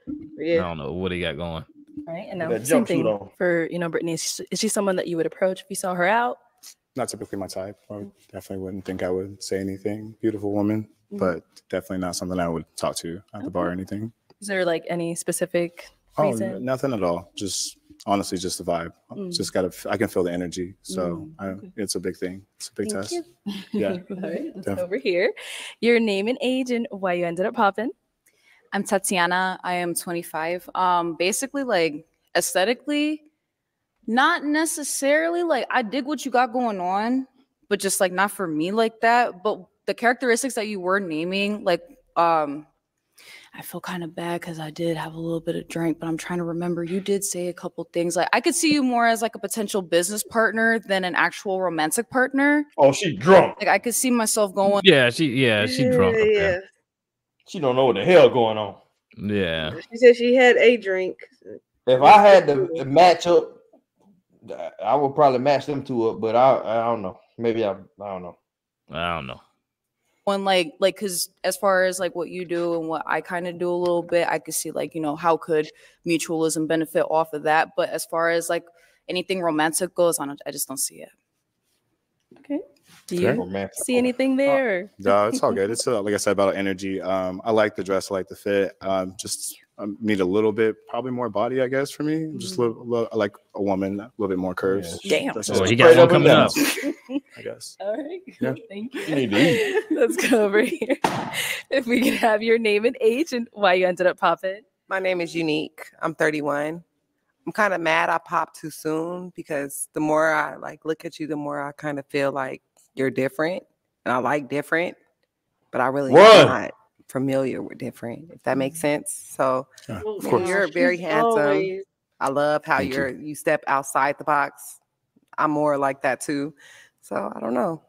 I don't know what he got going. All right, and now same thing for Brittany. Is she someone that you would approach if you saw her out? Not typically my type. I definitely wouldn't think I would say anything. Beautiful woman, but definitely not something I would talk to at the bar or anything. Is there any specific reason? Nothing at all. Just honestly, just the vibe. Just I can feel the energy. So it's a big thing. It's a big test. Yeah. All right, let's go over here. Your name and age and why you ended up popping. I'm Tatiana. I am 25. Basically, aesthetically, not necessarily. Like, I dig what you got going on, but just like not for me like that. But the characteristics that you were naming, like, I feel kind of bad because I did have a little bit of drink, but I'm trying to remember. You did say a couple things. Like, I could see you more as like a potential business partner than an actual romantic partner. Oh, she drunk. Like, I could see myself going. Yeah, she drunk up Yeah. there. She don't know what the hell going on. Yeah. She said she had a drink. If I had to match up, I would probably match them two up, but I don't know. Maybe I don't know. I don't know. When like because as far as like what you do and what I kind of do a little bit, I could see like, you know, how could mutualism benefit off of that. But as far as like anything romantic goes on, I just don't see it. Okay. Do you see anything there? No, it's all good. It's like I said about energy. I like the dress, I like the fit. Just need a little bit, probably more body, I guess, for me. Just a little, I like a woman, a little bit more curves. Damn. That's Oh, just he got one coming up. I guess. All right. Yeah. Thank you. You need to eat. Let's go over here. If we could have your name and age and why you ended up popping. My name is Unique. I'm 31. I'm kind of mad I popped too soon because the more I like look at you, the more I kind of feel like you're different, and I like different, but I really am not familiar with different, if that makes sense. So of course. you're very handsome. Always. I love how Thank you step outside the box. I'm more like that too. So I don't know.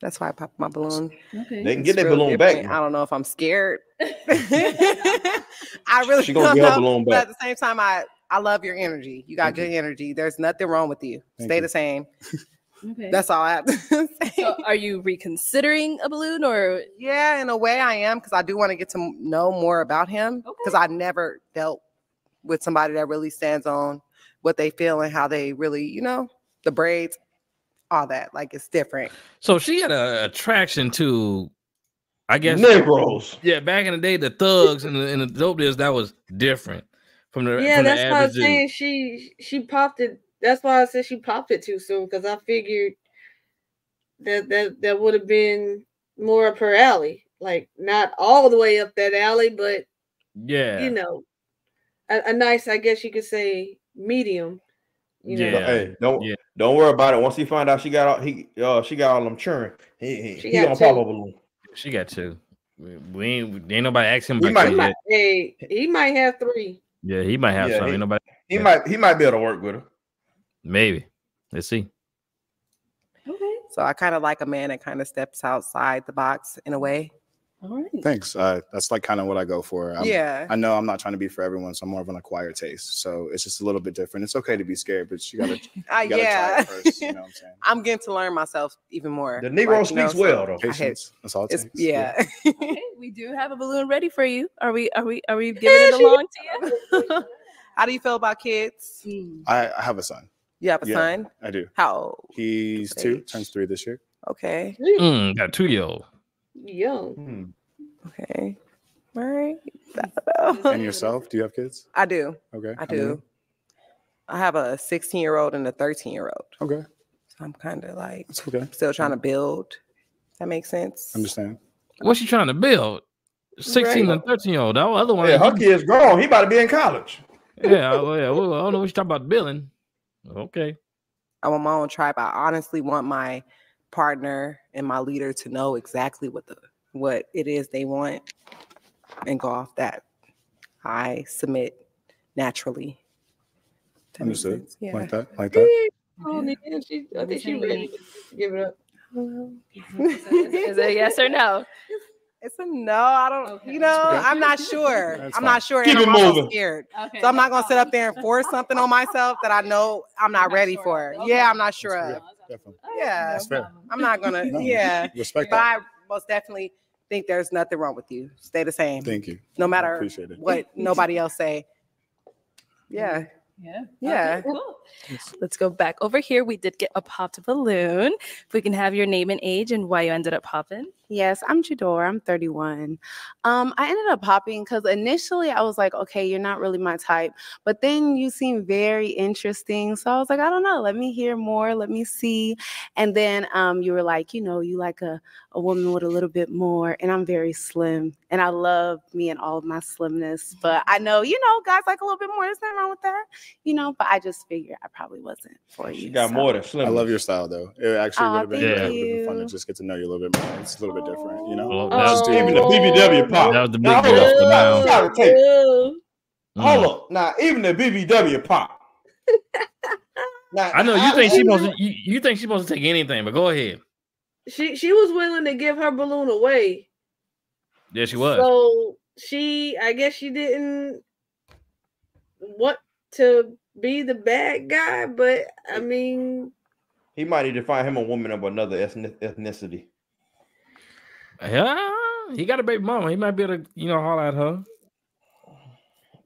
That's why I popped my balloon. Okay. They can It's get their real balloon different. back. I don't know if I'm scared. I really She gonna don't get her know. balloon But back. at the same time, I love your energy. You got Thank good energy. There's nothing wrong with you. Thank Stay you. the same. Okay. That's all I have to say. So are you reconsidering a balloon or? Yeah, in a way I am, because I do want to get to know more about him, because I never dealt with somebody that really stands on what they feel and how they really, you know, the braids, all that. Like, it's different. So she had an attraction to, I guess, Negroes. Yeah, back in the day, the thugs and the dope dealers, that was different from the That's why I average was dude. saying she popped it. That's why I said she popped it too soon, because I figured that would have been more up her alley. Like, not all the way up that alley, but Yeah. you know, a nice, I guess you could say, medium. You know? Yeah. Hey, don't worry about it. Once he find out she got all them churn, he got gonna two. pop up a balloon. She got two. We ain't nobody asked him He about might- kids yet. He might have 3. Yeah, he might have Yeah, some. Ain't nobody. He might be able to work with her. Maybe. Let's see. Okay. So I kind of like a man that kind of steps outside the box in a way. All right. Thanks. That's like kind of what I go for. Yeah. I know I'm not trying to be for everyone, so I'm more of an acquired taste. So it's just a little bit different. It's okay to be scared, but you gotta try Yeah. it first. You know what I'm saying? I'm getting to learn myself even more. The Negro Like, you know, speaks so well though. I had- Patience. That's all it It's, takes. yeah. Okay, we do have a balloon ready for you. Are we giving it along to you? How do you feel about kids? I have a son. You have a Yeah, son? I do. How old? He's What 2, age? turns 3 this year. Okay. Got a 2-year-old. Young. Okay. All right. And yourself? Do you have kids? I do. Okay. I how many? do. I have a 16-year-old and a 13-year-old. Okay. So I'm kind of like That's okay. still trying to build. That makes sense. Understand. What's she trying to build? 16 Right. and 13-year-old. The other one. Yeah, her kid's grown. He about to be in college. Yeah, well, I don't know what you're talking about building. Okay. I want my own tribe. I honestly want my partner and my leader to know exactly what it is they want and go off that. I submit naturally. That makes Understood. sense. Yeah. Like that. Like that. Oh, man, I think she's ready to give it up. Is it a yes or no? It's a no. I don't, you know, I'm not sure. That's I'm fine. not sure. Keep And it I'm also moving. scared. Okay, So I'm not no going to sit up there and force something on myself that I know I'm not ready sure for. of. Yeah, I'm not sure That's of. fair. Definitely. Yeah. That's fair. I'm not going to, No, yeah. Respect But that. I most definitely think there's nothing wrong with you. Stay the same. Thank you. No I matter appreciate it. what nobody else say. Yeah. Yeah. Yeah. Okay, cool. Let's go back over here. We did get a popped balloon. If we can have your name and age and why you ended up popping. Yes, I'm Jador. I'm 31. I ended up popping because initially I was like, okay, you're not really my type. But then you seem very interesting. So I was like, I don't know. Let me hear more. Let me see. And then you were like, you know, you like a woman with a little bit more. And I'm very slim. And I love me and all of my slimness. But I know, you know, guys like a little bit more. There's nothing wrong with that. You know, but I just figured I probably wasn't for you. She got more than slim. I love your style though. It actually would have been, thank it would have been fun to you. just get to know you a little bit more. It's a little bit different, you know. Well, that was, Even the BBW pop. that was the big Now, girl hold for up. now. Gotta take it. Mm. Hold up. Now, even the BBW pop. Now, I know you think she's supposed to. You think she's supposed to take anything, but go ahead. She was willing to give her balloon away. Yeah, she was. So I guess she didn't want to be the bad guy, but I mean, he might need to find him a woman of another ethnicity. Yeah, he got a baby mama. He might be able to, you know, holler at her.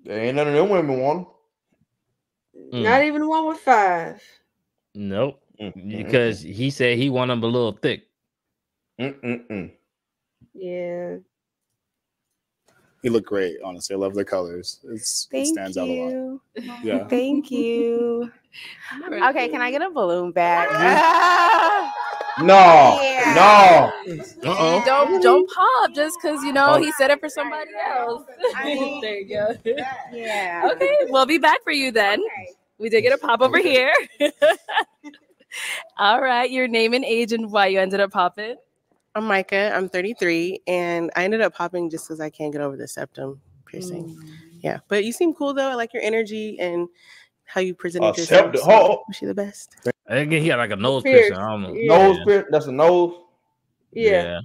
There ain't none of them women want him. Not even one with 5. Nope. Because he said he want them a little thick. Yeah. You look great, honestly. I love the colors. It stands out a lot. Yeah. Thank you. Okay, can I get a balloon back? No. Yeah. No. Don't pop just because you know he said it for somebody else. There you go. Yeah. Okay, we'll be back for you then. We did get a pop over here. All right, your name and age and why you ended up popping. I'm Micah. I'm 33, and I ended up popping just because I can't get over the septum piercing. Yeah, but you seem cool though. I like your energy and how you presented yourself. So wish you the best. Again, he had like a nose piercing. I don't know. Nose piercing. That's a nose. Yeah,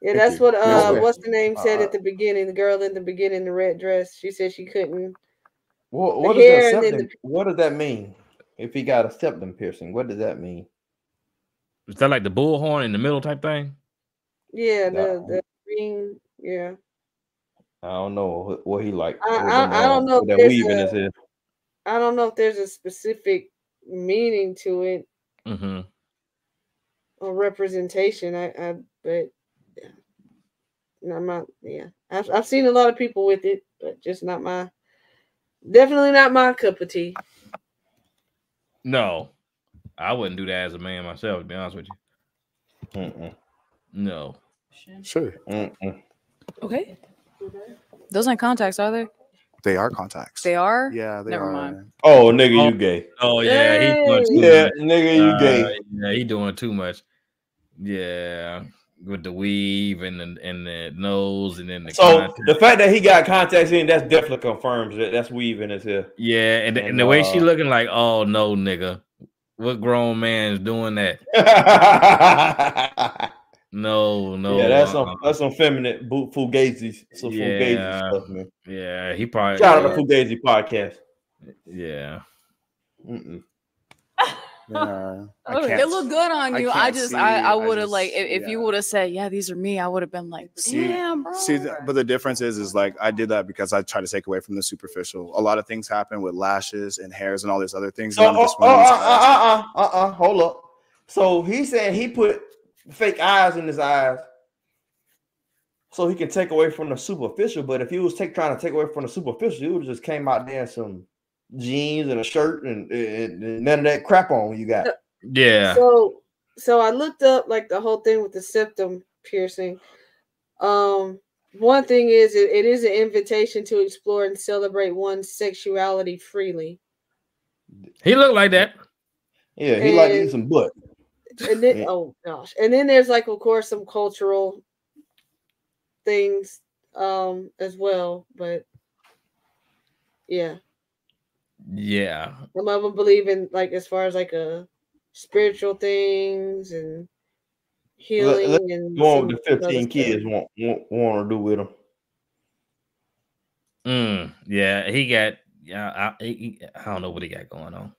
that's what what's the name said at the beginning. The girl in the beginning, the red dress. She said she couldn't. What does that septum? What does that mean? If he got a septum piercing, what does that mean? Is that like the bullhorn in the middle type thing? Yeah, the green. Yeah. I don't know what he like. I don't know. That weave in his head. I don't know if there's a specific meaning to it or representation. But yeah. I'm not. Yeah, I've seen a lot of people with it, but just not definitely not my cup of tea. No, I wouldn't do that as a man myself, to be honest with you. No. Sure. Okay. Those aren't contacts, are they? They are contacts. They are? Yeah, they Never are. mind. Oh, nigga, you gay. Oh, yeah. He's doing too Yeah, much. nigga, you gay. Yeah, he doing too much. Yeah. With the weave and the nose and then the contact. The fact that he got contacts in, that's definitely confirms that that's weave in his hair. Yeah, and the way she looking like, oh no, nigga. What grown man is doing that? No. Yeah, that's some feminine fugazi. Some fugazi stuff, man. Yeah, he probably shout out to Fugazi podcast. Yeah. It looked good on you. I would have like if you would have said, yeah, these are me, I would have been like, damn, bro. But the difference is like I did that because I try to take away from the superficial. A lot of things happen with lashes and hairs and all these other things. Hold up. So he said he put fake eyes in his eyes so he can take away from the superficial. But if he was trying to take away from the superficial, he would have just came out there in some jeans and a shirt and none of that crap on you got. Yeah. So I looked up like the whole thing with the septum piercing. One thing is it is an invitation to explore and celebrate one's sexuality freely. He looked like that. Yeah, he like to eat some butt. And then oh gosh. And then there's like of course some cultural things as well. But yeah. Yeah. Some of them believe in like as far as like a spiritual things and healing and what the 15 kids want to do with him. Yeah, he got I don't know what he got going on.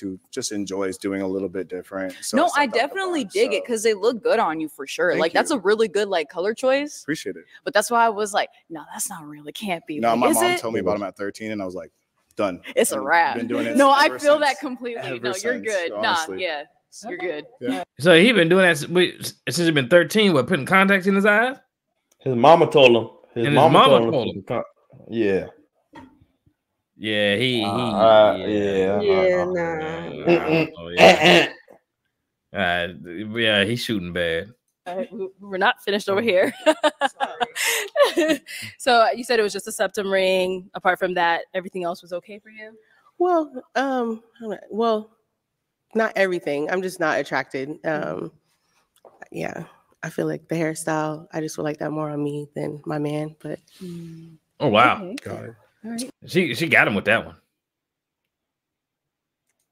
Who just enjoys doing a little bit different. So no, I definitely dig it because they look good on you for sure. Thank like that's a really good like color choice. Appreciate it. But that's why I was like, no, that's not real. It can't be. No, like, my mom told me about him at 13, and I was like, done. It's a wrap. Been doing it no, I feel that completely. Ever No, you're since, good. honestly. Nah, yeah. You're good. Yeah. So he been doing that since he been 13. What, putting contacts in his eyes? His mama told him. His mama told him. Yeah. Yeah, Yeah, yeah, he's shooting bad. We're not finished over here. So you said it was just a septum ring. Apart from that, everything else was okay for you? Well, not everything. I'm just not attracted. Yeah, I feel like the hairstyle, I just would like that more on me than my man. But Oh wow, Okay. Got it. All right. she got him with that one.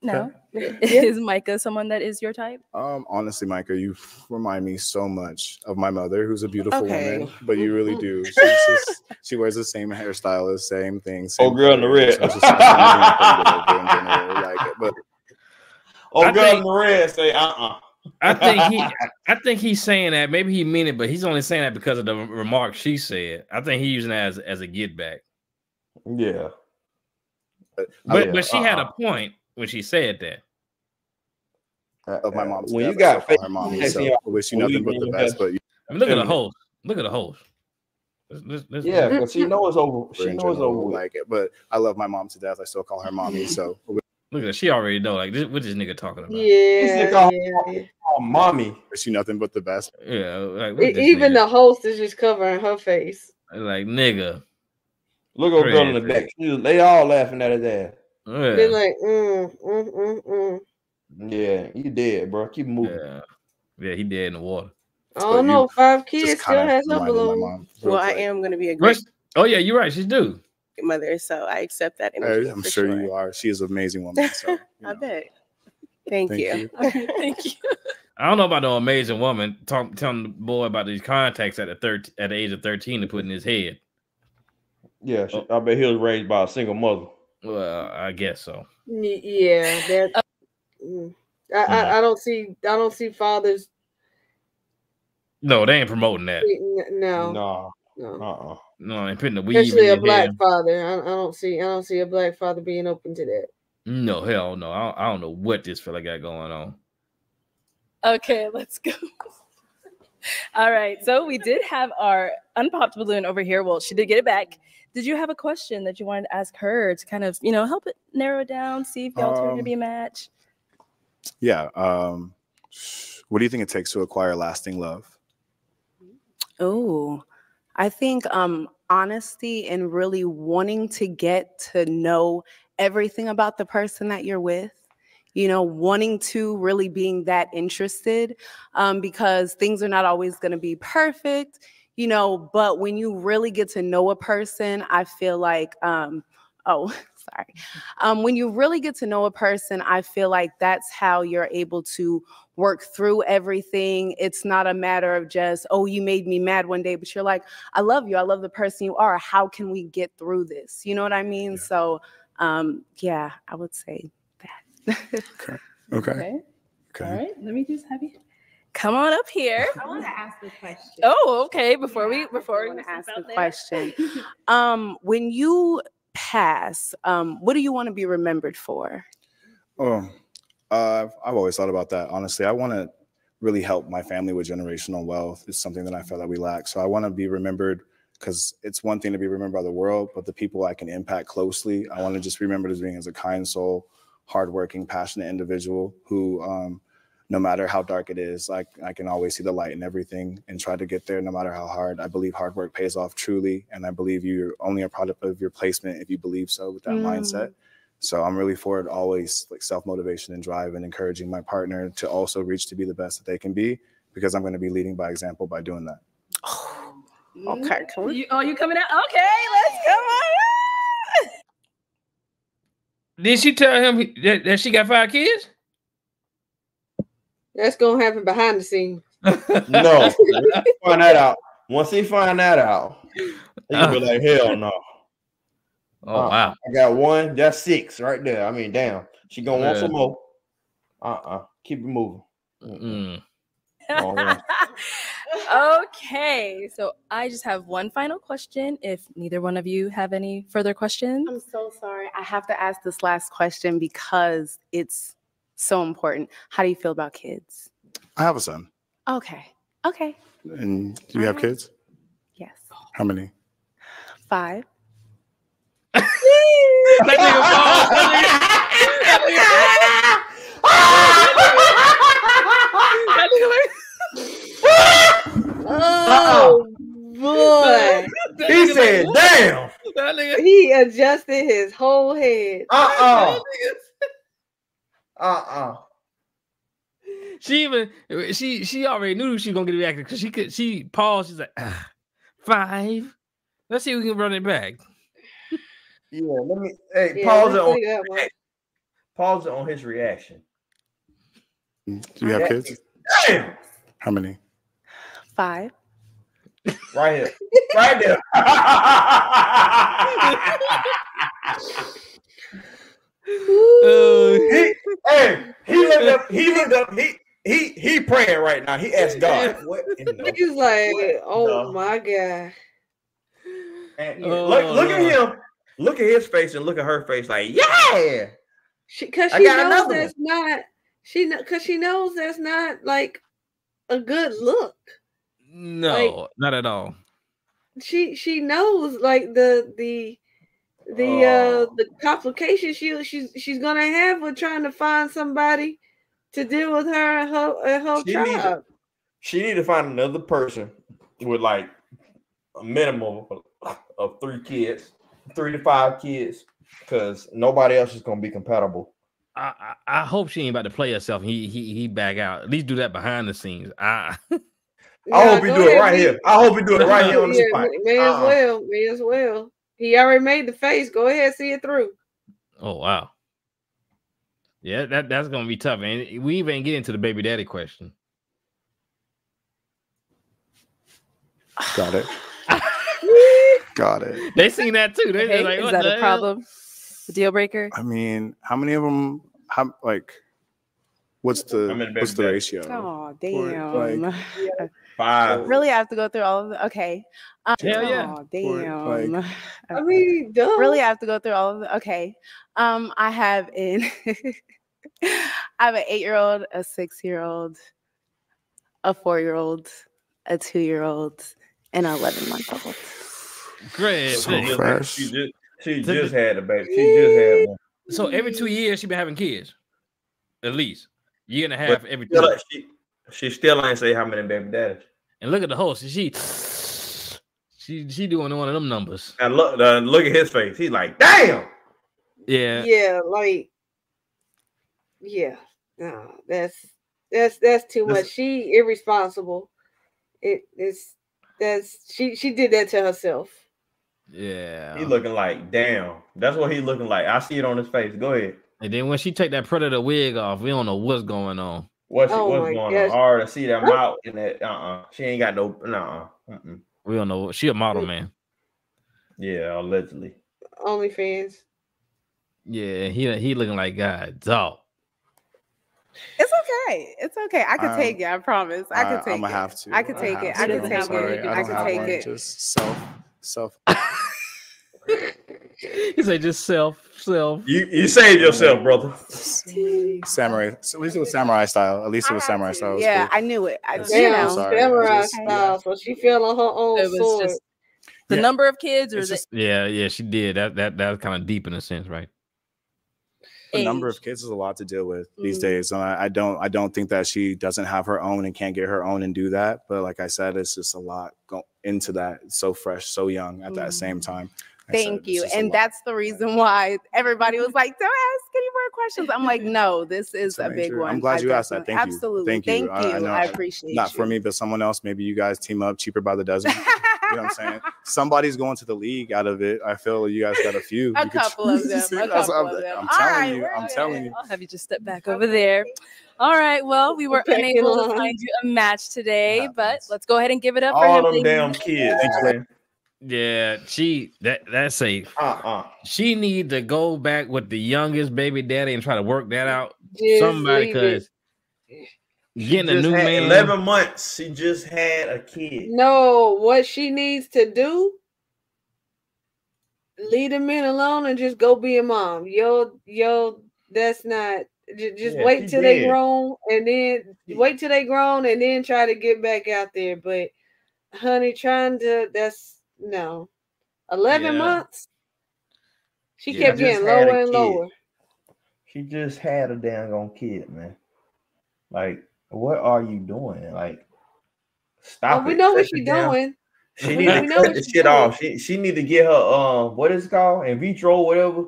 No. Is Micah someone that is your type? Honestly, Micah, you remind me so much of my mother, who's a beautiful Okay. woman, but you really do. She wears the same hairstyle, the same thing. Oh, girl in the red. So it's just nice to meet you in general, but girl in the red say I think he's saying that. Maybe he mean it, but he's only saying that because of the remark she said. I think he's using that as a get back. Yeah. But she had a point when she said that. Of my mom's when death, you got I still call her mommy, so I wish you nothing but the best. But I mean, look at the host. Look at the host. Yeah, because she knows it's over. She knows it's over. Like it, but I love my mom to death. I still call her mommy. So look at that. She already know. Like, what this nigga talking about? Yeah, mommy. Wish you nothing but the best. Yeah, like even the host is just covering her face. Like, nigga. Look at girl in the back. They all laughing at his ass. Yeah. They're like, Yeah, you dead, bro. Keep moving. Yeah, he dead in the water. I don't know. 5 kids still has her balloon. Well, I am going to be a great Oh yeah, you're right. She's due. mother, so I accept that energy. I'm sure you are. She is an amazing woman. So I bet. Thank you. Thank you. I don't know about no amazing woman telling the boy about these contacts at the age of 13 to put in his head. Yeah, I bet he was raised by a single mother. Well, I guess so. Yeah, that. I don't see fathers. No, they ain't promoting that. No. No, and putting the weave Especially in a black hair. father. I don't see a black father being open to that. No, hell no. I don't know what this fella got going on. Okay, let's go. All right. So we did have our unpopped balloon over here. Well, she did get it back. Did you have a question that you wanted to ask her to kind of, help it narrow it down, see if y'all turn to be a match? Yeah. What do you think it takes to acquire lasting love? Oh, I think honesty and really wanting to get to know everything about the person that you're with. Wanting to really being that interested, because things are not always going to be perfect, but when you really get to know a person, I feel like, when you really get to know a person, I feel like that's how you're able to work through everything. It's not a matter of just, oh, you made me mad one day, but you're like, I love you. I love the person you are. How can we get through this? You know what I mean? Yeah. So, yeah, I would say that. Okay. All right. Let me just have you come on up here. I want to ask the question. Oh, okay. Before we ask the question, when you pass, what do you want to be remembered for? I've always thought about that. Honestly, I want to really help my family with generational wealth. It's something that I feel that we lack. So I want to be remembered, because it's one thing to be remembered by the world, but the people I can impact closely, I want to just be remembered as being as a kind soul, hardworking, passionate individual who, no matter how dark it is, I can always see the light in everything and try to get there no matter how hard. I believe hard work pays off truly, and I believe you're only a product of your placement if you believe so with that mindset. So I'm really for it always, like self-motivation and drive, and encouraging my partner to also reach to be the best that they can be, because I'm going to be leading by example by doing that. Okay. You coming out? Okay, let's come on. Did she tell him that she got 5 kids? That's gonna happen behind the scenes. No, find that out. Once he find that out, he'll be like, hell no. Oh wow. I got 1. That's 6 right there. I mean, damn. She gonna want some more. Keep it moving. Okay, so I just have one final question. If neither one of you have any further questions. I'm so sorry. I have to ask this last question because it's so important. How do you feel about kids? I have a son. Okay. Okay. And do you have kids? Yes. How many? 5. That nigga Paul. Oh boy. He said, damn. He adjusted his whole head. She already knew she was gonna get reacted because she paused. She's like 5. Let's see if we can run it back. Yeah, let me pause it on his reaction. Do you have kids? Damn. How many? 5. Right here. Right there. He praying right now. He asked God. What He's like, oh my God. And look at him. Look at his face and look at her face. Like, yeah. Because she knows that's not. Because she knows that's not like a good look. No, not at all. She knows like the complications she's gonna have with trying to find somebody to deal with her and her child. She need to find another person with like a minimum of 3 kids, 3 to 5 kids, because nobody else is gonna be compatible. I hope she ain't about to play herself. He back out. At least do that behind the scenes. I hope he do it right here. I hope he do it right here on the spot. May as well. He already made the face. Go ahead, see it through. Oh wow. Yeah, that's gonna be tough. And we even get into the baby daddy question. Got it. Got it. They seen that too. They like, is that a problem? A deal breaker? I mean, how many of them? What's the ratio? Oh damn! Like, 5. Really, I have to go through all of them. Okay. Hell yeah! Oh damn! Like, I mean, really, I have to go through all of them. Okay. I have an 8-year-old, a 6-year-old, a 4-year-old, a 2-year-old, and an 11-month-old. Great. She just had a baby. She just had one. So every 2 years she been having kids, at least year and a half every 2 years. She still ain't say how many baby daddies. And look at the host. She doing one of them numbers. And look at his face. He's like, damn. Yeah. Yeah, like, yeah. No, that's too much. She irresponsible. She did that to herself. Yeah. He looking like, damn. That's what he looking like. I see it on his face. Go ahead. And then when she take that predator wig off, we don't know what's going on. What's going on? I already see that mouth in that. She ain't got no. We don't know. She a model, man. Yeah, allegedly. OnlyFans. Yeah, he looking like God, dog. It's okay. It's okay. I can take it. I promise. I can take it. I'm gonna have to. I can take it. I can take it. I can take it. Just self. He said just self. You saved yourself, brother. Samurai. At least it was samurai style. At least it was samurai style. Yeah, I knew it. Samurai style. So she fell on her own sword. Just the number of kids, or yeah, she did. That was kind of deep in a sense, right? The number of kids is a lot to deal with these days. And I don't think that she doesn't have her own and can't get her own and do that. But like I said, it's just a lot go into that. It's so fresh, so young at that same time. Thank you. And that's the reason why everybody was like, don't ask any more questions. I'm like, no, this is a big one. I'm glad you asked that. Thank you. Absolutely. Thank you. I appreciate it. Not for me, but someone else. Maybe you guys team up cheaper by the dozen. You know what I'm saying? Somebody's going to the league out of it. I feel you guys got a few. A couple of them. I'm telling you. I'll have you just step back over there. All right. Well, we were unable to find you a match today, but let's go ahead and give it up for him. All them damn kids. Yeah, that's safe. She need to go back with the youngest baby daddy and try to work that out. Somebody, because getting a new man. 11 months. She just had a kid. No, what she needs to do, leave the men alone and just go be a mom. Yo, that's not. Just Yeah, wait she till they did. grown, and then wait till they grown, and then try to get back out there. But honey, that's no 11 Yeah. months. She She kept just getting had lower a and kid. lower. She just had a dang on kid, man. Like, what are you doing? Like, stop We it. know Cut what the she's damn. doing. She need to We know cut what the she's shit doing. off. She need to get her what is it called? In vitro, whatever.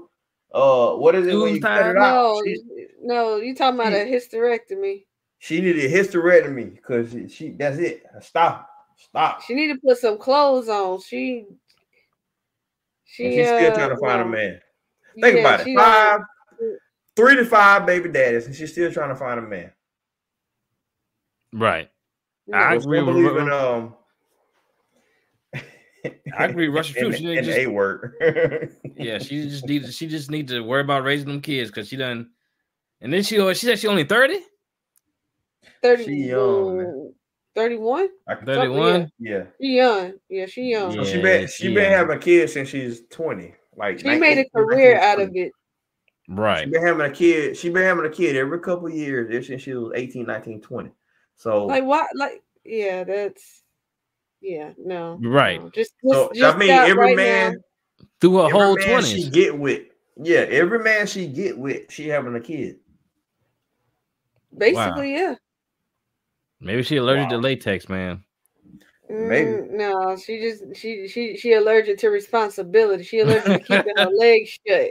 What is it when you cut it out? No, you talking about a hysterectomy. She needed a hysterectomy because she that's it. Stop. She need to put some clothes on. And she's still trying to find a man. Think about it. 3 to 5 baby daddies, and she's still trying to find a man. Right. No. I Still believe in I agree. Russia Truth. She and just, A word. Yeah, she just needs to worry about raising them kids because she done. And then she said she only 30. 30. She young, man. 31. 31. Yeah. She young. Yeah, she young. So she been having kids since she's 20. Like she made a career out of it. Right. She been having a kid. She been having a kid every couple of years since she was 18, 19, 20. So Like what? Like yeah, that's no. Right. No. Just I mean, stop every right man now. through her whole man 20s. she get with. Yeah, every man she get with, she having a kid. Basically, yeah. Maybe she allergic to latex, man. Maybe. No, she allergic to responsibility. She allergic to keeping her legs shut.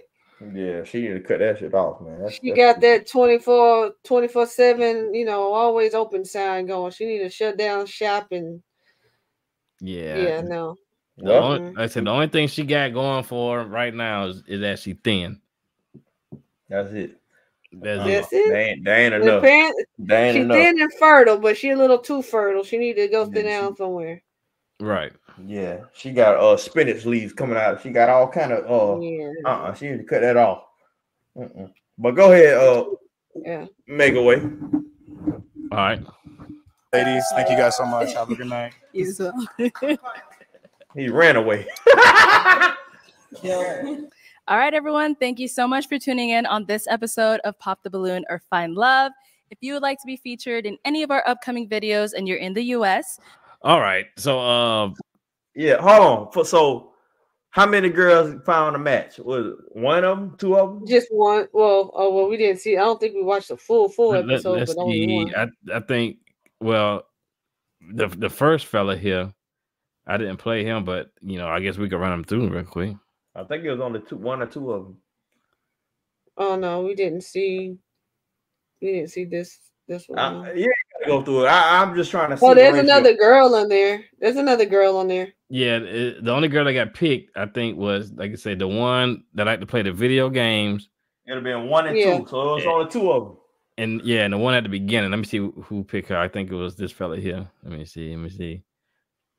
Yeah, she need to cut that shit off, man. She got that 24/7, always open sign going. She need to shut down shop and Yeah. no. Like I said, the only thing she got going for right now is that she thin. That's it. That's it. They ain't enough. They ain't She's enough. thin and fertile, but she a little too fertile. She need to go sit down somewhere. Right. Yeah. She got spinach leaves coming out. She got all kind of she need to cut that off. But go ahead, make a way. All right. Ladies, thank you guys so much. Have a good night. You as well. He ran away. All right, everyone. Thank you so much for tuning in on this episode of Pop the Balloon or Find Love. If you would like to be featured in any of our upcoming videos and you're in the US. All right. So yeah, hold on. So how many girls found a match? Was it one of them, two of them? Just one. Well, we didn't see. I don't think we watched the full episode, let's but only see. one. I think the first fella here, I didn't play him, but I guess we could run him through real quick. I think it was only one or two of them. Oh no, we didn't see. We didn't see this one. Yeah, you gotta go through it. I'm just trying to see. Oh, there's another girl on there. There's another girl on there. Yeah, the only girl that got picked, I think, was, like I said, the one that liked to play the video games. It'd have been 1 and 2, so it was only 2 of them. And and the one at the beginning. Let me see who picked her. I think it was this fella here. Let me see.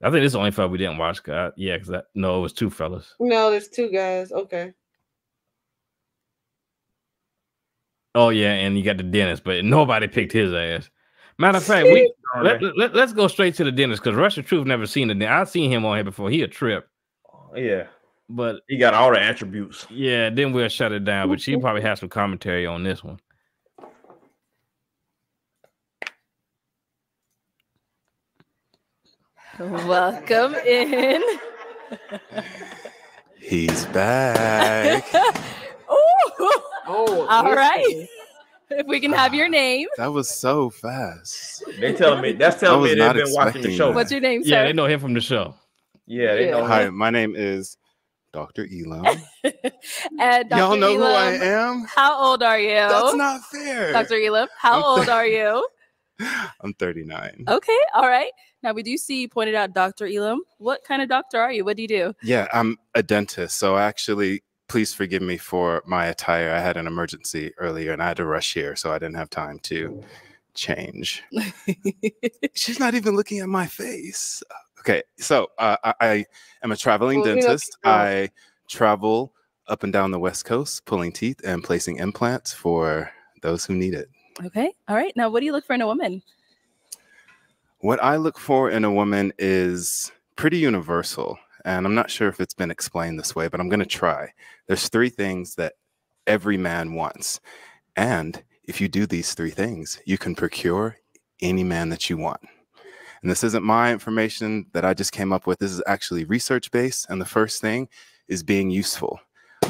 I think this is the only fella we didn't watch. Because it was 2 fellas. No, there's 2 guys. Okay. Oh yeah, and you got the dentist, but nobody picked his ass. Matter of fact, let's go straight to the dentist because Russia Truth never seen the dentist. I've seen him on here before. He a trip. Yeah, but he got all the attributes. Yeah, then we'll shut it down. But she probably has some commentary on this one. Welcome in. He's back. All right. If we can have your name. That was so fast. They telling me they've been watching the show. What's your name, sir? Yeah, they know him from the show. Yeah, they know. Hi, my name is Dr. Elam. And Dr. Y'all know Elam, who I am? How old are you? That's not fair. Dr. Elam, how old are you? I'm 39. Okay, all right. Now we do see you pointed out Dr. Elam. What kind of doctor are you? What do you do? Yeah, I'm a dentist. So actually, please forgive me for my attire. I had an emergency earlier and I had to rush here, so I didn't have time to change. She's not even looking at my face. Okay, so I am a traveling dentist. I travel up and down the West Coast, pulling teeth and placing implants for those who need it. Okay, all right. Now, what do you look for in a woman? What I look for in a woman is pretty universal. And I'm not sure if it's been explained this way, but I'm going to try. There's 3 things that every man wants. And if you do these 3 things, you can procure any man that you want. And this isn't my information that I just came up with. This is actually research-based. And the first thing is being useful.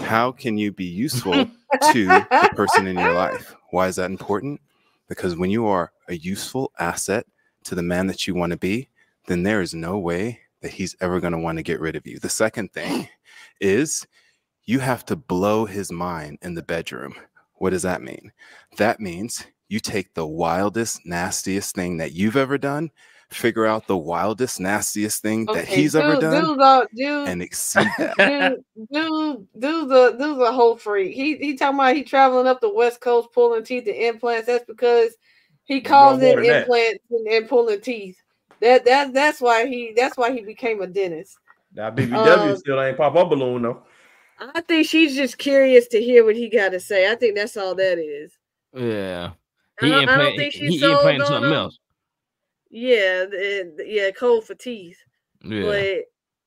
How can you be useful to the person in your life? Why is that important? Because when you are a useful asset to the man that you want to be, then there is no way that he's ever going to want to get rid of you. The second thing is you have to blow his mind in the bedroom. What does that mean? That means you take the wildest, nastiest thing that you've ever done, figure out the wildest, nastiest thing that he's ever done, and exceed that. Dude's a whole freak. He talking about he traveling up the West Coast pulling teeth and implants. That's because he calls in implants and pulling teeth. That's why he became a dentist. Now BBW still ain't pop up balloon though. I think she's just curious to hear what he got to say. I think that's all that is. Yeah. I don't think she's sold on something else. Yeah, cold for teeth. Yeah. But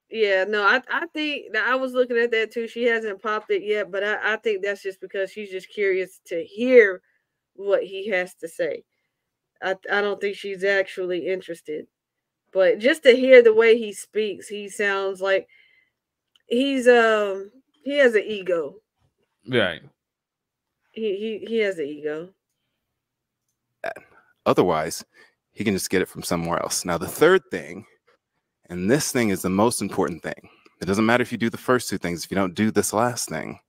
yeah, no, I think that I was looking at that too. She hasn't popped it yet, but I think that's just because she's just curious to hear what he has to say. I don't think she's actually interested. But just to hear the way he speaks, he sounds like he has an ego. Right. He has an ego. Otherwise, he can just get it from somewhere else. Now, the third thing, and this thing is the most important thing. It doesn't matter if you do the first 2 things. If you don't do this last thing,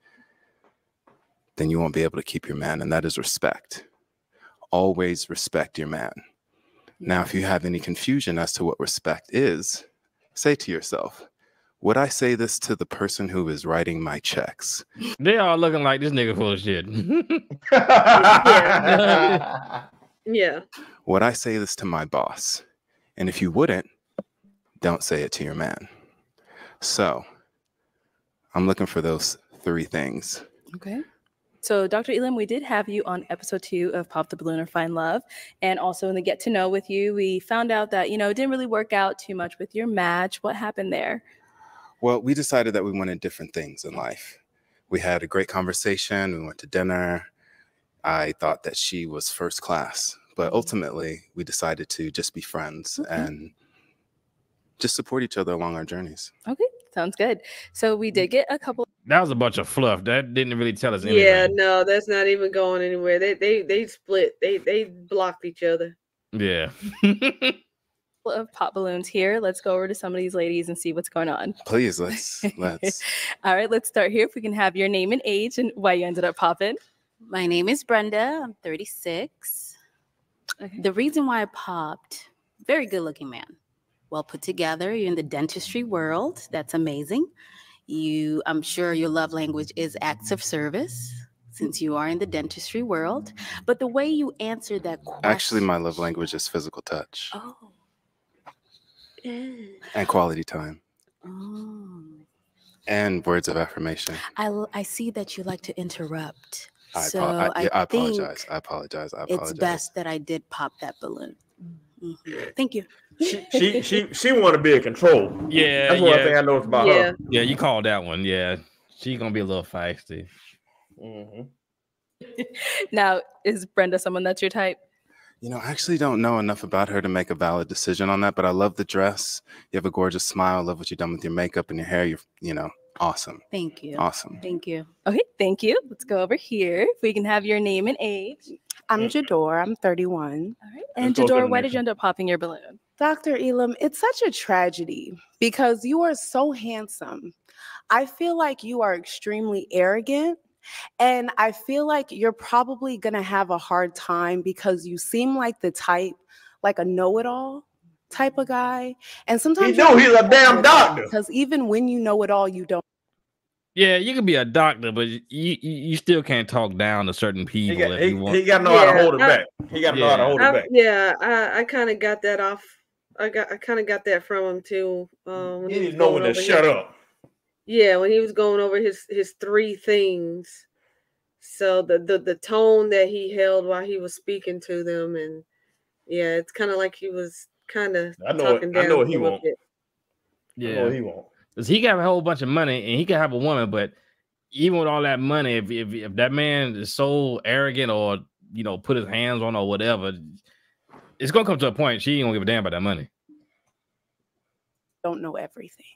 then you won't be able to keep your man, and that is respect. Always respect your man. Now, if you have any confusion as to what respect is, say to yourself, would I say this to the person who is writing my checks? They all looking like this nigga full of shit. Yeah. Would I say this to my boss? And if you wouldn't, don't say it to your man. So I'm looking for those 3 things. Okay. So, Dr. Elam, we did have you on episode 2 of Pop the Balloon or Find Love. And also in the Get to Know with you, we found out that, it didn't really work out too much with your match. What happened there? Well, we decided that we wanted different things in life. We had a great conversation. We went to dinner. I thought that she was first class. But ultimately, we decided to just be friends and just support each other along our journeys. Okay, sounds good. So we did get a couple. That was a bunch of fluff. That didn't really tell us anything. Yeah, no, that's not even going anywhere. They split. They blocked each other. Yeah. Of pop balloons here. Let's go over to some of these ladies and see what's going on. Please, let's. All right, let's start here. If we can have your name and age and why you ended up popping. My name is Brenda. I'm 36. Okay. The reason why I popped, very good looking man. Well put together. You're in the dentistry world. That's amazing. I'm sure your love language is acts of service since you are in the dentistry world. But the way you answered that question. Actually, my love language is physical touch. Oh. And quality time. Oh. And words of affirmation. I see that you like to interrupt. I apologize. I apologize. It's best that I did pop that balloon. Mm-hmm. Thank you. She want to be in control. Yeah, that's one thing I know about her. Yeah, you called that one. Yeah, she's gonna be a little feisty. Mm-hmm. Now, is Brenda someone that's your type? I actually don't know enough about her to make a valid decision on that, but I love the dress. You have a gorgeous smile. I love what you've done with your makeup and your hair. You're, awesome. Thank you. Awesome. Thank you. Okay, thank you. Let's go over here. If we can have your name and age. I'm Jador. I'm 31. All right. And Jador, why did you end up popping your balloon? Dr. Elam, it's such a tragedy because you are so handsome. I feel like you are extremely arrogant. And I feel like you're probably going to have a hard time because you seem like the type, like a know-it-all type of guy. And sometimes he's a damn doctor. Because even when you know it all, you don't. Yeah, you could be a doctor, but you still can't talk down to certain people. He got to know how to hold it back. He got to know how to hold it back. Yeah, I kind of got that off. I kind of got that from him too. When he didn't know when to shut up. Yeah, when he was going over his 3 things. So the tone that he held while he was speaking to them, and yeah, it's kind of like he was kind of talking down. I know what he won't. Yeah, I know what he won't. Because he got a whole bunch of money and he can have a woman, but even with all that money, if that man is so arrogant or put his hands on or whatever, it's gonna come to a point she ain't gonna give a damn about that money. Don't know everything.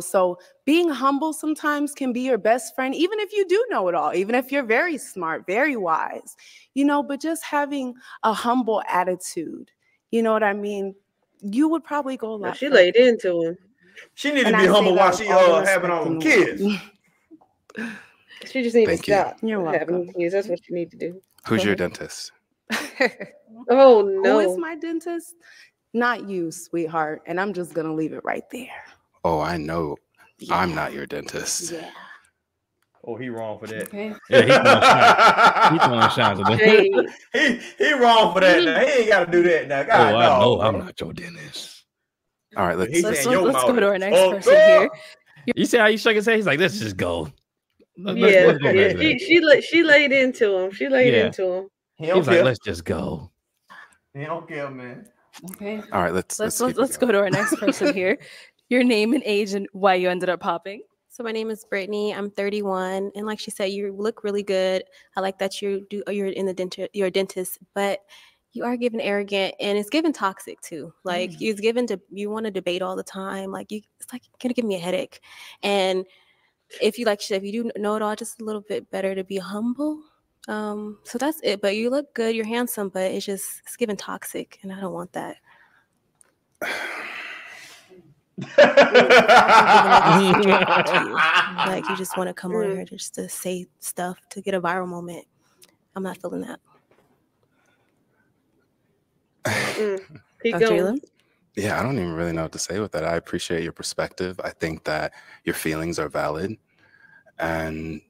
So being humble sometimes can be your best friend, even if you do know it all, even if you're very smart, very wise, but just having a humble attitude, you know what I mean? You would probably go a lot. She laid into him. She needed to be humble while she having all them kids. She just needs to stop You're having kids. That's what you need to do. Who's your dentist? Oh, no. Who is my dentist? Not you, sweetheart. And I'm just going to leave it right there. Oh, I know. Yeah. I'm not your dentist. Yeah. Oh, he wrong for that. Okay. Yeah, he throwing shots. He wrong for that. Now. He ain't got to do that now. God, I know I'm not your dentist. All right, let's go to our next person here. You see how he shook his head? He's like, let's just go. Let's go she laid into him. She laid into him. He was like, let's just go. He don't care, man. Okay. All right, let's go to our next person here. Your name and age and why you ended up popping. So my name is Brittany. I'm 31, and like she said, you look really good. I like that you're in the you're a dentist, but you are given arrogant, and it's given toxic too. Like it's given to you want to debate all the time. Like it's like gonna give me a headache. And if you if you do know it all, just a little bit better to be humble. So that's it. But you look good, you're handsome, but it's given toxic, and I don't want that. Like you just want to come on here just to say stuff to get a viral moment. I'm not feeling that. Keep going. Yeah, I don't even really know what to say with that. I appreciate your perspective. I think that your feelings are valid. And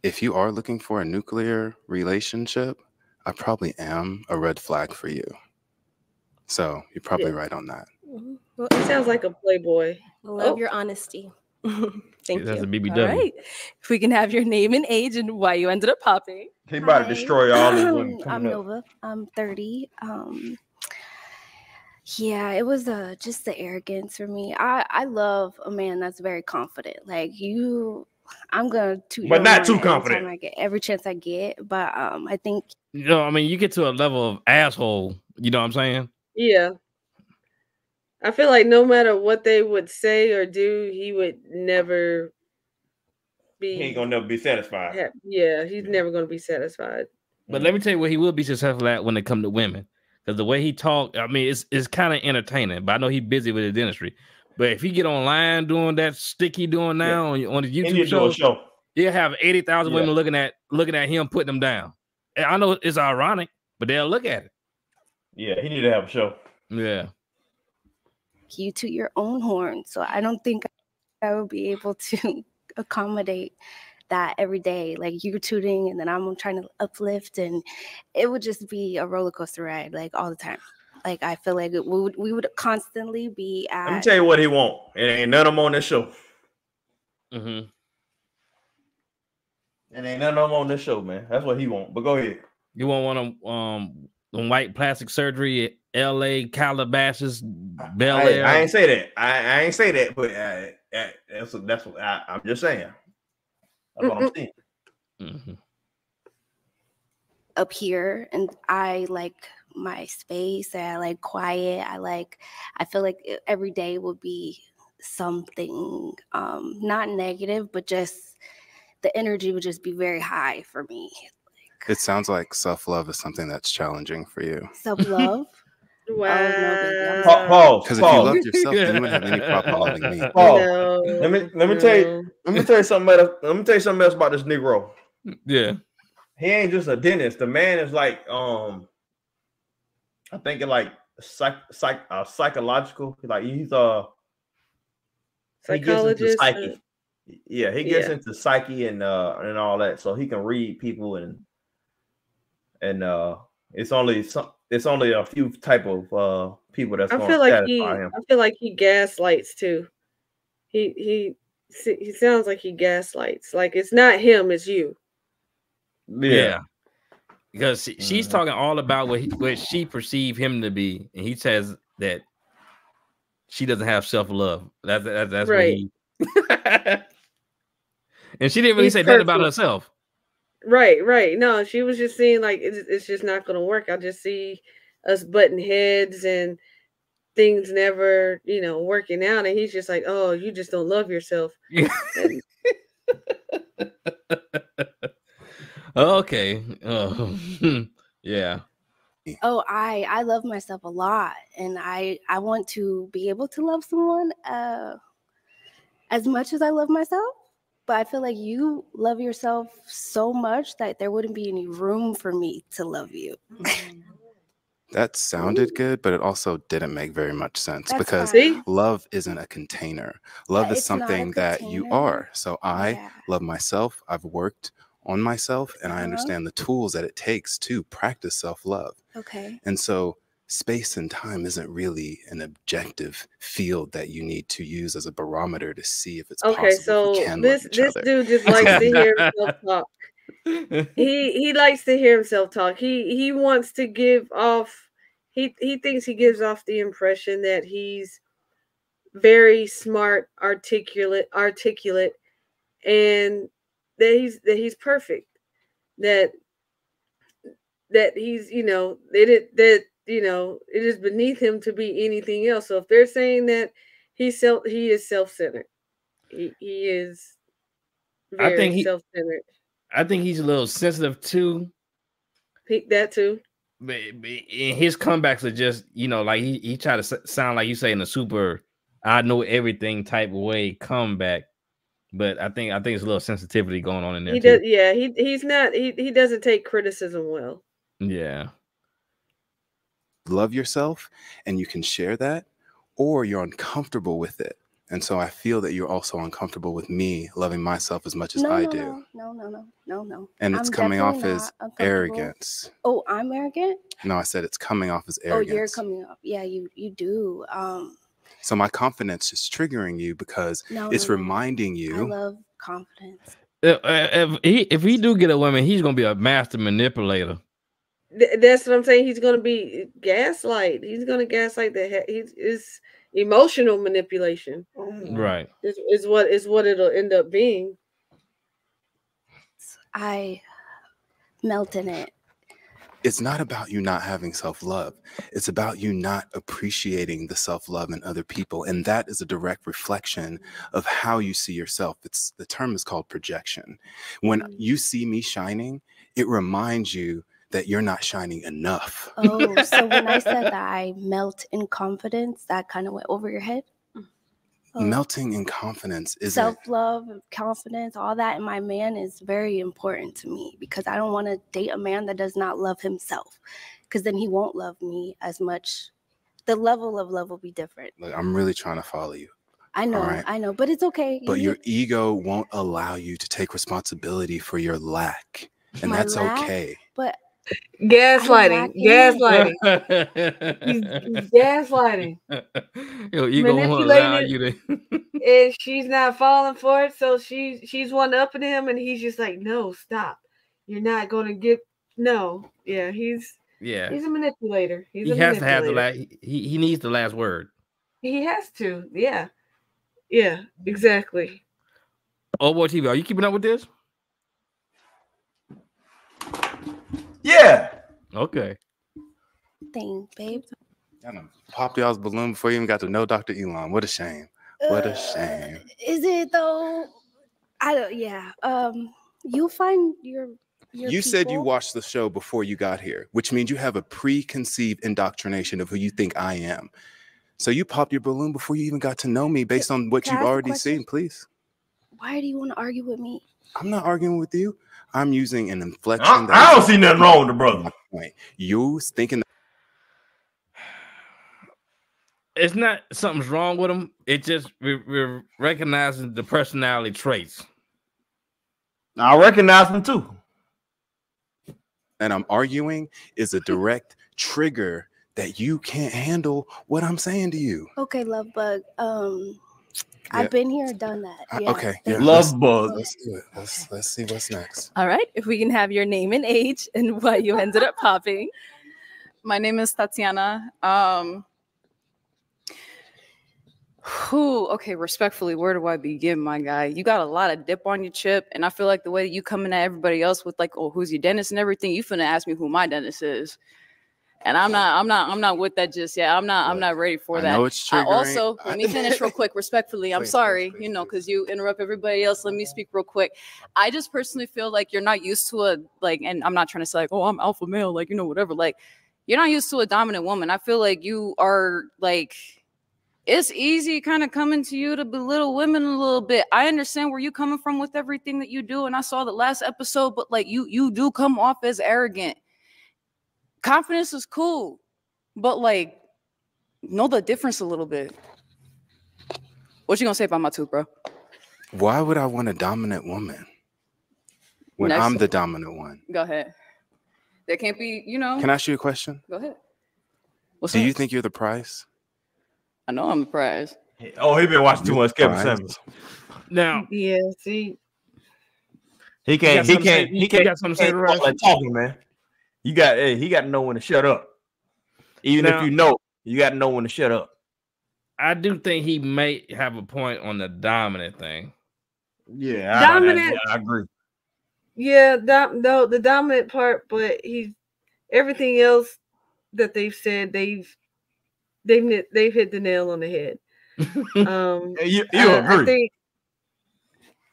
if you are looking for a nuclear relationship, I probably am a red flag for you. So you're probably right on that. Well, it sounds like a playboy. Love your honesty. Thank you. That's a BBW. All right. If we can have your name and age and why you ended up popping. He about to destroy all these women. I'm Nova. I'm 30. Yeah, it was just the arrogance for me. I love a man that's very confident. Like I'm gonna toot but not too every confident. time I get every chance I get. But I think you get to a level of asshole. You know what I'm saying? Yeah. I feel like no matter what they would say or do, he would never be. He ain't gonna never be satisfied. Yeah, he's never gonna be satisfied. But let me tell you what he will be successful at when it comes to women. Because the way he talk, I mean, it's kind of entertaining. But I know he's busy with his dentistry. But if he get online doing that stick he doing now on his YouTube show, he'll have 80,000 women looking at him putting them down. And I know it's ironic, but they'll look at it. Yeah, he need to have a show. Yeah. you toot your own horn. So I don't think I would be able to accommodate that every day. Like you're tooting and then I'm trying to uplift, and it would just be a roller coaster ride like all the time. Like I feel like we would constantly be at. Let me tell you what he want. It ain't none of them on this show. Mm-hmm. It ain't none of them on this show, man. That's what he want. But go ahead. You want one of them white plastic surgery at L.A. Calabasas, Bel Air? I ain't say that. I ain't say that. But that's what I'm just saying. That's what I'm saying. Mm-hmm. Up here, and I like my space. I like quiet. I feel like every day would be something not negative, but just the energy would just be very high for me. It sounds like self-love is something that's challenging for you. Self-love? Wow. Pause. Because if you loved yourself, then you wouldn't have any problem loving me. No, let me tell you something else. Let me tell you something else about this Negro. Yeah. He ain't just a dentist. The man is like I think it like psychological. Like he's a psychologist. Psyche. He gets into psyche and all that, so he can read people and it's only a few type of people that's going to satisfy him. I feel like he gaslights too. He sounds like he gaslights. Like it's not him, it's you. Yeah. Because she's talking all about what she perceived him to be, and he says that she doesn't have self-love. That's right. What he. And she didn't really say that about herself. Right. No, she was just seeing like it's just not going to work. I just see us butting heads and things never, working out. And he's just like, oh, you just don't love yourself. And, Okay. Yeah. Oh, I love myself a lot, and I want to be able to love someone as much as I love myself. But I feel like you love yourself so much that there wouldn't be any room for me to love you. That sounded good, but it also didn't make very much sense That's because fine. love isn't a container. Love is It's not a something that you container. are. So I Yeah. love myself. I've worked on myself and I Uh-huh. understand the tools that it takes to practice self-love. Okay. And so space and time isn't really an objective field that you need to use as a barometer to see if it's okay, possible we so can this love each this other. dude just likes to hear himself talk. He likes to hear himself talk. He wants to give off. He thinks he gives off the impression that he's very smart, articulate, and that he's perfect. That he's it is beneath him to be anything else. So if they're saying that he is self-centered, he is I very think self-centered. I think he's a little sensitive too. That too. But his comebacks are just, like he try to sound like you say in a super I know everything type of way comeback. But I think it's a little sensitivity going on in there He too. does, yeah. He's not. He doesn't take criticism well. Yeah. Love yourself and you can share that, or you're uncomfortable with it. And so I feel that you're also uncomfortable with me loving myself as much as I do. No. And it's I'm coming off definitely as not uncomfortable. arrogance. Oh, I'm arrogant? No, I said it's coming off as Oh, arrogance. you're coming up. Yeah, you do. So my confidence is triggering you because it's reminding you. I love confidence. If he do get a woman, he's gonna be a master manipulator. That's what I'm saying. He's going to be gaslight. He's going to gaslight the head. It's emotional manipulation. Right. Is what it'll end up being. I melt in it. It's not about you not having self-love. It's about you not appreciating the self-love in other people. And that is a direct reflection of how you see yourself. The term is called projection. When you see me shining, it reminds you that you're not shining enough. Oh, so when I said that I melt in confidence, that kind of went over your head? Melting in confidence is self-love, confidence, all that in my man is very important to me because I don't want to date a man that does not love himself because then he won't love me as much. The level of love will be different. Look, I'm really trying to follow you. I know, but it's okay. But your ego won't allow you to take responsibility for your lack. And that's okay. But gaslighting. He's gaslighting. Yo, ego won't allow you to. And she's not falling for it, so she's one upping him, and he's just like, no, stop. You're not gonna get no. Yeah, he's a manipulator. He has to have the last. He needs the last word. He has to. Yeah, exactly. Oh boy, TV, are you keeping up with this? Yeah. Okay. Thing, babe. I know. Popped y'all's balloon before you even got to know Dr. Elon. What a shame. What a shame. Is it though? I don't. Yeah. You find your you said you watched the show before you got here, which means you have a preconceived indoctrination of who you think I am. So you popped your balloon before you even got to know me based on what you've already seen, please. Why do you want to argue with me? I'm not arguing with you. I'm using an inflection. I don't see nothing wrong with the brother. You thinking it's not something's wrong with him. It just we're recognizing the personality traits. I recognize them too. And I'm arguing is a direct trigger that you can't handle what I'm saying to you. Okay, love bug. I've been here, done that. Yeah. Okay. Yeah. Love bug. Let's do it. Let's see what's next. All right. If we can have your name and age and why you ended up popping. My name is Tatiana. Who? Okay, respectfully, where do I begin, my guy? You got a lot of dip on your chip, and I feel like the way that you coming at everybody else with like, oh, who's your dentist and everything, you finna ask me who my dentist is. And I'm not with that just yet. I'm not ready for that. I know it's I triggering. also, let me finish real quick, respectfully. I'm sorry, you know, because you interrupt everybody else. Let me speak real quick. I just personally feel like you're not used to a, like, and I'm not trying to say like, oh, I'm alpha male, like, you know, whatever. Like, you're not used to a dominant woman. I feel like you are like, it's easy kind of coming to you to belittle women a little bit. I understand where you coming from with everything that you do. And I saw the last episode, but like you do come off as arrogant. Confidence is cool, but like, know the difference a little bit. What you gonna say about my tooth, bro? Why would I want a dominant woman when Next. I'm the dominant one? Go ahead. There can't be, you know. Can I ask you a question? Go ahead. Do you think you're the prize? I know I'm the prize. Oh, he been watching too much Kevin Prize? Samuels. Now, Yeah, see, He can't something to say, Rush? like talking, man. He got to know when to shut up. Even Now- if you know, you got to know when to shut up. I do think he may have a point on the dominant thing. Yeah, Dominant- I agree. yeah, the dominant part, but everything else that they've said, they've hit the nail on the head. You I agree? think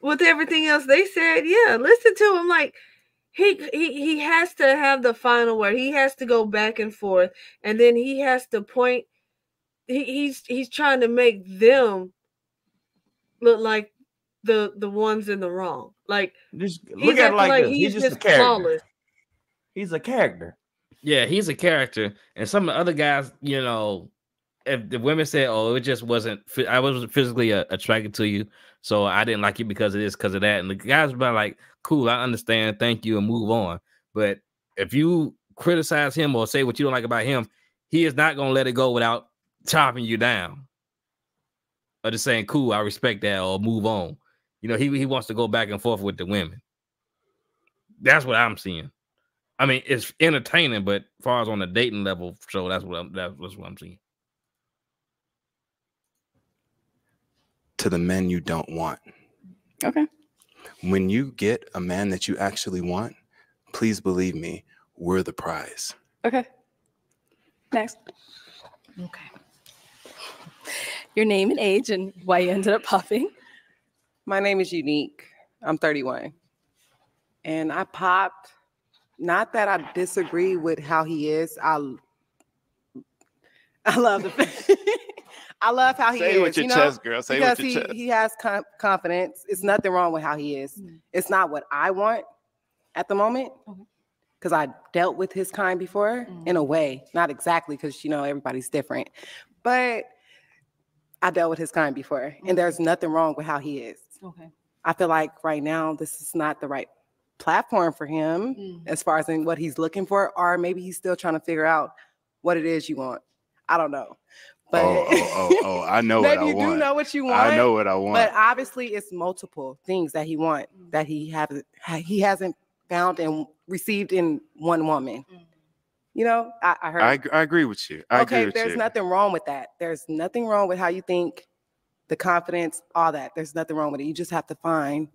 with everything else they said, yeah, listen to him. Like he has to have the final word. He has to go back and forth, and then he has to point. He's trying to make them look like the ones in the wrong. Like Just he's look at it acting like this. he's He's just a just character. flawless. He's a character. Yeah, he's a character, and some of the other guys, you know, if the women said, "Oh, it just wasn't, I wasn't physically attracted to you, so I didn't like you because of this, because of that," and the guys would be like, "Cool, I understand, thank you," and move on. But if you criticize him or say what you don't like about him, he is not gonna let it go without chopping you down, or just saying, "Cool, I respect that," or move on. You know, he wants to go back and forth with the women. That's what I'm seeing. I mean, it's entertaining, but as far as on the dating level, so that's what I'm seeing. To the men you don't want. Okay. When you get a man that you actually want, please believe me, we're the prize. Okay. Next. Okay. Your name and age and why you ended up popping. My name is Unique. I'm 31. And I popped, not that I disagree with how he is. I love I love how he Say is. it with your chest, girl. Say it with your chest. He has confidence. It's nothing wrong with how he is. It's not what I want at the moment, because I dealt with his kind before in a way. Not exactly, because, you know, everybody's different. But I dealt with his kind before, and there's nothing wrong with how he is. Okay. I feel like right now this is not the right platform for him as far as in what he's looking for, or maybe he's still trying to figure out what it is you want. I don't know. But I know what I want. Maybe you do know what you want. I know what I want. But obviously it's multiple things that he wants that he hasn't found and received in one woman. You know, I heard. I agree with you. I agree with there's you. nothing wrong with that. There's nothing wrong with how you think, the confidence, all that. There's nothing wrong with it. You just have to find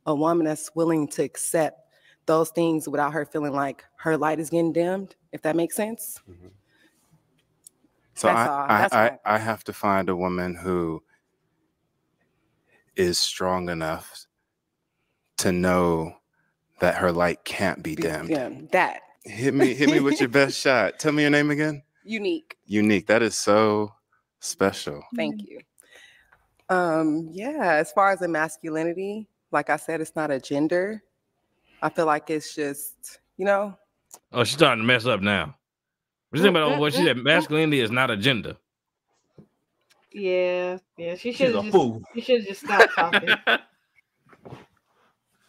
a woman that's willing to accept those things without her feeling like her light is getting dimmed, if that makes sense. So That's I have to find a woman who is strong enough to know that her light can't be dimmed. Yeah, that. Hit me with your best shot. Tell me your name again. Unique. Unique. That is so special. Thank you. Yeah, as far as the masculinity, like I said, it's not a gender. I feel like it's just, you know. Oh, she's starting to mess up now. What she said, masculinity is not a gender. Yeah. She She's should a have fool. She should just stop talking.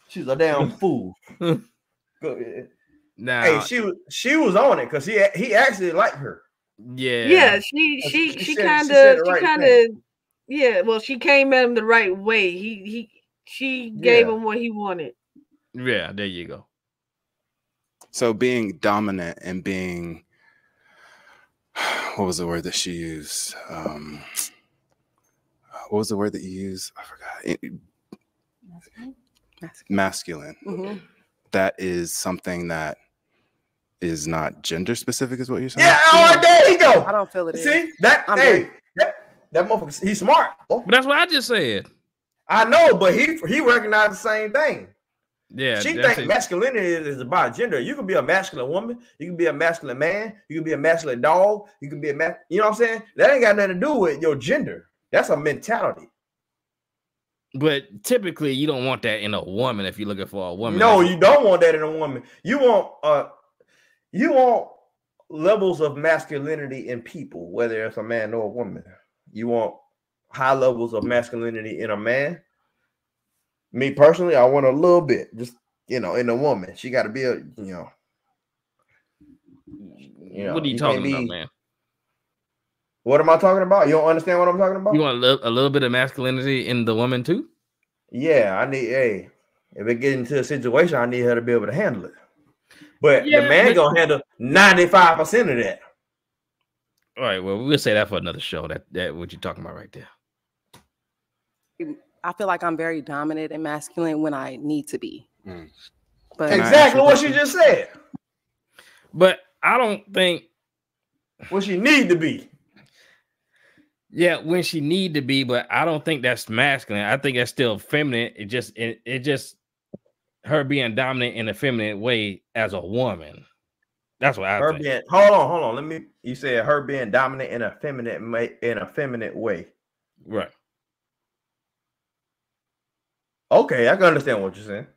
She's a damn fool. Go ahead. Now, hey, she was on it because he actually liked her. Yeah. Yeah, she kind of yeah. Well, she came at him the right way. She gave him what he wanted. Yeah, there you go. So being dominant and being, what was the word that she used? what was the word that you used? I forgot. Masculine. Mm-hmm. That is something that is not gender specific, is what you're saying? Yeah, oh, there you go. I don't feel it. See that? That motherfucker, he's smart. But that's what I just said. I know, but he recognized the same thing. Yeah, she thinks masculinity is about gender. You can be a masculine woman, you can be a masculine man, you can be a masculine dog, you can be you know what I'm saying? That ain't got nothing to do with your gender. That's a mentality. But typically, you don't want that in a woman if you're looking for a woman. No, you don't want that in a woman. You want levels of masculinity in people, whether it's a man or a woman. You want high levels of masculinity in a man. Me personally, I want a little bit, just in a woman. She got to be What are you talking about, man? What am I talking about? You don't understand what I'm talking about? You want a little bit of masculinity in the woman too? Yeah, I need. Hey, if it get into a situation, I need her to be able to handle it. But the man gonna handle 95% of that. All right. Well, we'll say that for another show. That what you're talking about right there. I feel like I'm very dominant and masculine when I need to be. But exactly what she just said. But I don't think what she need to be. Yeah, when she need to be, but I don't think that's masculine. I think that's still feminine. It just her being dominant in a feminine way as a woman. That's what I think. Hold on. You said her being dominant in a feminine way. Right. Okay, I can understand what you're saying.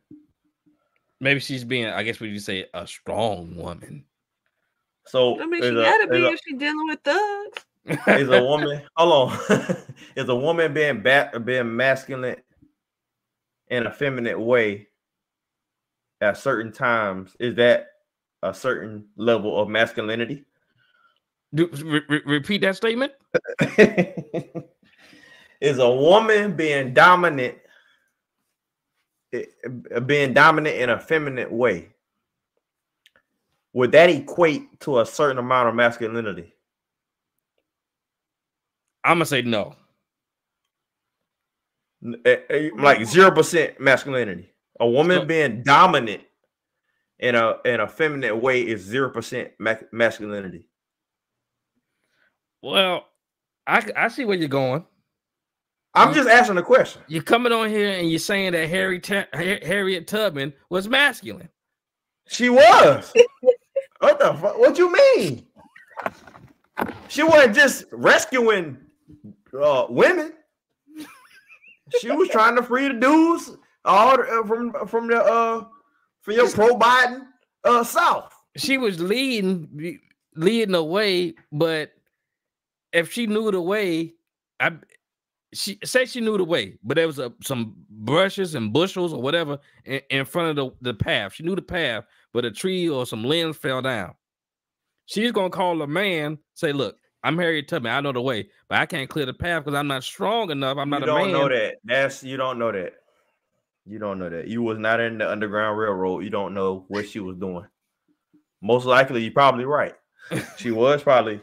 Maybe she's being, I guess, would you say, a strong woman? So I mean, she gotta be if she's dealing with thugs. Is a woman? Hold on. Is a woman being masculine in a feminine way at certain times? Is that a certain level of masculinity? Repeat that statement. Is a woman being dominant in a feminine way? Would that equate to a certain amount of masculinity? I'm gonna say no. Like 0% masculinity. A woman being dominant in a feminine way is 0% masculinity. Well, I see where you're going. I'm just asking a question. You're coming on here and you're saying that Harriet Tubman was masculine. She was. What the fuck? What you mean? She wasn't just rescuing women. She was trying to free the dudes from your pro-Biden South. She was leading the way, but if she knew the way, she knew the way, but there was some brushes and bushels or whatever in front of the path. She knew the path, but a tree or some limbs fell down. She's gonna call a man, say, "Look, I'm Harriet Tubman. I know the way, but I can't clear the path because I'm not strong enough. I'm not a man." You don't know that. You don't know that. You don't know that. You was not in the Underground Railroad. You don't know what she was doing. Most likely, you're probably right. She was probably.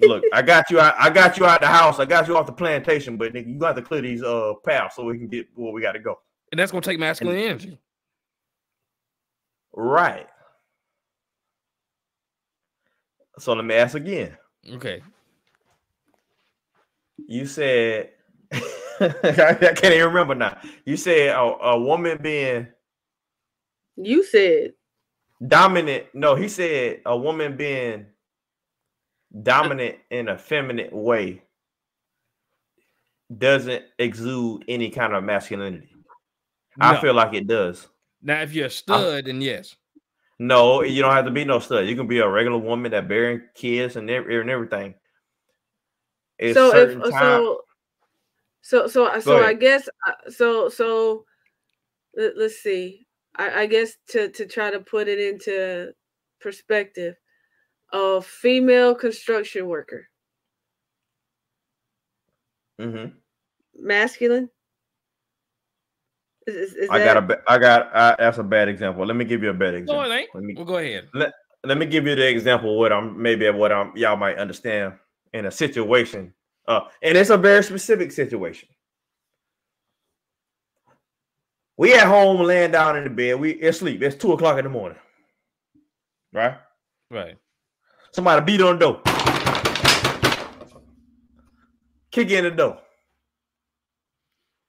Look, I got you out the house. I got you off the plantation, but nigga, you got to clear these paths so we can get where we got to go. And that's gonna take masculine energy. Right. So let me ask again. Okay. You said I can't even remember now. You said a woman being. You said dominant. No, he said a woman being dominant in a feminine way doesn't exude any kind of masculinity. No. I feel like it does. Now, if you're a stud, then yes. No, you don't have to be no stud. You can be a regular woman that bearing kids and everything. So I guess so. Let's see. I guess to try to put it into perspective, a female construction worker. Mm-hmm. Masculine. That's a bad example. Let me give you a better example. No, it ain't. Go ahead. Let me give you the example of what y'all might understand in a situation. And it's a very specific situation. We at home laying down in the bed. We asleep. It's 2 o'clock in the morning. Right? Right. Somebody beat on the door. Kick in the door.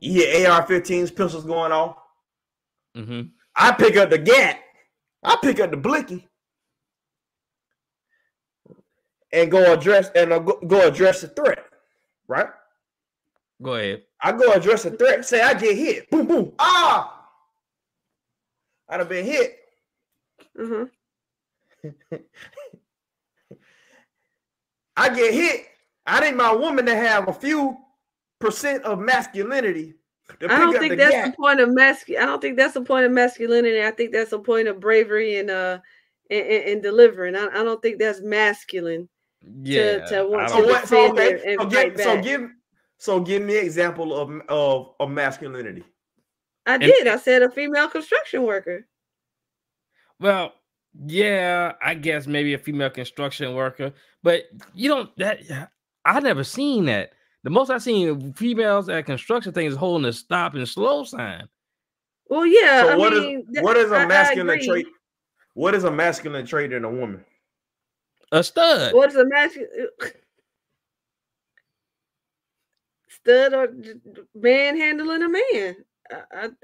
You hear AR-15s, pistols going off. Mm-hmm. I pick up the gat. I pick up the blicky. And go address the threat. Right? Go ahead. I go address the threat. Say I get hit. Boom, boom. Ah! I'd have been hit. I get hit. I need my woman to have a few % of masculinity. I don't think that's the point of I don't think that's the point of masculinity. I think that's a point of bravery and delivering. I don't think that's masculine. Yeah. To want to defend and fight back. So give me an example of masculinity. I did. I said a female construction worker. Well, yeah, I guess maybe a female construction worker, but I never seen that. The most I've seen females at construction things is holding a stop and slow sign. Well, yeah. So what is a masculine trait? What is a masculine trait in a woman? A stud. What's a masculine stud or manhandling a man?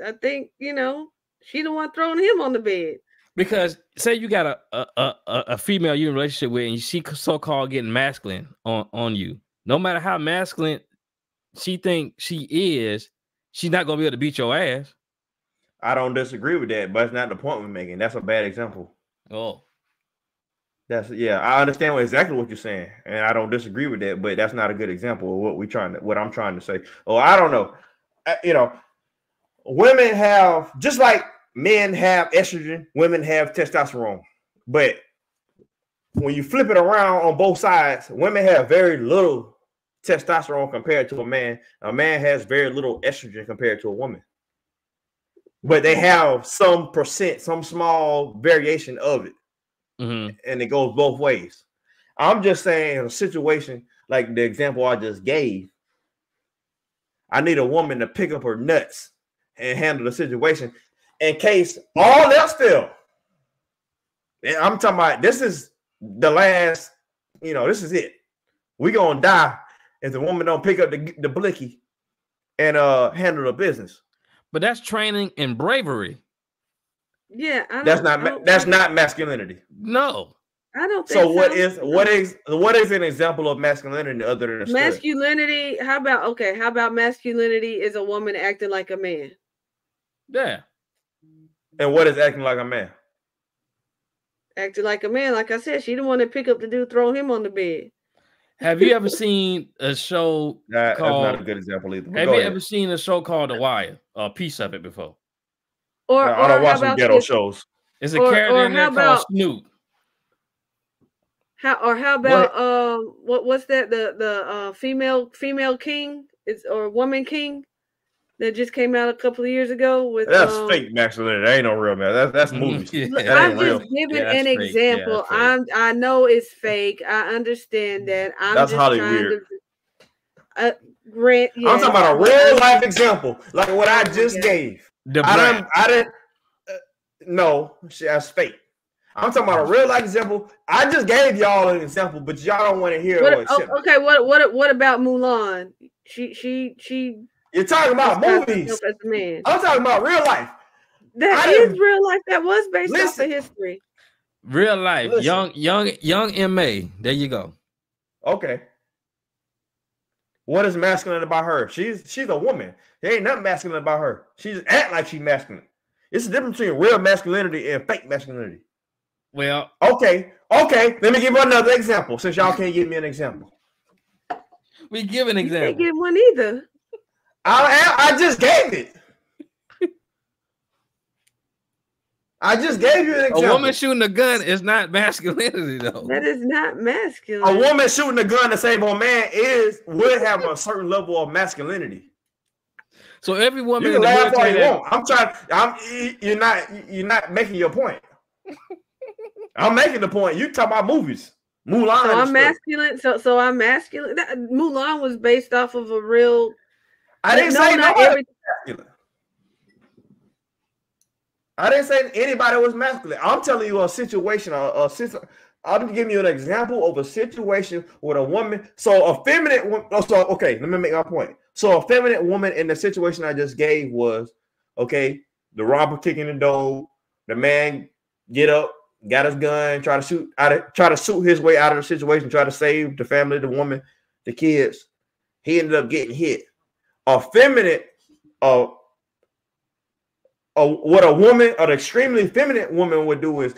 I think she the one throwing him on the bed. Because say you got a female you're in a relationship with, and she so-called getting masculine on you. No matter how masculine she thinks she is, she's not gonna be able to beat your ass. I don't disagree with that, but it's not the point we're making. That's a bad example. Oh, I understand exactly what you're saying, and I don't disagree with that, but that's not a good example of what I'm trying to say. Oh, I don't know. Women have, just like men have estrogen, women have testosterone, but when you flip it around on both sides, women have very little testosterone compared to a man. A man has very little estrogen compared to a woman. But they have some small variation of it. Mm-hmm. And it goes both ways. I'm just saying, in a situation like the example I just gave, I need a woman to pick up her nuts and handle the situation in case all else fails. And I'm talking about, this is the last, this is it. We're going to die if the woman don't pick up the blicky and handle the business. But that's training and bravery. Yeah, that's not masculinity. No, I don't think so. So What is an example of masculinity other than a masculinity? How about masculinity is a woman acting like a man? Yeah. And what is acting like a man? Acting like a man, like I said, she the one that pick up the dude, throw him on the bed. Have you ever seen a show called? That's not a good example either. Have you ever seen a show called The Wire? A piece of it before? I don't watch some ghetto shows. It's a character in there called Snoop. How about what's that? The female king or woman king that just came out a couple of years ago with that's fake masculinity. That ain't no real man. That's movies. Yeah. I'm just giving an example. I know it's fake. I understand that. That's Hollywood. I'm talking about a real life example, like what I just gave. I didn't. No, that's fake. I'm talking about a real life example. I just gave y'all an example, but y'all don't want to hear it. Okay, what about Mulan? She. You're talking about movies. As a man. I'm talking about real life. That is real life. That was based off of history. Real life. Young MA. There you go. Okay. What is masculine about her? She's a woman. There ain't nothing masculine about her. She just act like she's masculine. It's the difference between real masculinity and fake masculinity. Well, okay. Let me give you another example, since y'all can't give me an example. We give an example. You can't give one either. I just gave it. I just gave you an example. A woman shooting a gun is not masculinity, though. That is not masculine. A woman shooting a gun to save a man would have a certain level of masculinity. So every woman you can laugh all you want. You're not making your point. I'm making the point. You talk about movies. Mulan. So I'm masculine. So I'm masculine. Mulan was based off of a real. I didn't say not nobody every. Masculine. I didn't say anybody was masculine. I'm telling you a situation. I'm giving you an example of a situation with a woman. So a feminine woman. So okay, let me make my point. So a feminine woman in the situation I just gave was okay. The robber kicking the door. The man get up, got his gun, try to shoot his way out of the situation, try to save the family, the woman, the kids. He ended up getting hit. A feminine, what a woman, an extremely feminine woman would do is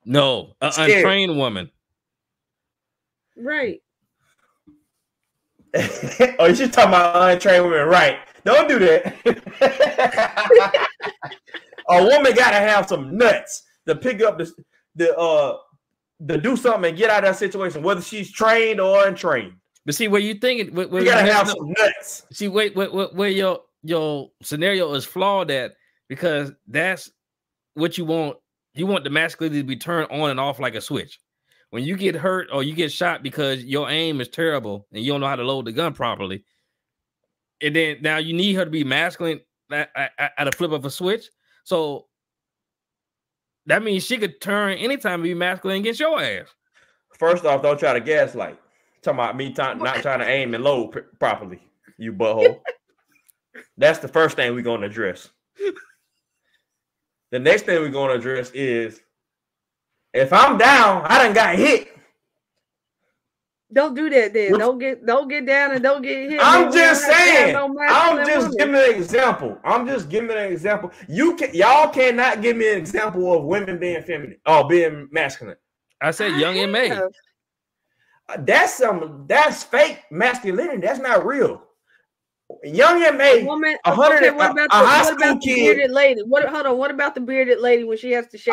no, an untrained woman. Right. Oh, you should talk about untrained women, right? Don't do that. A woman gotta have some nuts to pick up to do something and get out of that situation, whether she's trained or untrained. But see, where you thinking, you gotta have some nuts. See, where your scenario is flawed at, because that's what you want. You want the masculinity to be turned on and off like a switch. When you get hurt or you get shot because your aim is terrible and you don't know how to load the gun properly, and then now you need her to be masculine at a flip of a switch. So that means she could turn anytime and be masculine against your ass. First off, don't try to gaslight. Talking about me not trying to aim and load properly, you butthole. That's the first thing we're going to address. The next thing we're going to address is, if I'm down, I done got hit. Don't do that then. Don't get down and don't get hit. I'm just saying. I'm just giving an example. I'm just giving an example. Y'all cannot give me an example of women being feminine or being masculine. I said young and May. That's fake masculinity. That's not real. Young and May, what about the bearded lady? What about the bearded lady when she has to shave?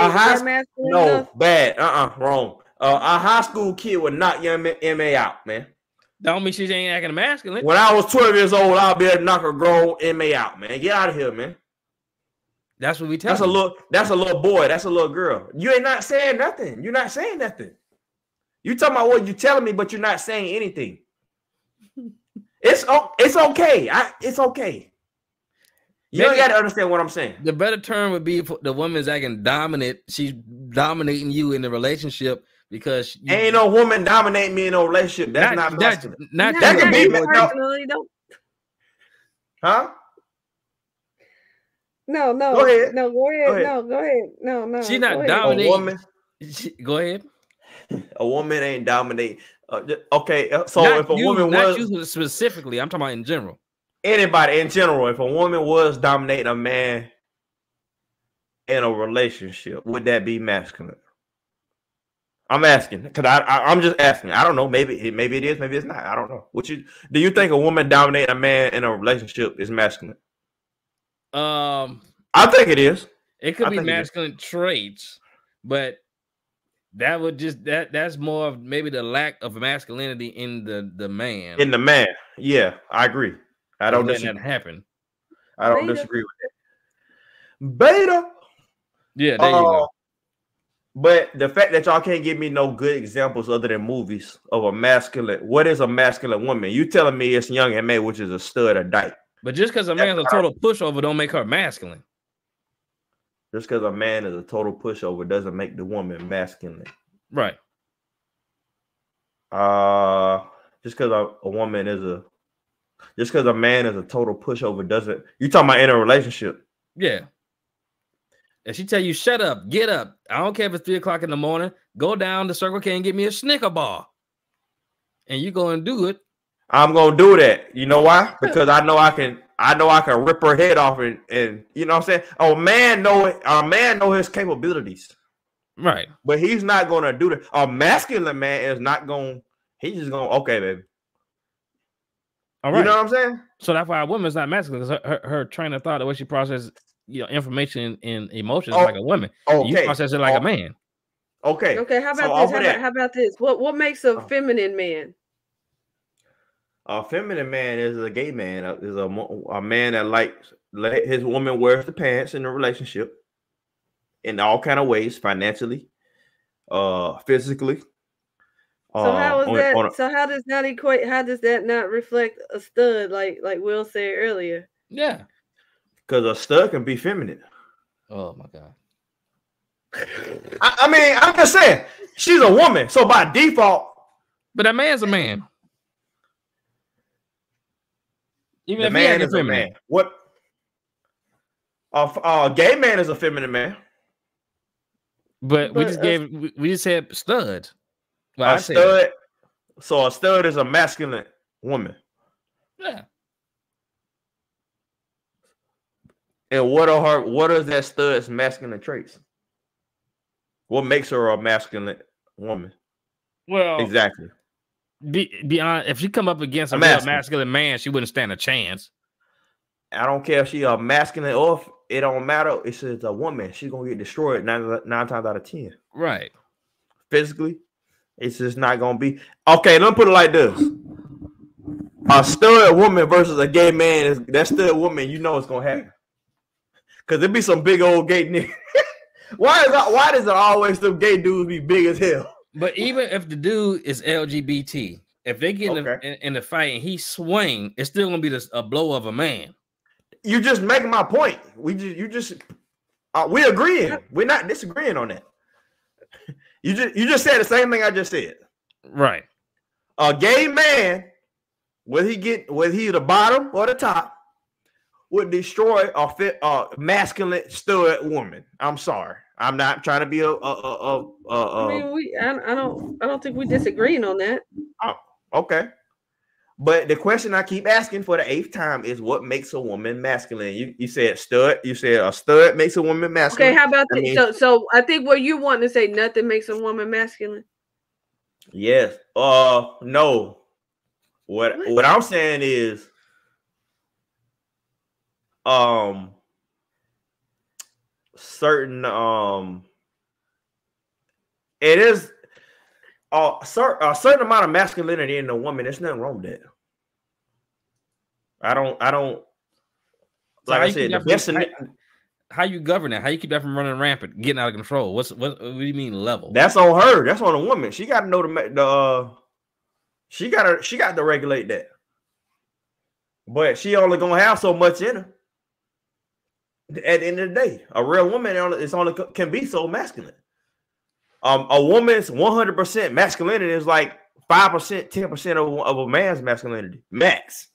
Bad. Wrong. A high school kid would knock young M.A. out, man. Don't mean she ain't acting masculine. When I was 12 years old, I'll be able to knock a grown M.A. out, man. Get out of here, man. That's what we tell. That's a little boy. That's a little girl. You ain't not saying nothing. You're not saying nothing. You talking about what you're telling me, but you're not saying anything. It's okay. It's okay. You don't got to understand what I'm saying. The better term would be the woman's acting dominant. She's dominating you in the relationship because ain't no woman dominating me in a relationship. That's not masculine. That could be personally. Huh? No. Go ahead. No, go ahead. No, go ahead. No. She's not dominating. A woman. Go ahead. A woman ain't dominating. Okay, so if a woman was, not you specifically, I'm talking about in general. Anybody in general, if a woman was dominating a man in a relationship, would that be masculine? I'm asking because I'm just asking. I don't know. Maybe it is. Maybe it's not. I don't know. Do you think a woman dominating a man in a relationship is masculine? I think it is. It could be masculine traits, but that would that's more of maybe the lack of masculinity in the man. In the man, yeah, I agree. I don't disagree. That happen. I don't disagree with that. Beta. Yeah, there you go. But the fact that y'all can't give me no good examples other than movies of a masculine. What is a masculine woman? You telling me it's Young and May, which is a stud or dyke. But just because a man's a total pushover don't make her masculine. Just because a man is a total pushover doesn't make the woman masculine. Right. Just because a woman is just because a man is a total pushover doesn't. You talking about in a relationship? Yeah. If she tell you shut up, get up. I don't care if it's 3 o'clock in the morning. Go down to Circle K and get me a Snicker bar. And you go and do it. I'm gonna do that. You know why? Because I know I can rip her head off and you know what I'm saying? A man know his capabilities. Right. But he's not gonna do that. A masculine man is not gonna, he's just gonna, okay, baby. All right. You know what I'm saying? So that's why a woman's not masculine, because her train of thought, the way she processes information and emotions like a woman. Okay. You process it like a man. Okay. Okay, how about this? What makes a feminine man? A feminine man is a gay man, is a man that likes let his woman wears the pants in the relationship in all kind of ways, financially, physically. So how is that? So how does that equate? How does that not reflect a stud like Will said earlier? Yeah, Because a stud can be feminine. Oh my God. I mean, I'm just saying, she's a woman, so by default. But that man's a man. Even The if man he is a man. What? A gay man is a feminine man. But we just said stud. Well, A I said stud. that. So a stud is a masculine woman. Yeah. And what are that stud's masculine traits? What makes her a masculine woman? Well, exactly. Be honest, if she come up against a real masculine man, she wouldn't stand a chance. I don't care if she a masculine or if it don't matter. It's just a woman. She's gonna get destroyed nine times out of 10. Right. Physically, it's just not gonna be okay. Let me put it like this: a stud woman versus a gay man. That stud woman, you know it's gonna happen. Cause there be some big old gay niggas. Why does it always them gay dudes be big as hell? But even if the dude is LGBT, if they get in the fight and he swing, it's still gonna be a blow of a man. You're just making my point. We agreeing. We're not disagreeing on that. You just said the same thing I just said. Right. A gay man, whether he the bottom or the top, would destroy a masculine stud woman. I'm sorry. I'm not trying to be I don't think we're disagreeing on that. Oh, okay. But the question I keep asking for the 8th time is what makes a woman masculine? You said stud. You said a stud makes a woman masculine. Okay, how about that? So I think what you want to say, nothing makes a woman masculine. Yes. No. What I'm saying is, certain it is a certain amount of masculinity in a woman. There's nothing wrong with that. I don't like I said, the best how you govern that? How you keep that from running rampant, getting out of control? What do you mean level? That's on her. That's on a woman. She got to know she got to regulate that. But she only gonna have so much in her. At the end of the day, a real woman can be so masculine. A woman's 100% masculinity is like 5%, 10% of a man's masculinity max.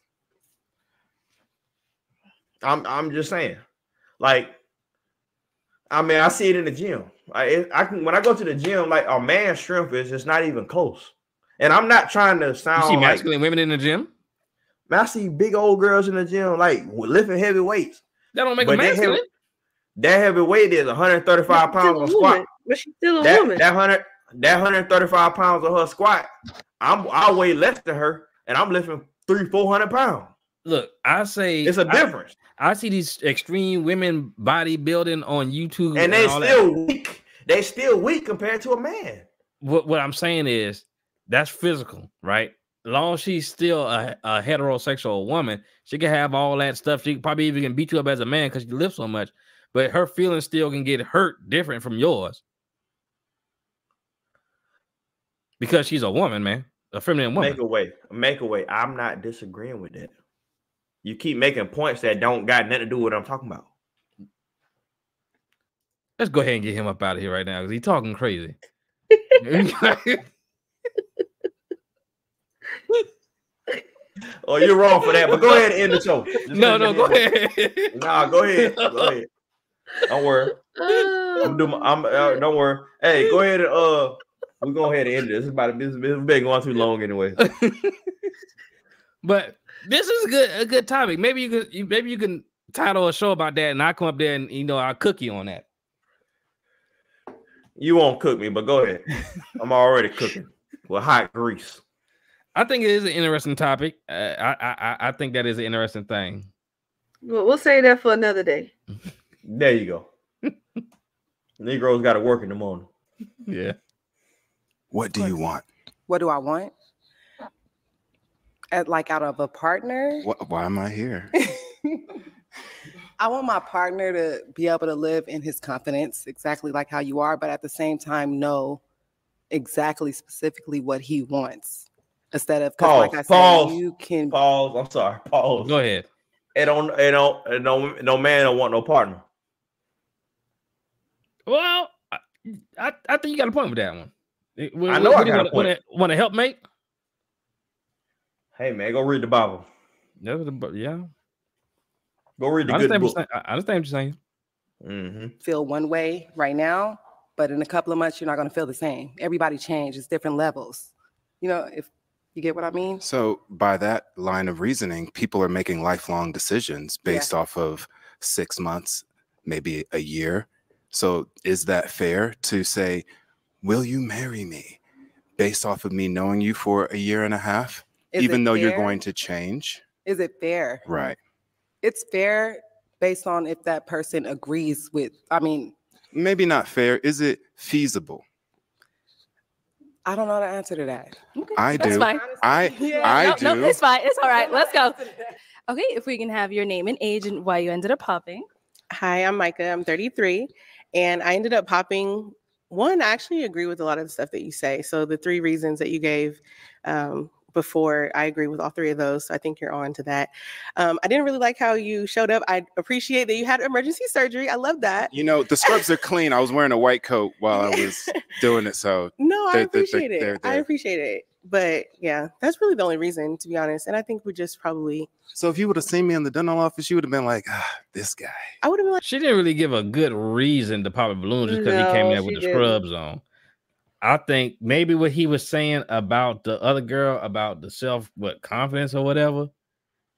I'm just saying, like, I mean, I see it in the gym. When I go to the gym, like a man's strength is just not even close. And I'm not trying to sound you see masculine women in the gym. Man, I see big old girls in the gym like lifting heavy weights. That don't make them masculine. That heavy weight is 135 pounds on squat. But she's still a woman. That 135 pounds of her squat, I weigh less than her, and I'm lifting 300-400 pounds. Look, I say it's a difference. I see these extreme women bodybuilding on YouTube, and they still weak. They still weak compared to a man. What I'm saying is that's physical, right? As long as she's still a heterosexual woman, she can have all that stuff. She probably even can beat you up as a man because you lift so much. But her feelings still can get hurt different from yours. Because she's a woman, man. A feminine woman. Make a way. I'm not disagreeing with that. You keep making points that don't got nothing to do with what I'm talking about. Let's go ahead and get him up out of here right now because he's talking crazy. Oh, you're wrong for that, but go ahead and end the show. No, go ahead. Nah, go ahead. Go ahead. Don't worry. Don't worry. Hey, go ahead and we're going ahead and end this. This has been going too long anyway. But this is a good topic. Maybe you can title a show about that, and I come up there and I'll cook you on that. You won't cook me, but go ahead. I'm already cooking with hot grease. I think it is an interesting topic. I think that is an interesting thing. Well, we'll say that for another day. There you go. Negroes got to work in the morning. Yeah. What do you want? What do I want? Out of a partner? Why am I here? I want my partner to be able to live in his confidence, exactly like how you are, but at the same time know exactly specifically what he wants. Instead of pause. like I said, you can pause. I'm sorry. Pause. Go ahead. No man don't want no partner. Well, I think you got a point with that one. I know I got a point. Want to help mate? Hey man, go read the Bible. Yeah. Go read the good book. I understand what you're saying. Mm-hmm. Feel one way right now, but in a couple of months, you're not going to feel the same. Everybody changes, different levels. You know, if you get what I mean? So by that line of reasoning, people are making lifelong decisions based off of 6 months, maybe a year. So is that fair to say, will you marry me based off of me knowing you for a year and a half, even though you're going to change? Is it fair? Right. It's fair based on if that person agrees with, I mean. Maybe not fair. Is it feasible? I don't know the answer to that. Okay, I do. Fine. I do. No, it's fine. It's all right. Let's go. Okay, if we can have your name and age and why you ended up popping. Hi, I'm Micah. I'm 33. And I ended up popping. One, I actually agree with a lot of the stuff that you say. So the 3 reasons that you gave before, I agree with all 3 of those. So I think you're on to that. I didn't really like how you showed up. I appreciate that you had emergency surgery. I love that. You know, the scrubs are clean. I was wearing a white coat while I was doing it. So no, I appreciate it. I appreciate it. But yeah, that's really the only reason, to be honest. And I think we just probably. So if you would have seen me in the dental office, you would have been like, this guy. I would have been like. She didn't really give a good reason to pop a balloon just because he came in there with the scrubs on. I think maybe what he was saying about the other girl, about the confidence or whatever.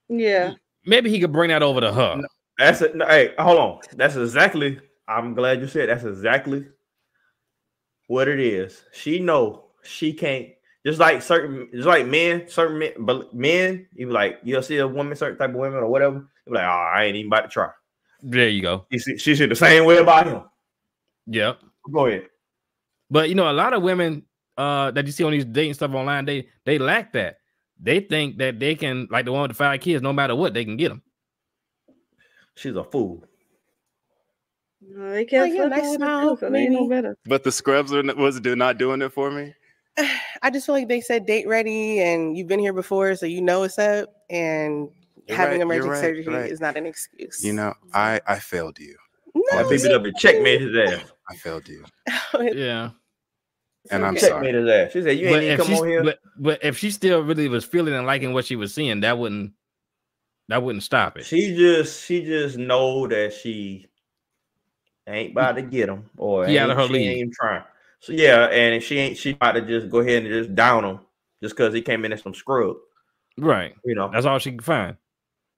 Yeah. Maybe he could bring that over to her. That's it. Hey, hold on. That's exactly. I'm glad you said that's exactly what it is. She know she can't. Just like men, but men, you like you'll see a woman, certain type of women or whatever. You're like, oh, I ain't even about to try. There you go. She's the same way about him. Yep. Go ahead. But you know, a lot of women that you see on these dating stuff online, they lack that. They think that they can, like the one with the 5 kids, no matter what, they can get them. She's a fool. No, they can't. Nice smile, so they know better. But the scrubs was not doing it for me. I just feel like they said date ready, and you've been here before, so you know what's up. And having emergency surgery is not an excuse. You know, I failed you. No, that BBW checkmate his ass. I failed you. Yeah. And I'm sorry. His ass. She said, "You ain't even come on here." But if she still really was feeling and liking what she was seeing, that wouldn't stop it. She just know that she ain't about to get him, or she ain't even trying. So yeah, and she about to just go ahead and just down him just because he came in as some scrub. Right. You know, that's all she can find.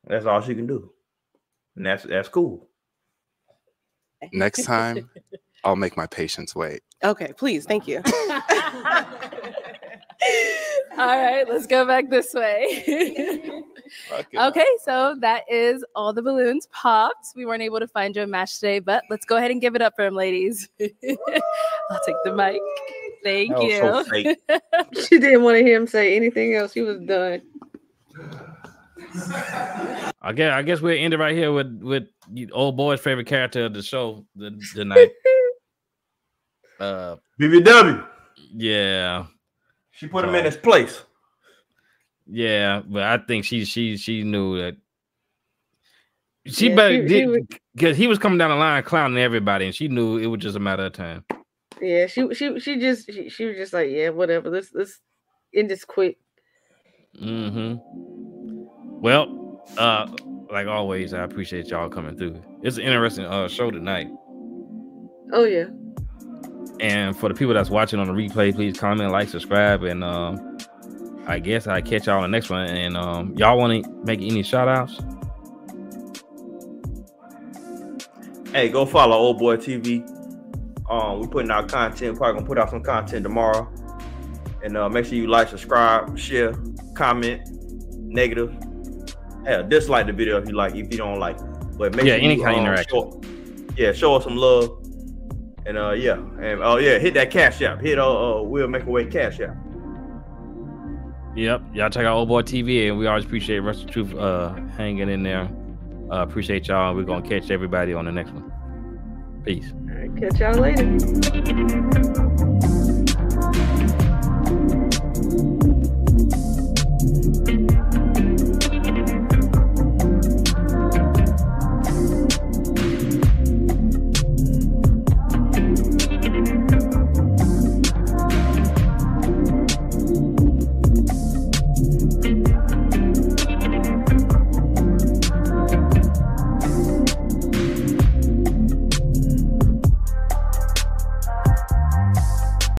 That's all she can do. And that's cool. Next time, I'll make my patients wait. Okay, please. Thank you. All right, let's go back this way. Okay, so that is all the balloons popped. We weren't able to find you a match today, but let's go ahead and give it up for him, ladies. I'll take the mic. Thank you. So she didn't want to hear him say anything else. She was done. I guess we'll end it right here with old boy's favorite character of the show tonight. BBW. Yeah. She put him in his place. Yeah, but I think she knew that she better because he was coming down the line clowning everybody, and she knew it was just a matter of time. Yeah, she was just like, yeah, whatever. Let's end this quick. Mm-hmm. Well, like always, I appreciate y'all coming through. It's an interesting show tonight. Oh yeah. And for the people that's watching on the replay, please comment, like, subscribe, and I guess I'll catch y'all on the next one. And y'all want to make any shout outs? Hey, go follow Old Boy TV. We're putting out content. Probably gonna put out some content tomorrow. And make sure you like, subscribe, share, comment, negative. Hell, dislike the video if you don't like it. But make sure any kind of interaction. Show us some love. And hit that Cash App. Hit We'll Make a Way Cash App. Yep, y'all check out Old Boy TV, and we always appreciate Rush the Truth hanging in there. Appreciate y'all. We're gonna catch everybody on the next one. Peace. All right, catch y'all later.